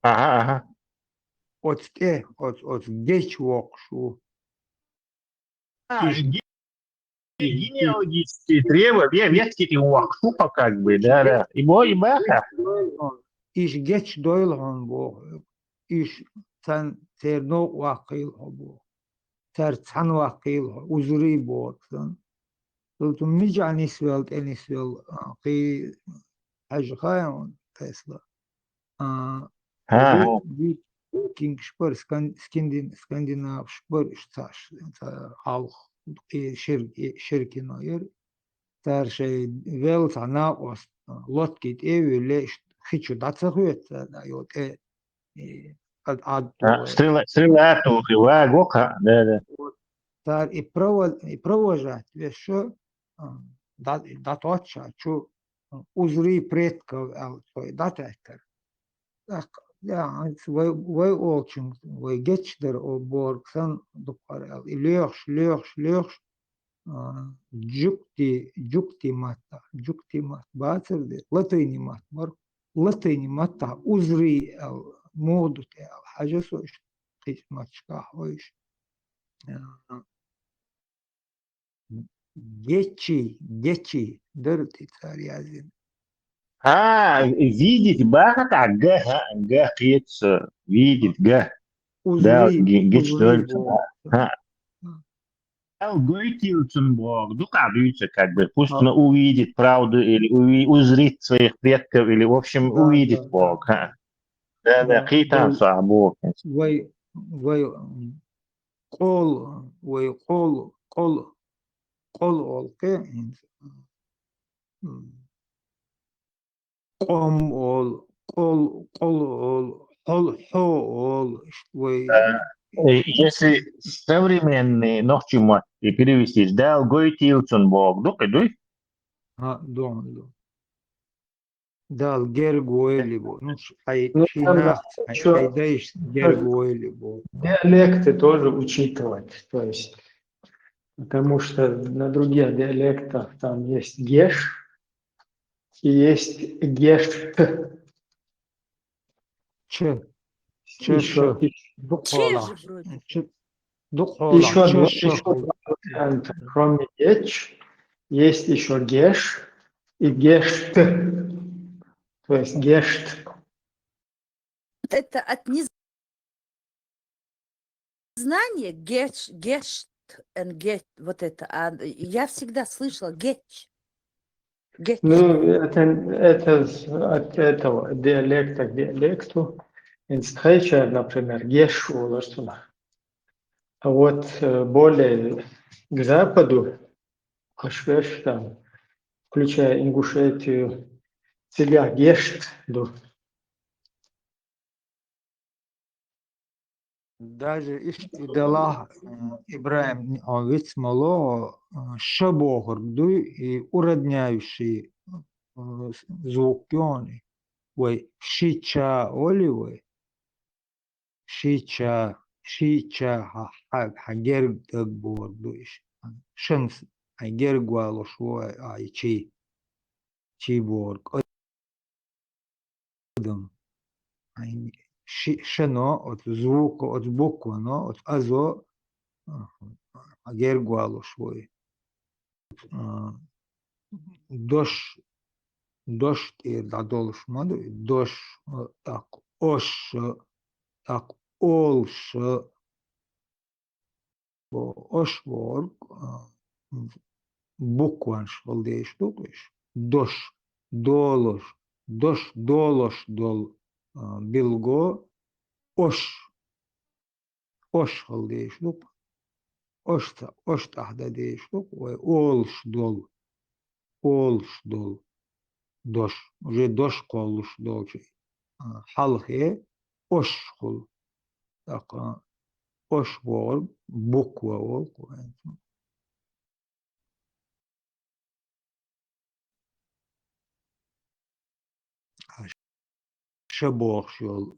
Ага. От гечвокшу. Генеалогические требования, ветки и уакшупа как бы, да. И баха. Иш геч дойл он бог. Иш цан терно вакил бог. Цан вакил узри бог. قلت ميجع نسويل تنسويل قي حاجة خايم تسلا ها بي كينج شبر سكنديناف شبر اشتاش خالخ شركة نوير تار شيء ويل تعناقص لوتكيت ايوه ليش خيشو داتسخويت يوت قد عدتو ستريلاتو في واقوكا ده تار إبروجات وشو داتوتشا شو uzri предков датектор. Ja, wij ochtend, wij getster op borg san doparel. Ilioch, jukti mat, bater de latini mat, mar latini matta uzri el modut el حاجة سوش قيس ماتشكا هوش جيتشي درتي تار يازين видеть баха га қиетс видеть га да геч дольц Гойтилценборг, докажется, как бы, пусть он увидит правду или узрит своих предков, или, в общем, увидит Бог. Да, какие-то слабо. Вы قول أولك قوم أول حول Если современный ночью и перевести, да, Гойтилценборг, докажи. دون دال جيرجويلي بو حي Ну, في надо ناس еще حيدايش جيرجويلي بو диалекты тоже учитывать. То есть, потому что на других диалектах там есть геш и есть гешт. Еще два варианта. Кроме геч, есть еще геш и гешт. То есть гешт. Это от незнания гешт and get, вот это. А я всегда слышала геч. Ну, это от этого диалекта к диалекту. Инстрейчер, например, геш уларсуна. А вот более к западу, хашвеш там, включая Ингушетию, тебя гешт ду. Даже идала Ибраим Овец Мало шабогорду и уродняющий звукёны. Ой, шича оливой, шича хагер дагбордуиш. Шанс хагер гуалошвой ай чи борг. Одам. Шено от звука, от буква, но от азо гергуалошвой. Дош и дадолш маду, дош так ош, так олш, ошворг, букванш валдееш туквиш, дош долош дол билго, ош валдееш лук, ош тахда дееш лук, олш дол, дош, уже дош колуш долчи, халхе, ошхул, так, ошворг, буква волк, шабохшил,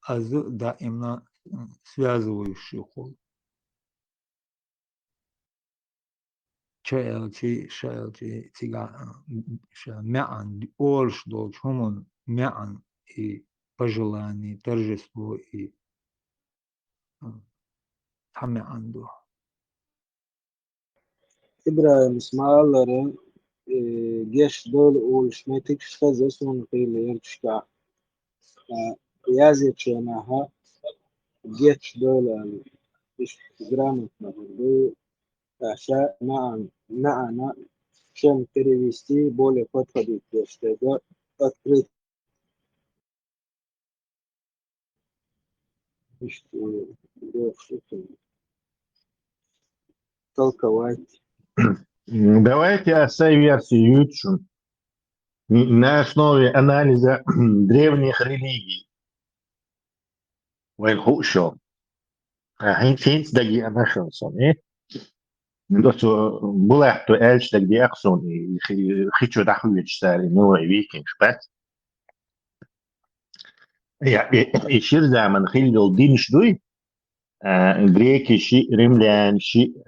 аз даимно связывающий хол. شايلتي تيجا معا أولش долж همون معا и пожелание, торжество и хамянду. إبراهيم إسماعيل لرين جيش دول والشميتك شخزة سون قيل يرتشكا يازي تشيناها جيش دول إيش جرامت نهردو أشياء معنا чем перевести более подходящее, чтобы открыть что толковать. Давайте версию YouTube на основе анализа древних религий. والخوشو هين دقيقة نشنصون إيه دوتو بولاتو إلش دقيقة أقصون خيتشو دحويج ساري نوعي ويكينج بات يعني يشير زمن خيل دين شدوي греки شيء ريملان شيء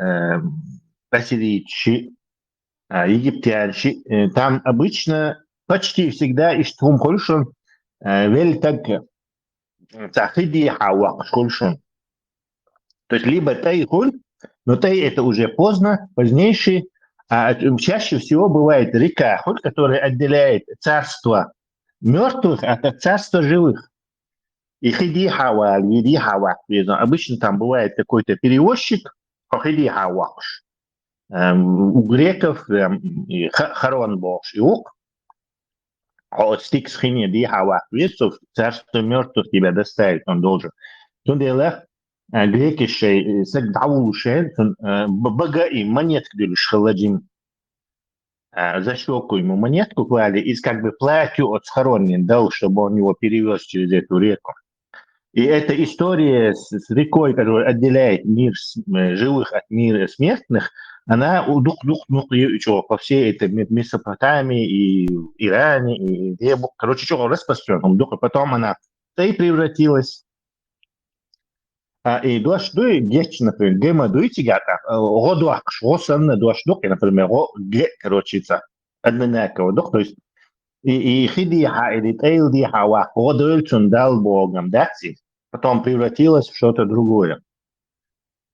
باسيليت شيء египтян شيء там обычно почти всегда иштхум хольшон вельтаг тахиди хавак хольшон. То есть либо тай хуль, но тай это уже поздно, позднейший, а чаще всего бывает река хуль, которая отделяет царство мертвых от царства живых. И хиди хава, види хава. Обычно там бывает какой-то перевозчик, хиди хаваш. У греков харон бош и ук, стикс хини ди хава. Царство мертвых тебя доставит, он должен. Тунделах греки дауул бага и монетку делишь холодим. За щеку ему монетку клали и как бы платью от схоронен дал, чтобы он его перевез через эту реку. И эта история с рекой, которая отделяет мир живых от мира смертных, она по всей этой Месопотамии и Иране, и короче, что распространена. Потом она и превратилась. И дождь геч, например, гема дуйтигата, годуак, шосанна дождук, например, короче, одинаково, то есть и хидиха или тейлдиха ва годуэльцун дал богам дати, потом превратилась в что-то другое.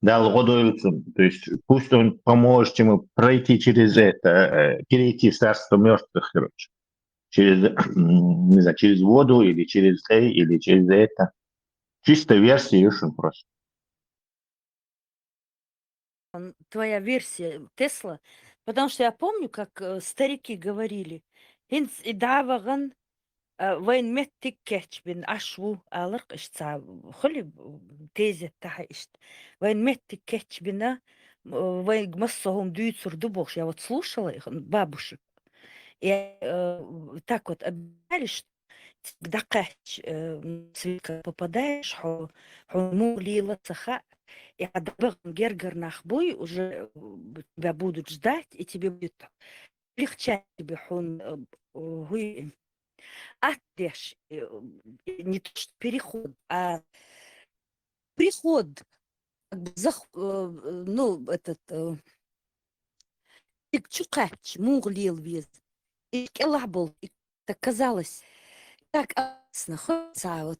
Дал годуэльцун, то есть пусть он поможет ему пройти через это, перейти в царство мертвых, короче, через, не знаю, через воду или через тей, или через это. Чисто версия очень просто. Твоя версия Тесла, потому что я помню, как старики говорили, «Хинц и даваган وين متك كاتبين أشوو ألرق إشتا خلي تيزة تاع إشت وين متك كاتبنا وين جمصهم дюйцур дубош. Я вот слушала их, бабушек, и так вот объясняли, что когда свитка попадаешь, лила цеха, и гергер нахбой уже тебя будут ждать, и тебе будет легче тебе Атдеш, не то что переход, а приход, ну, этот, чукач, муглил вез, и келабл, так казалось, так опасно, хотя вот,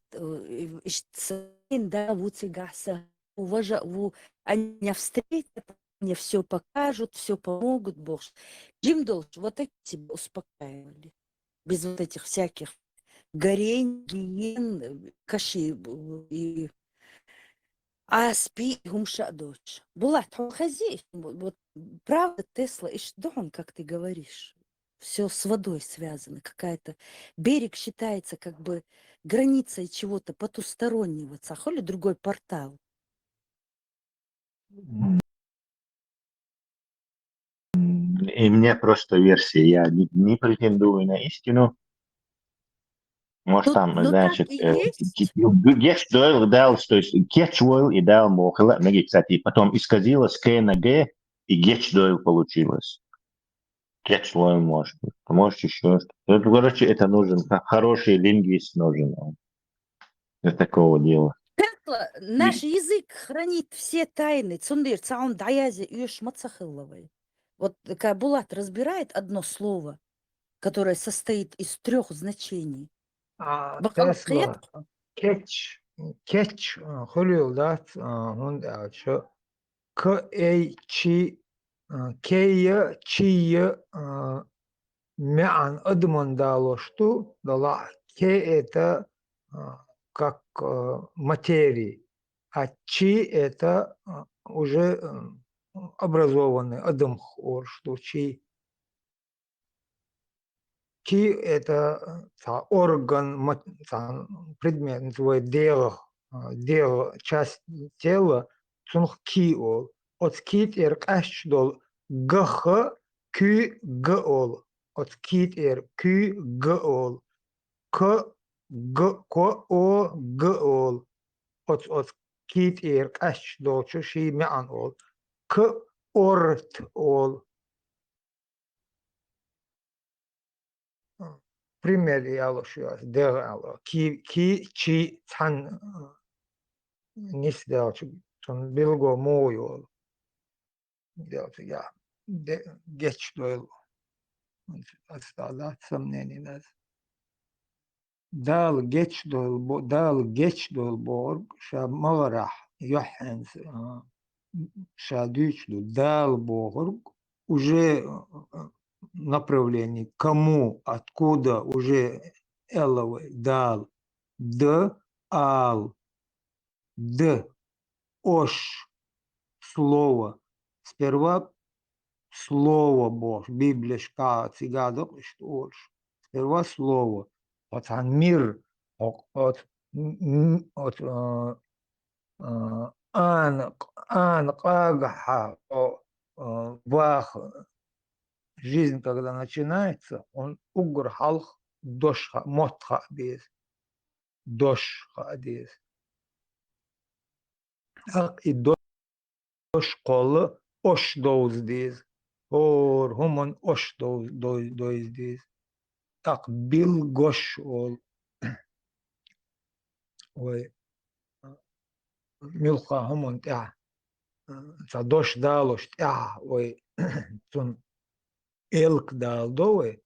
да, вуцигаса, они меня встретят, мне все покажут, все помогут, Бог. Джим Долж, вот эти тебя успокаивали. Без вот этих всяких горений, гиен, каши и аспи, гумша дочь. Булат, хази, вот правда Тесла, и что он, как ты говоришь, все с водой связано, какая-то берег считается как бы границей чего-то потустороннего, цахоли другой портал. И мне просто версия, я не претендую на истину. Может, там, значит, Геш Дойл дал, то есть Кетч Дойл и дал Мохала, кстати, потом исказилось К на Г, и Геш Дойл получилось. Кетч Дойл может быть, может еще что-то. Короче, это нужен, хороший лингвист нужен для такого дела. Наш язык хранит все тайны. Цундир, цаун даязи, юш мацахыловой. Вот когда Булат разбирает одно слово, которое состоит из 3 значений. Тесла, кетч, хулил, да, он что, чи, кея, чия, мян, адман дало, что, дала, ке это как материи, а чи это уже образованный, адам хор, что чи. ки это орган, предмет, называется дело, часть тела, цунх ки ол. От кит каш дол гх ки г ол. От кит ки г ол. К г ко о г ол. От кит каш дол ши мян ол. К орт ол. Пример я делал. Ки чи цан не сделал, он билго мою делал я. Геч дойл. Осталось сомнений нас. Дал геч дойл борг, ша маларах йохенс шадыч дал борг уже направление, кому, откуда уже эловый дал, д, ал, д, ош, слово. Сперва слово Бог, Библия, цигадок, что ош. Сперва слово. Вот мир, от ан, кагаха, вах, жизнь, когда начинается, он угр халх дошха, мотха без, дошха без. И дош колы ош доуз без. Ор хуман ош доуз без. Так бил гош ол. Ой, милха хуман тя. Та дош далош тя. Ой, тун элк дал доуэ.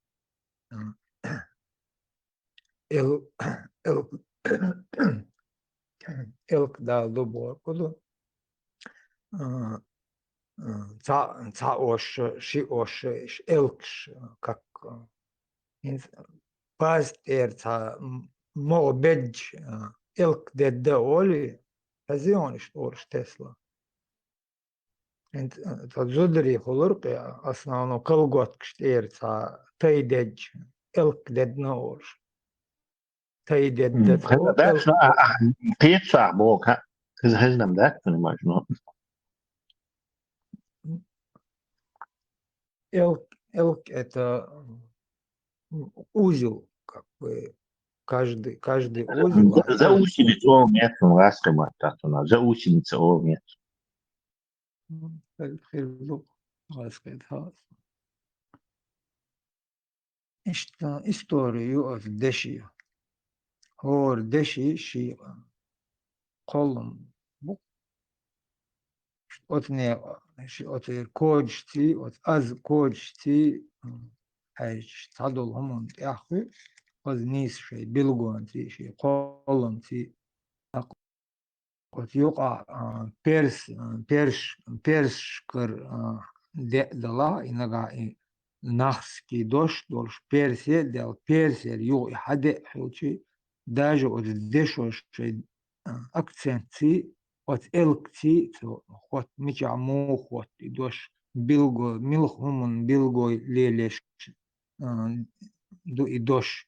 Элк дал до боркуду. Ца ош, ши ош, элкш, как пастер, ца мобедж, элк де оли, тазион шторш Тесла. Ца зудри холурки, основно колгот кштер, ца тайдедж, элк дедна орш. Тайдед That's pizza bok. Has them that pretty much, no? Элк это узел, как бы каждый узел. Заусеница ол метром раскомат, татуна. Заусеница ол метром. Историю от Деши. Хор Деши ши колом. От не от коджти, от аз коджти, айч тадол хомон яхи, от нис ши билгонти ши коломти. От юка першкер дела инага нахски дольш персия дел персия ю хаде хучи даже от дешо ши акценти от элкти хот мичаму хот дош билго милхумун билго лелеш ду и дош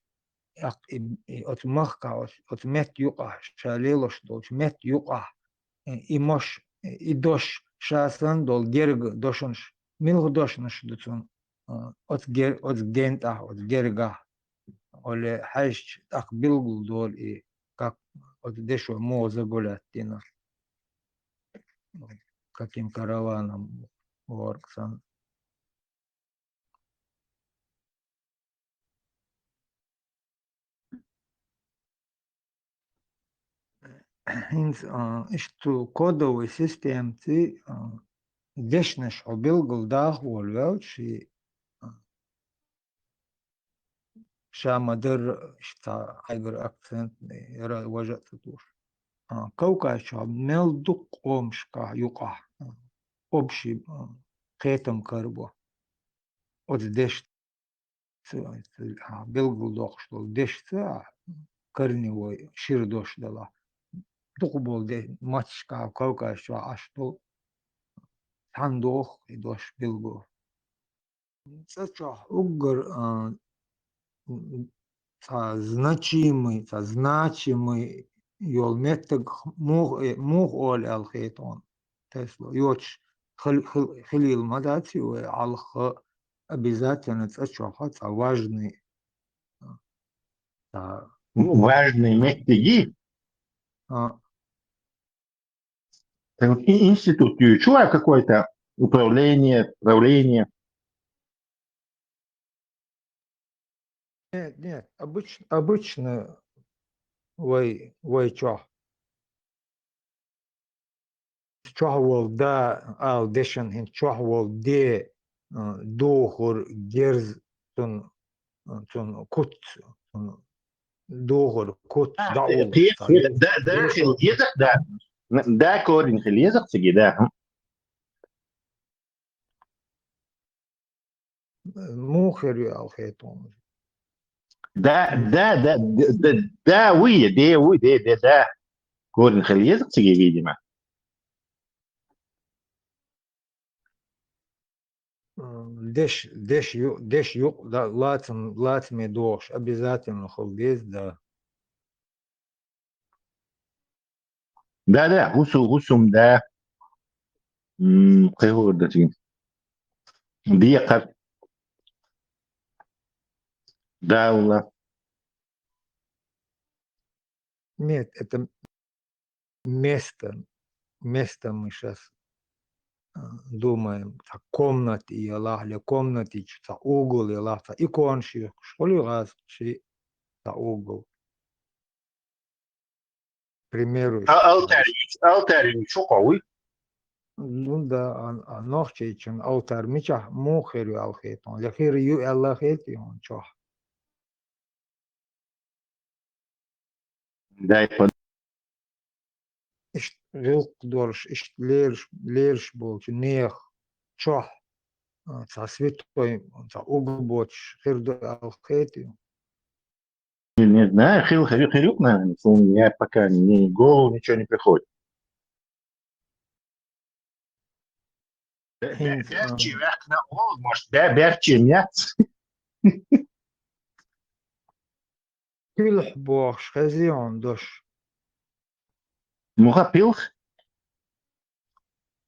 от махка от мет юка шалелош долш мет юка и мош и дош шасан дол герг дошонш милх дошнш дутун от гента от герга оле хайш так билгул дол и как от дешо моза голятина каким караваном Орксан. Что кодовой системы дешнеш обилгул дах волвел, шамадыр что айгр акцент вожат туш. Каукаш мелдук омшка юка общий хетом карбо. От деш билгул дох что дешца корневой ширдош дала. Тук де матчка каукаш ашту тандох и дош билгу. Сача угр значимый يول متك موغ أول الخيطون تسلو يوش خليل مداتي وعلخ обязательно تشوفات важный Важные методы. а, Институт чувак какой-то, управление, правление. нет, обычно вой чё чохвол да дешен хин чохвол де дохор герз тун кут дохор кут даул Да, خليزق ده كورين خليزق تجي ده مخر الخيطون ده وي ده كورين خليزق تجي видимо. دش يق да латм дош обязательно холдез да ده غسم ده قهور ده تجي دقة دولة. нет это место мы сейчас думаем комнаты и лахля комнаты та угол и лахта иконши школе раз ши та угол примеру алтарь شو قوي. ну да нохче чем алтарь мича мухерю алхетон лахир ю аллахети он чо дай ишт дорш ишт лерш бол нех чо та святой та угол боч хир алхети Не знаю, хирюк, наверное, у меня пока ни в голову ничего не приходит. Берчи вверх на голову, может, берчи нет. пилх бош хазион дош Муха пилх?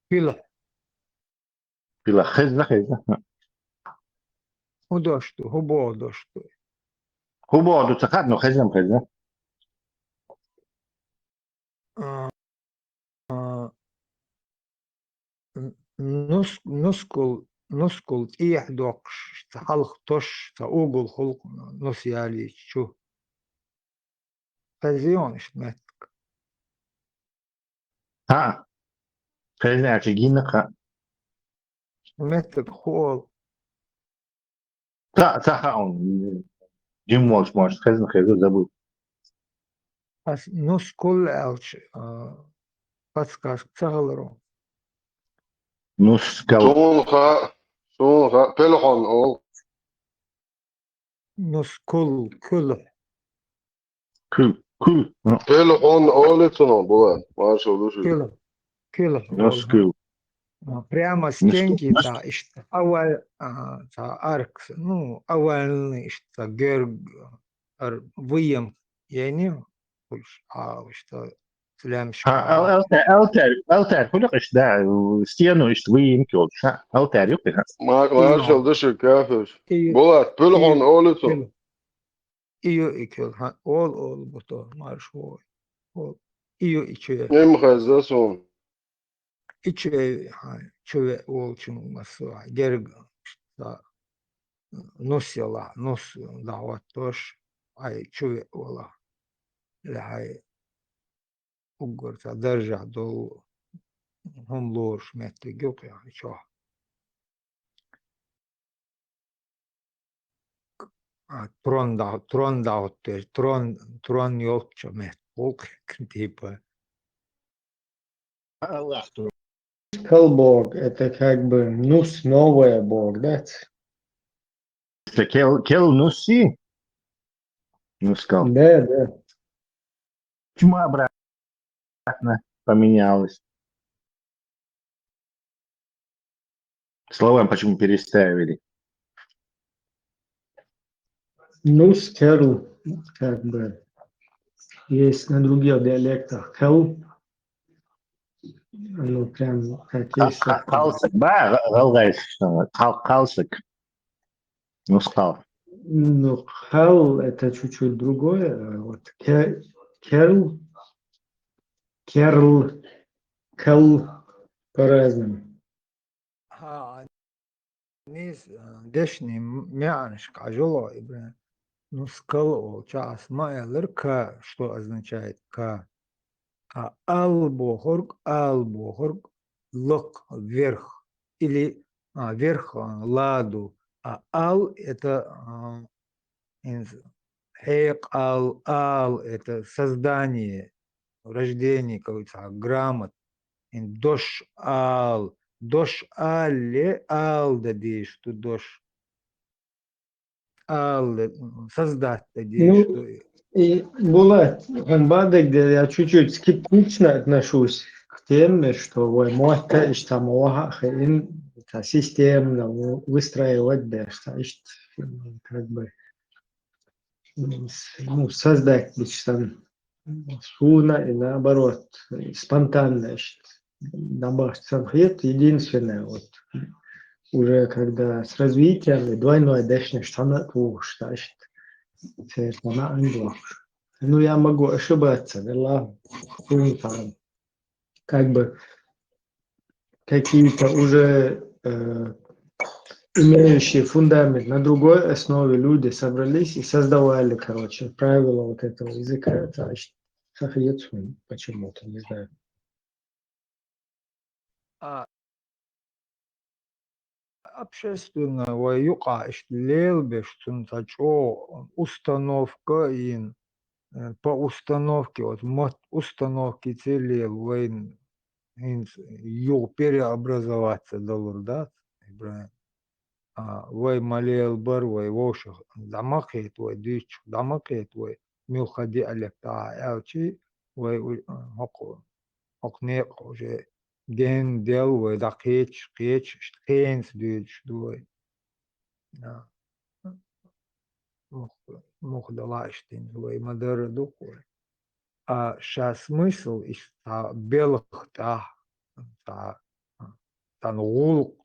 пилх خزة. удошту хубо дошту هو بعده تقعد خزة. نسكل إيح دوقش تحلق توش تأوغل خلق نسيالي شو خزيون اشتمت ها خزة عشقين متك خول تخاون جيم والش مارش خزة زبوط. أس نسكل ألش بسكاش تغلرو نسكل سونخا بلخون أول نسكل كل بلخون أول تنو بوان ما شو كل نسكل прямо стенки та ишта أول та أركس ну أول ишта герг выем يعني كلش ишта سلامش алтарь خلق إيش ده ستيانو إيش وين كيولش алтарь يقطع. ما شو دش كافش بوات بلخون أول تنو إيو إكل all بطور مارش هو إيو إيشي نم خزة سون إيشي شوي all شنو مسوا جرج نص يلا نص دعوة توش هاي شوي ولا لهاي أقول درجة دول هم لورش متجوك يعني شو трон ёлча мет полк типа Скалборг это как бы новая Борг, да? Кел нуси. Нускал. Да. Почему обратно поменялось? Слова почему переставили? Ну, скерл, как бы, есть на других диалектах. Кел, ну, прям как есть совсем. Калсик, ба, галгайс, калсик, ну, скал. Ну, хел это чуть-чуть другое. А вот керл, керл, кел по-разному. Низ дешни мянш кажуло ибран. Ну, скал час майлер к, что означает к. А албохорг, лок вверх или вверх ладу. А ал это хейк ал это создание, рождение, какой-то грамот. Дош алле ал дадиш, что дош ал создать дадиш, что Ну, и Булат, Гамбада, где я чуть-чуть скептично отношусь к теме, что вы можете системно выстраивать, да, что как бы ну, создать там суна и наоборот, спонтанно, добавить санхет, единственное, вот уже когда с развитием двойной дешня штана штащит. Ну, я могу ошибаться, да, как бы какие-то уже имеющие фундамент на другой основе люди собрались и создавали, короче, правила вот этого языка. Это почему-то, не знаю. общественного юка лел бештун тачо установка ин по установке вот мод установки цели войн ю переобразоваться доллар да Ибрахим вой малел бар вой вошах дамакет вой дич дамакет вой милхади алекта ялчи вой хокнек уже ген дел вой дакеч кеч хенс дич дуй мухдалаштин вой мадара духой ша смысл из белых та танғулық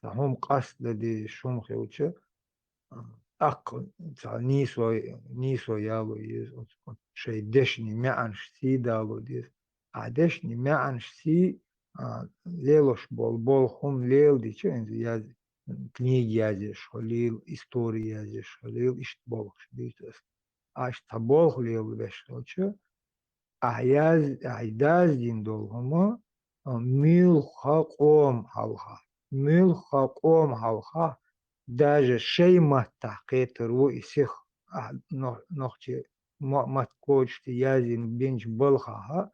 هم قصد دي شوم خيوتشا نيسو يالو يز شي دشني معنش سي دالو ديز دشني معنش سي ليلوش بول خم ليل دي چه انز яз книги язеш холил истории язеш холил ишт болш дитес аш табол лил беш хоча яз дин долгома ملخقوم halka даже şey mahtaketır o isih nohçi matkoçti yazin binç bolha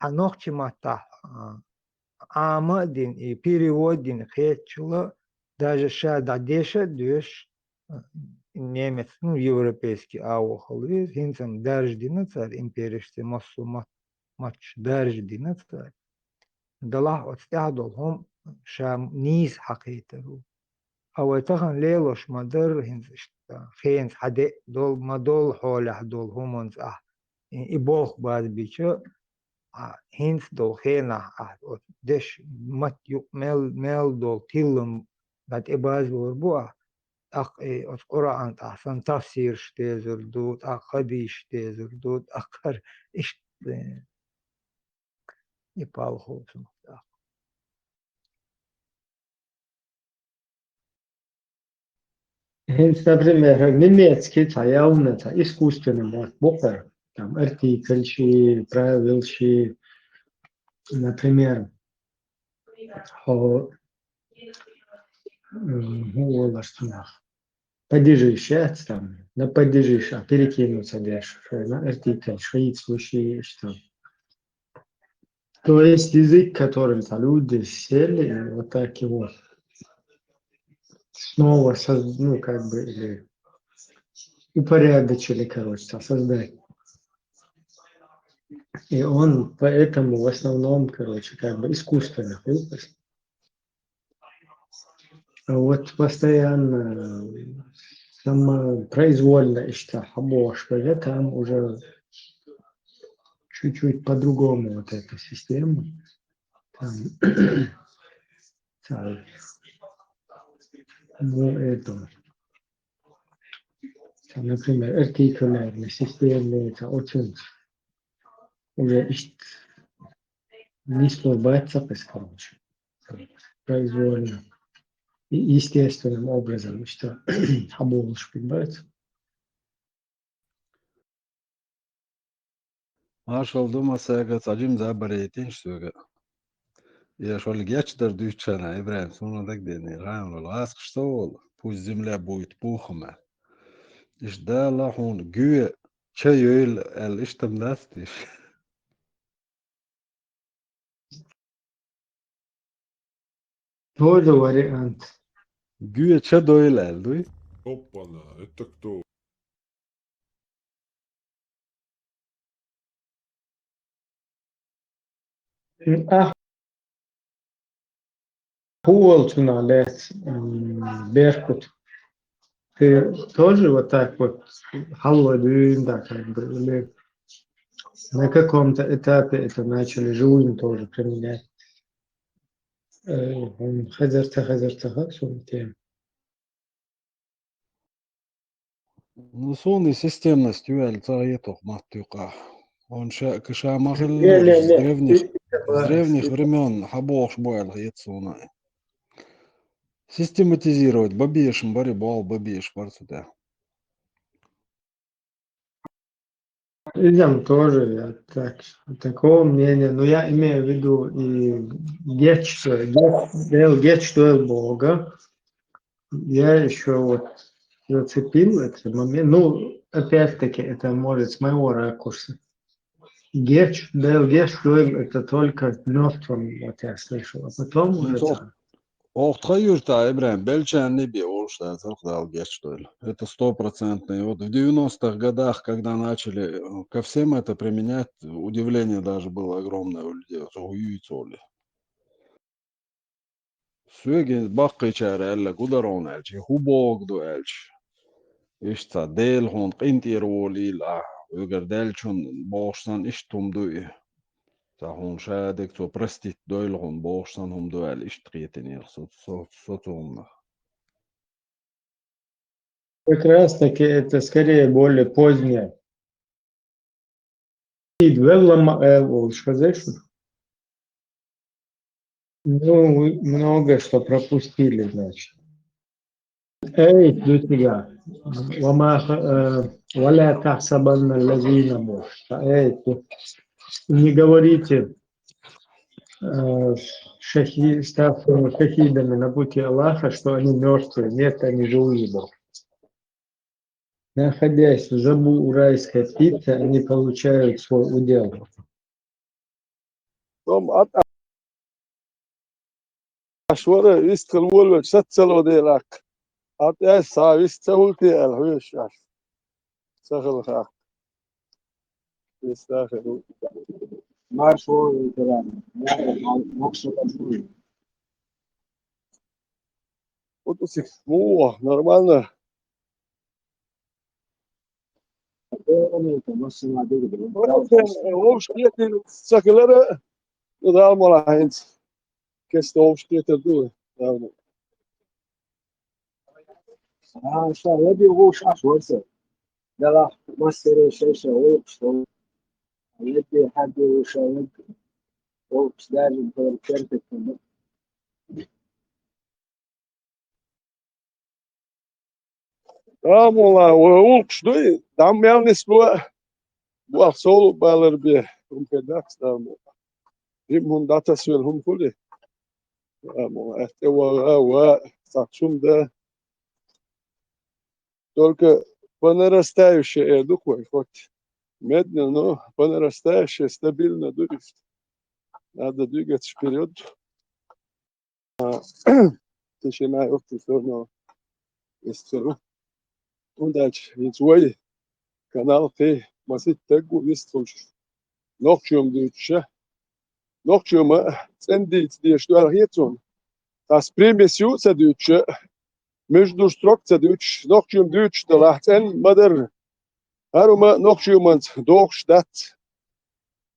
nohçi mahtah ama din перевод din хетчула даже ша дадеша düş немец ну европейский аухалы хинсам даждина цар империште массу матч даждина цар دلاه استعدل هم شام نيس حقيقة أو تخن ليلوش مدر هنز خينز حدي دول ما دول حول دول همونز إبوخ بعد بيشو هنز دول خينا دش مت مل دول تيلم بعد إباز وربوع قرآن أحسن تفسير شتيزر دوت خديش شتيزر دوت أخر إيش يبال خوفن Например, немецкий, явно, искусственный мозг, там, артикльщи, правилщи, например, падежищец, там, на падежище, перекинуться дальше, на артикль, случай, что. То есть язык, которым люди сели, и вот так его снова, ну, как бы, или упорядочили, короче, создать. И он поэтому в основном, короче, как бы искусственный выпуск. А вот постоянно там произвольно Haboosh, там уже чуть-чуть по-другому вот эта система. Там, ну, это, там, например, артикулярная система, это очень уже не слабается, короче, произвольно. И естественным образом, что Haboosh, понимаете? Marshall Dumasega Sajim Zabaretin Suga. Я шел гечтер дючана, Ибраим, суну так дени, район ласк что, пусть земля будет пухом. И ждала он гюе, чаюэль, эл иштам дастиш. Тоже вариант. Гюе чадоэль, эл, дуй? Опа-на, это кто? Хуолтуна лес Беркут. Ты тоже вот так вот холодный, да, как бы, или на каком-то этапе это начали живым тоже применять? Хазарта, сумте. Ну, сонный системность, юэль, царетох, маттюка. Он кыша махал Не, с древних это времен Haboosh бойл гецуна. Систематизировать, бабиеш, барибал, бабиеш, парцута. Идем тоже, я так, такого мнения, но я имею в виду и гетч Бога. Я еще вот зацепил этот момент. Ну, опять-таки, это может с моего ракурса. Гетч это только в мертвом, вот я слышал. А потом уже там. Охтаюрта, Ибраим, Бельчан не бил, что это 100%. И вот в 90-х годах, когда начали ко всем это применять, удивление даже было огромное у людей. Süegi bakkichar alla gudaron alchi hubogdu alchi. Ishta del hon qintiroli la öger delchun boşsan ishtumdu. Ta hon shadek to prestit doil hon boşsan hum dual ishtriyetin sotumna. Как раз таки это скорее более позднее. И ну, вы много что пропустили, значит. Эй, до тебя. Валя тахсабанна лазина муж. Эй, не говорите ставшим шахидами на пути Аллаха, что они мертвые. Нет, они живые. Находясь в забу райской птицы, они получают свой удел. Ashwara iskal wolwek satsalo de lak. At ya sa istahulti al huish ash. Sakhal kha. Istakhal. Marshwar interan. Moksha ashwara. Вот нормально. Hoofdsteden, zakkeleren, dat is allemaal eens. Kist de hoofdsteden doen. Ah, zo, heb je roos afworsen. Ja, dat master is zo hoogst. Heb je roos hoogst daar in de kerk. Ja, maar hoogst doe. Dan ben je niet bu solo balar bir pedax da mo rim data swel hum kuli mo wa сачум да только по нарастающей духой хоть медленно, но по нарастающей стабильно дует. Надо двигаться вперед. Тишина и все равно. Удачи. И твой канал ты масит тегу вистольш. Ночью дюча. Ночью цендит die Stelle hier tun. Das Prämissius dюча. между строкца дюч, нокчум дюч, да лахтен, мадер, арума нокчумант, дохштат,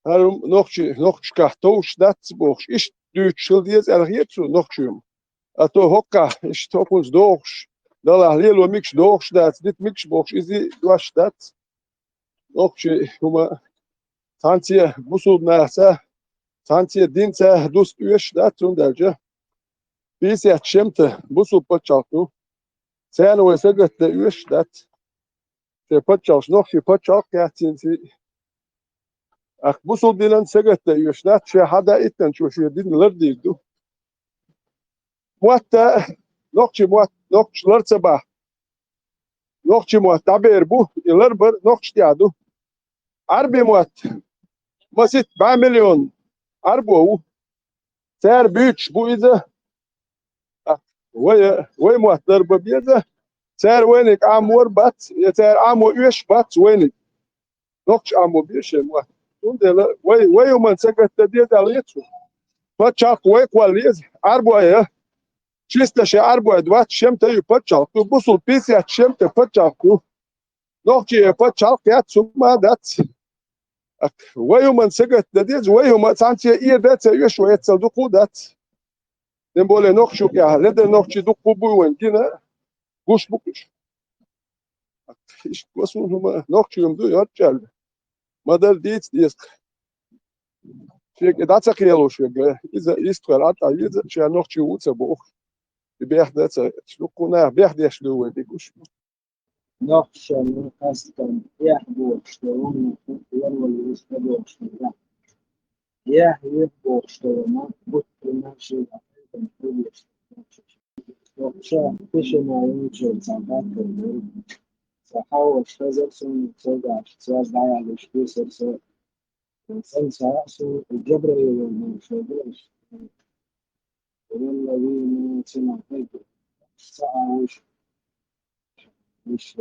арум нокчка, тоштат, бохш, иш дюч, шилдиез, алхиетсу, нокчум. А то hokka, ich top uns durch. Da la lelo mix durch, dat dit mix box is die was dat. Nog huma tantie busud nasa. Tantie dinsa dus üş dat und derce. Bis ya çemte busud paçaltu. Sen o segat de üş dat. Te paçals nog ki paçalk yatin si. Ak busud dilen segat de üş dat. Şey hada itten şu dinler değildi. Muatta nokçi lartsaba. Nokçi muat taber bu yıllar bir nokçi yadu. Arbi muat masit 1 milyon arbu. Ser büyük bu ize. Vay muatlar bu bize. Ser wenig amur bat. Ser amur üş bat wenig. Nokçi amur bir şey muat. Tundela vay man sekette diye dalyetsu. Paçak vay kwaliz arbu ya. Чисто ще арбуе 20 чемте и пачалку, бусул 50 чемте пачалку. Нохчи е пачалку, я цума дат. Вайуман сегат дадиз, вайуман санче ие деца юшо ецел дуку дат. Тем более нохчу я, леде нохчи дуку буен гина, гуш букуш. Иш косун нохчу юм ду ярчал. Мадал диц диск. Чек даца киелош, иза истрал ата, иза че нохчи уца бух. بيحدث شلوكنا بيحدث شلوه ديكوش نقش القصد يحبو شلون يروي يشتغل شلون يحبو شلون بطل شيء نقش فيش ما يوجد زمان صحاو اشتغل سون صدق سواز دايا لشتي سرسو سنسا سو الجبر يوم شغلش والذين سمعوا سعوا مش